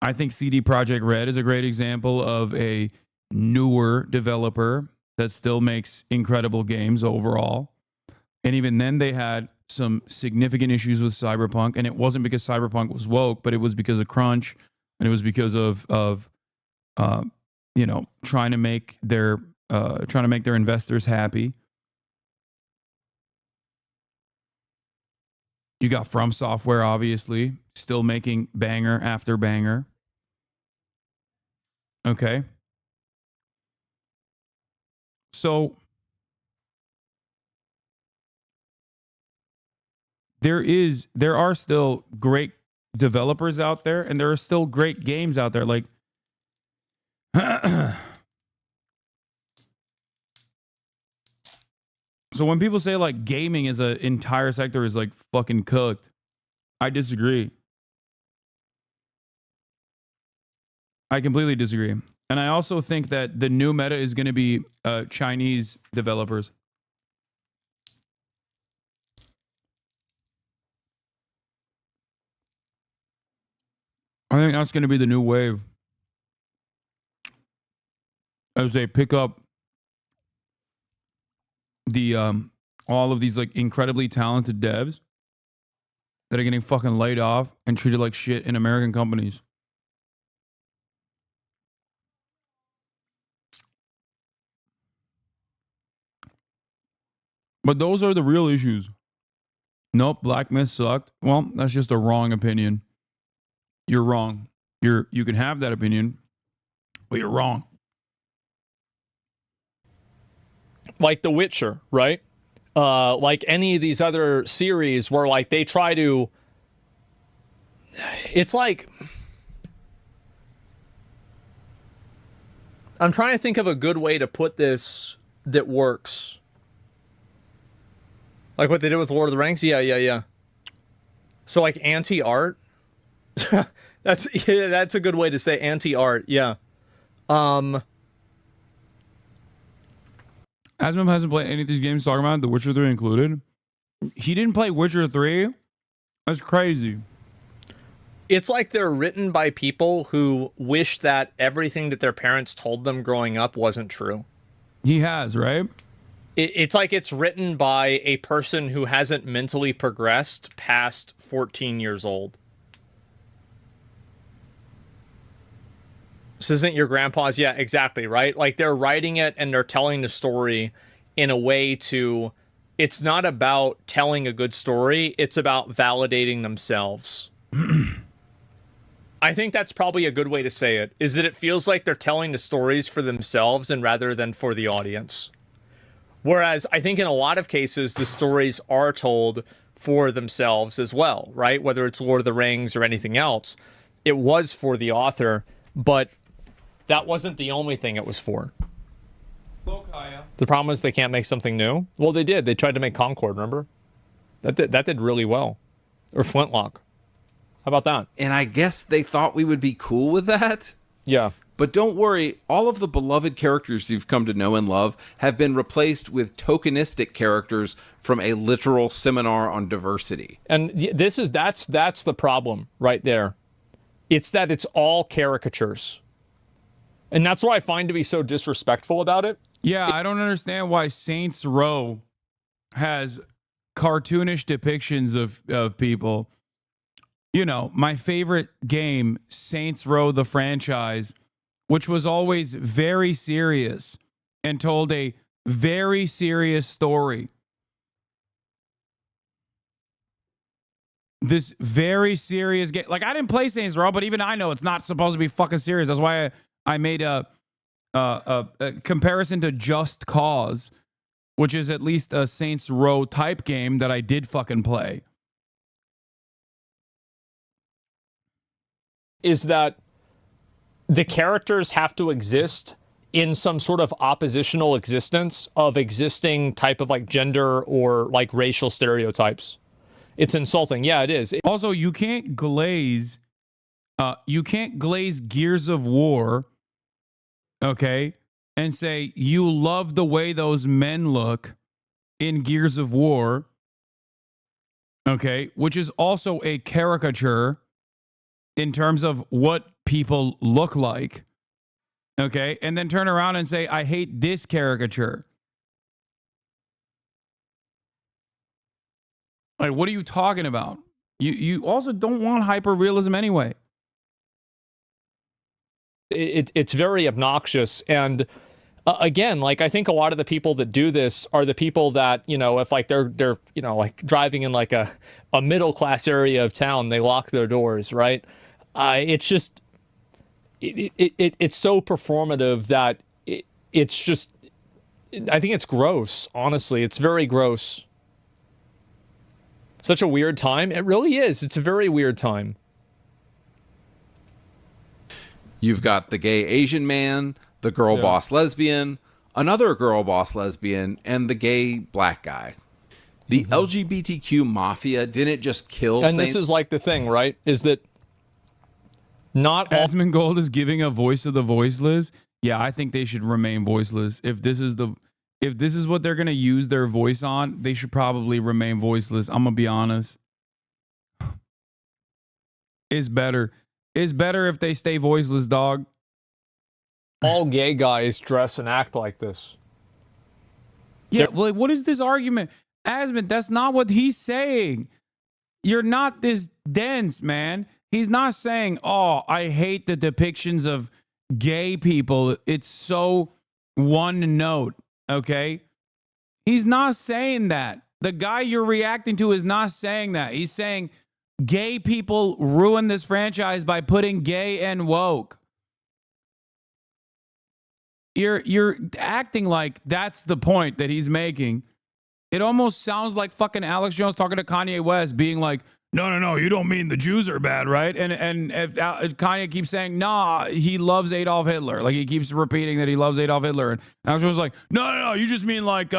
I think CD Projekt Red is a great example of a newer developer that still makes incredible games overall. And even then, they had some significant issues with Cyberpunk, and it wasn't because Cyberpunk was woke, but it was because of crunch, and it was because of trying to make their investors happy. You got From Software, obviously, still making banger after banger. Okay. So there are still great developers out there, and there are still great games out there. Like so when people say like gaming as an entire sector is like fucking cooked, I disagree. I completely disagree. And I also think that the new meta is going to be Chinese developers. I think that's going to be the new wave as they pick up the all of these like incredibly talented devs that are getting fucking laid off and treated like shit in American companies. But those are the real issues. Nope, Black Myth sucked. Well, that's just a wrong opinion. You're wrong. You can have that opinion, but you're wrong. Like The Witcher, right? Like any of these other series where like they try to, it's like, I'm trying to think of a good way to put this that works. Like what they did with Lord of the Rings? Yeah. So like anti-art? That's a good way to say anti-art, yeah. Asmon hasn't played any of these games talking about, The Witcher 3 included. He didn't play Witcher 3? That's crazy. It's like they're written by people who wish that everything that their parents told them growing up wasn't true. He has, right? It's like it's written by a person who hasn't mentally progressed past 14 years old. This isn't your grandpa's. Yeah, exactly, right? Like they're writing it and they're telling the story in a way to, it's not about telling a good story. It's about validating themselves. I think that's probably a good way to say it, is that it feels like they're telling the stories for themselves and rather than for the audience. Whereas I think in a lot of cases, the stories are told for themselves as well, right? Whether it's Lord of the Rings or anything else, it was for the author, but that wasn't the only thing it was for. The problem is they can't make something new. Well, they did. They tried to make Concord, remember? That did really well. Or Flintlock. How about that? And I guess they thought we would be cool with that. Yeah. But don't worry, all of the beloved characters you've come to know and love have been replaced with tokenistic characters from a literal seminar on diversity. And that's the problem right there. It's that it's all caricatures. And that's what I find to be so disrespectful about it. Yeah, I don't understand why Saints Row has cartoonish depictions of people. You know, my favorite game, Saints Row the franchise, which was always very serious and told a very serious story. This very serious game. Like, I didn't play Saints Row, but even I know it's not supposed to be fucking serious. That's why I made a comparison to Just Cause, which is at least a Saints Row type game that I did fucking play. Is that the characters have to exist in some sort of oppositional existence of existing type of like gender or like racial stereotypes. It's insulting. Yeah, it is. Also, you can't glaze Gears of War, okay, and say you love the way those men look in Gears of War, okay, which is also a caricature in terms of what people look like, okay, and then turn around and say, I hate this caricature. Like, what are you talking about? You also don't want hyper-realism anyway. It's very obnoxious. And again, like, I think a lot of the people that do this are the people that, you know, if like they're you know, like driving in like a middle-class area of town, they lock their doors, right? It's just, it's so performative that it's just, I think it's gross, honestly. It's very gross. Such a weird time. It really is. It's a very weird time. You've got the gay Asian man, the girl boss lesbian, another girl boss lesbian, and the gay black guy. The LGBTQ mafia didn't just kill And this is like the thing, right? Is that not all... Asmongold is giving a voice to the voiceless. Yeah, I think they should remain voiceless. If this is what they're gonna use their voice on, they should probably remain voiceless. I'm gonna be honest. It's better. It's better if they stay voiceless, dog. all gay guys dress and act like this. Yeah, like, what is this argument? Asmon, that's not what he's saying. You're not this dense, man. He's not saying, oh, I hate the depictions of gay people. It's so one note, okay? He's not saying that. The guy you're reacting to is not saying that. He's saying gay people ruin this franchise by putting gay and woke. You're acting like that's the point that he's making. It almost sounds like fucking Alex Jones talking to Kanye West, being like, no, you don't mean the Jews are bad, right? And if Kanye keeps saying, nah, he loves Adolf Hitler. Like, he keeps repeating that he loves Adolf Hitler. And Alex Jones is like, no, you just mean like,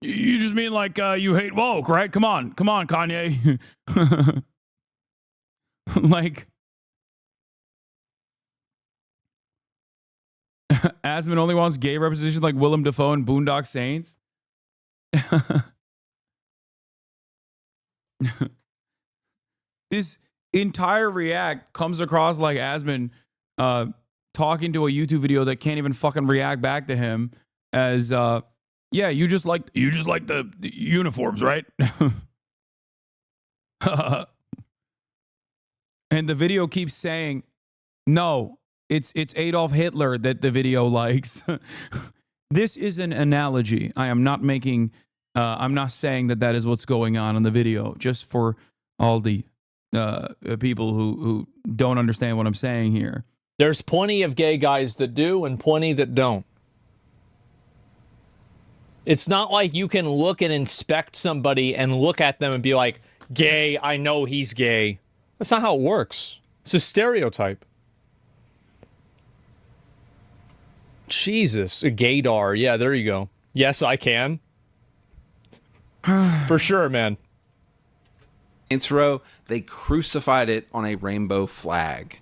you hate woke, right? Come on, Kanye. Like, Asmon only wants gay representation like Willem Dafoe and Boondock Saints. This entire react comes across like Asmon talking to a YouTube video that can't even fucking react back to him as yeah, you just like the uniforms, right? And the video keeps saying, no, it's Adolf Hitler that the video likes. This is an analogy. I am not making, I'm not saying that is what's going on in the video, just for all the people who don't understand what I'm saying here. There's plenty of gay guys that do and plenty that don't. It's not like you can look and inspect somebody and look at them and be like, gay, I know he's gay. That's not how it works. It's a stereotype. Jesus, a gaydar. Yeah, there you go. Yes, I can. For sure, man. Saints Row, they crucified it on a rainbow flag.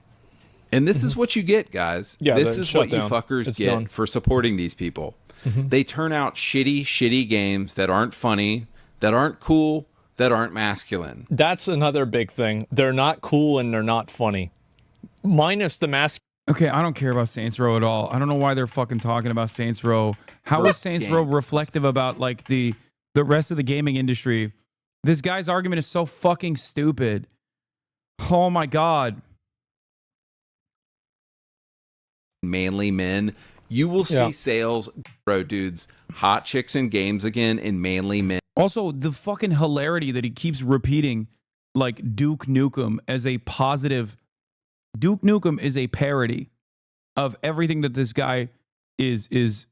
And this is what you get, guys. Yeah, this is what you down. fuckers It's get done. for supporting these people. They turn out shitty games that aren't funny, that aren't cool, that aren't masculine. That's another big thing. They're not cool and they're not funny. Minus the mask. Okay, I don't care about Saints Row at all. I don't know why they're fucking talking about Saints Row. How is Saints Row reflective about like the rest of the gaming industry? This guy's argument is so fucking stupid. Oh my god. Manly men, you will see sales grow, dudes. Hot chicks in games again in manly men. Also, the fucking hilarity that he keeps repeating, like Duke Nukem as a positive. Duke Nukem is a parody of everything that this guy is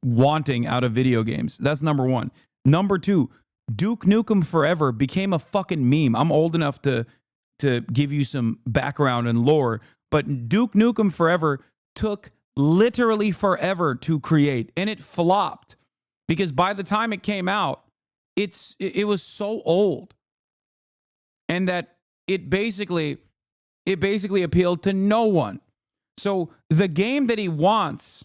wanting out of video games. That's number one. Number two, Duke Nukem Forever became a fucking meme. I'm old enough to give you some background and lore, but Duke Nukem Forever took literally forever to create, and it flopped because by the time it came out, it was so old, and that it basically appealed to no one. So the game that he wants,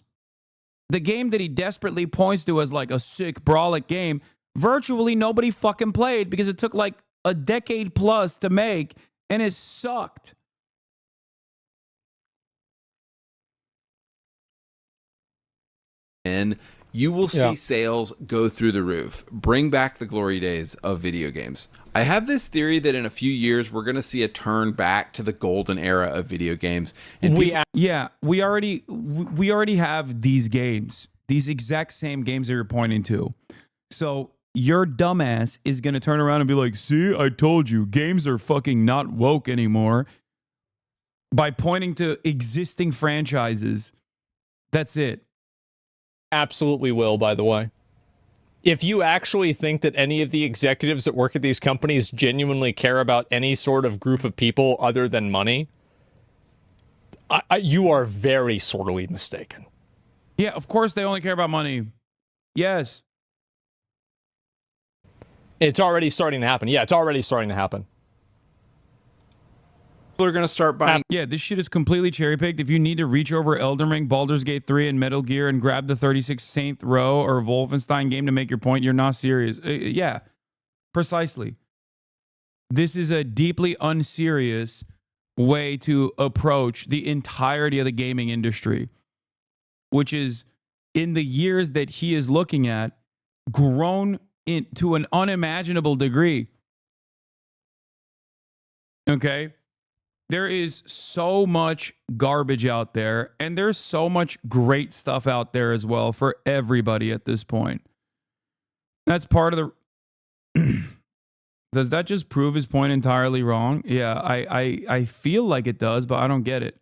the game that he desperately points to as like a sick brawlic game, virtually nobody fucking played because it took like a decade plus to make, and it sucked. And you will see sales go through the roof. Bring back the glory days of video games. I have this theory that in a few years we're going to see a turn back to the golden era of video games. And we already have these games, these exact same games that you're pointing to. So your dumbass is going to turn around and be like, "See, I told you, games are fucking not woke anymore." By pointing to existing franchises. That's it. Absolutely will, by the way. If you actually think that any of the executives that work at these companies genuinely care about any sort of group of people other than money, you are very sorely mistaken. Yeah, of course they only care about money. Yes. It's already starting to happen. Yeah, it's already starting to happen. people are going to start buying. Yeah, this shit is completely cherry picked. If you need to reach over Elden Ring, Baldur's Gate 3, and Metal Gear and grab the 36th Saint Row or Wolfenstein game to make your point, you're not serious. Yeah, precisely. This is a deeply unserious way to approach the entirety of the gaming industry, which is, in the years that he is looking at, grown to an unimaginable degree. Okay? There is so much garbage out there, and there's so much great stuff out there as well for everybody at this point. That's part of the. Does that just prove his point entirely wrong? Yeah, I feel like it does, but I don't get it.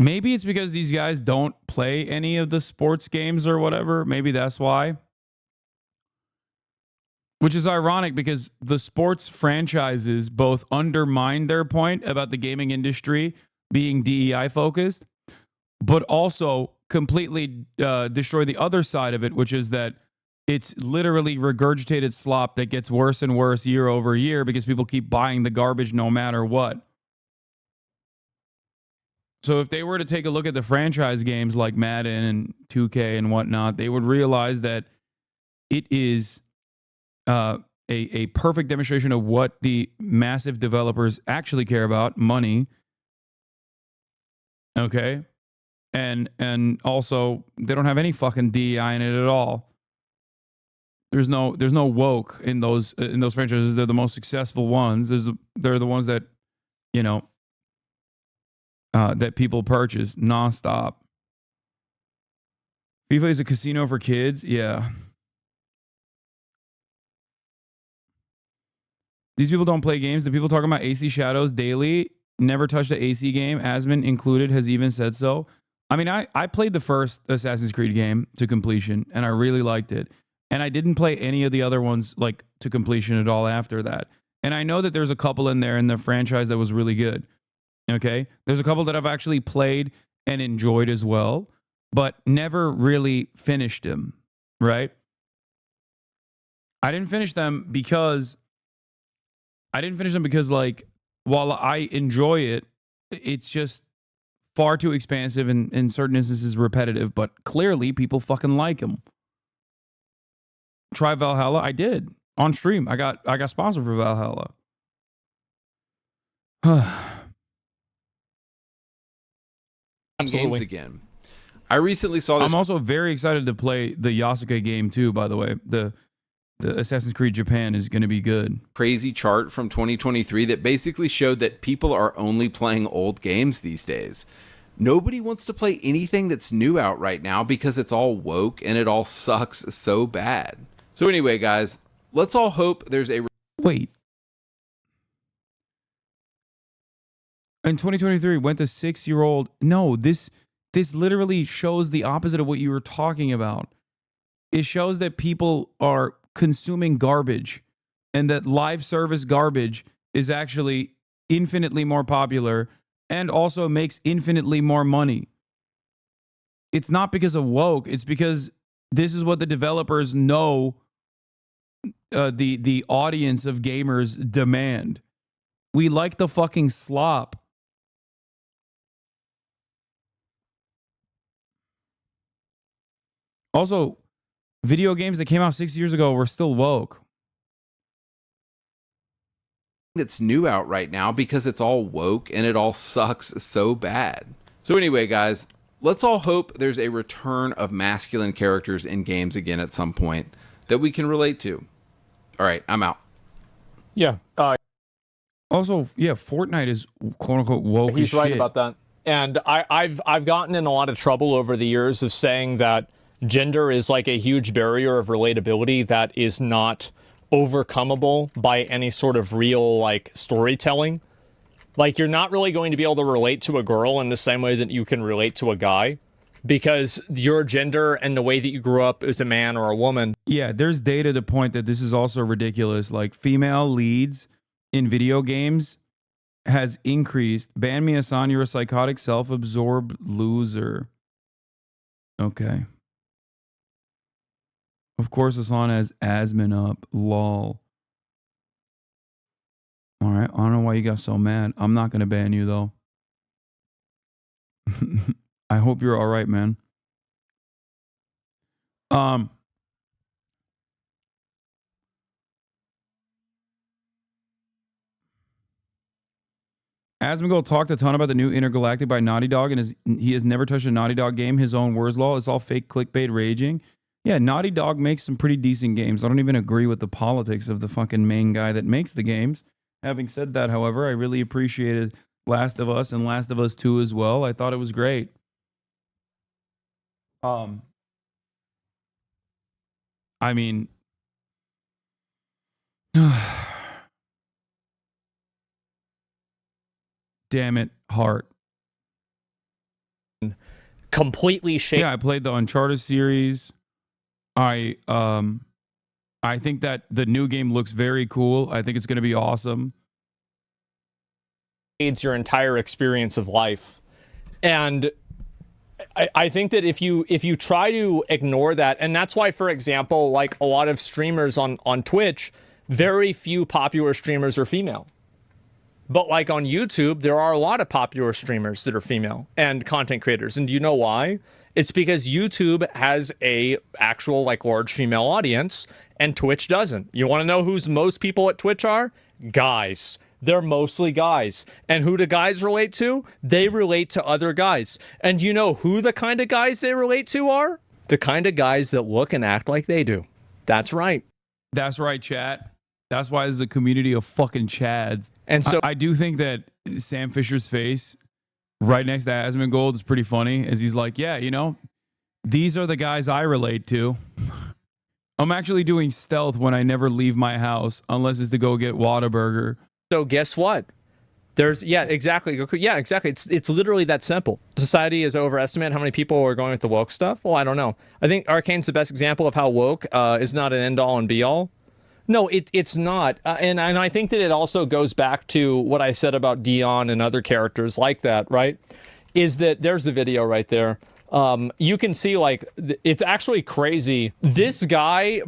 Maybe it's because these guys don't play any of the sports games or whatever. Maybe that's why. Which is ironic because the sports franchises both undermine their point about the gaming industry being DEI focused, but also completely destroy the other side of it, which is that it's literally regurgitated slop that gets worse and worse year over year because people keep buying the garbage no matter what. So if they were to take a look at the franchise games like Madden and 2K and whatnot, they would realize that it is a perfect demonstration of what the massive developers actually care about: money. Okay. And also they don't have any fucking DEI in it at all. There's no woke in those franchises. They're the most successful ones. They're the ones that, you know, that people purchase nonstop. FIFA is a casino for kids. Yeah. These people don't play games. The people talking about AC Shadows daily never touched an AC game. Asmon included has even said so. I mean, I played the first Assassin's Creed game to completion, and I really liked it. And I didn't play any of the other ones like to completion at all after that. And I know that there's a couple in there in the franchise that was really good. Okay? There's a couple that I've actually played and enjoyed as well, but never really finished them, right? I didn't finish them because like, while I enjoy it, it's just far too expansive and in certain instances repetitive, but clearly people fucking like them. Try Valhalla. I did on stream. I got sponsored for Valhalla. Games again. I recently saw this. I'm also very excited to play the Yasuke game too, by the way. The Assassin's Creed Japan is going to be good. Crazy chart from 2023 that basically showed that people are only playing old games these days. Nobody wants to play anything that's new out right now because it's all woke and it all sucks so bad. So anyway, guys, let's all hope there's a... Wait. In 2023, went to 6-year-old... No, this literally shows the opposite of what you were talking about. It shows that people are consuming garbage and that live service garbage is actually infinitely more popular and also makes infinitely more money. It's not because of woke. It's because this is what the developers know the audience of gamers demand. We like the fucking slop. Also, video games that came out 6 years ago were still woke. That's new out right now because it's all woke and it all sucks so bad. So anyway, guys, let's all hope there's a return of masculine characters in games again at some point that we can relate to. All right, I'm out. Yeah. Also, yeah, Fortnite is quote unquote woke. He's right about that. And I've gotten in a lot of trouble over the years of saying that gender is like a huge barrier of relatability that is not overcomable by any sort of real like storytelling. Like, you're not really going to be able to relate to a girl in the same way that you can relate to a guy because your gender and the way that you grew up as a man or a woman. Yeah, there's data to point that this is also ridiculous. Like, female leads in video games has increased. Ban me, Hasan, you're a psychotic, self-absorbed loser. Okay. Of course, Hasan has Asmon up. Lol. All right. I don't know why you got so mad. I'm not going to ban you, though. I hope you're all right, man. Asmongold talked a ton about the new Intergalactic by Naughty Dog, and he has never touched a Naughty Dog game. His own words, law. It's all fake clickbait raging. Yeah, Naughty Dog makes some pretty decent games. I don't even agree with the politics of the fucking main guy that makes the games. Having said that, however, I really appreciated Last of Us and Last of Us 2 as well. I thought it was great. I mean, damn it, heart. Completely shaped. Yeah, I played the Uncharted series. I think that the new game looks very cool. I think it's going to be awesome. Your entire experience of life. And I think that if you try to ignore that, and that's why, for example, like a lot of streamers on Twitch, very few popular streamers are female. But like on YouTube, there are a lot of popular streamers that are female and content creators. And do you know why? It's because YouTube has a actual like large female audience and Twitch doesn't. You want to know who's most people at Twitch are? Guys. They're mostly guys. And who do guys relate to? They relate to other guys. And you know who the kind of guys they relate to are? The kind of guys that look and act like they do. That's right. That's right, chat. That's why there's a community of fucking chads. And so I do think that Sam Fisher's face right next to Asmongold is pretty funny, as he's like, yeah, you know, these are the guys I relate to. I'm actually doing stealth when I never leave my house unless it's to go get Whataburger. So guess what? There's exactly. It's literally that simple. Society is overestimating how many people are going with the woke stuff. Well, I don't know. I think Arcane's the best example of how woke is not an end all and be all. No, it's not. And I think that it also goes back to what I said about Dion and other characters like that, right? Is that there's the video right there. You can see like it's actually crazy. This guy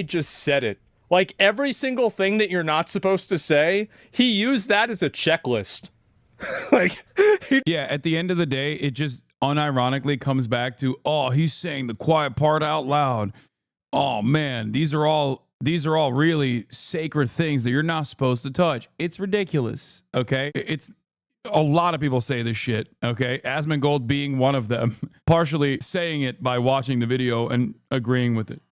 just said it. Like every single thing that you're not supposed to say, he used that as a checklist. Yeah, at the end of the day, it just unironically comes back to, oh, he's saying the quiet part out loud. Oh man, these are all really sacred things that you're not supposed to touch. It's ridiculous. Okay, it's a lot of people say this shit. Okay, Asmongold being one of them, partially saying it by watching the video and agreeing with it.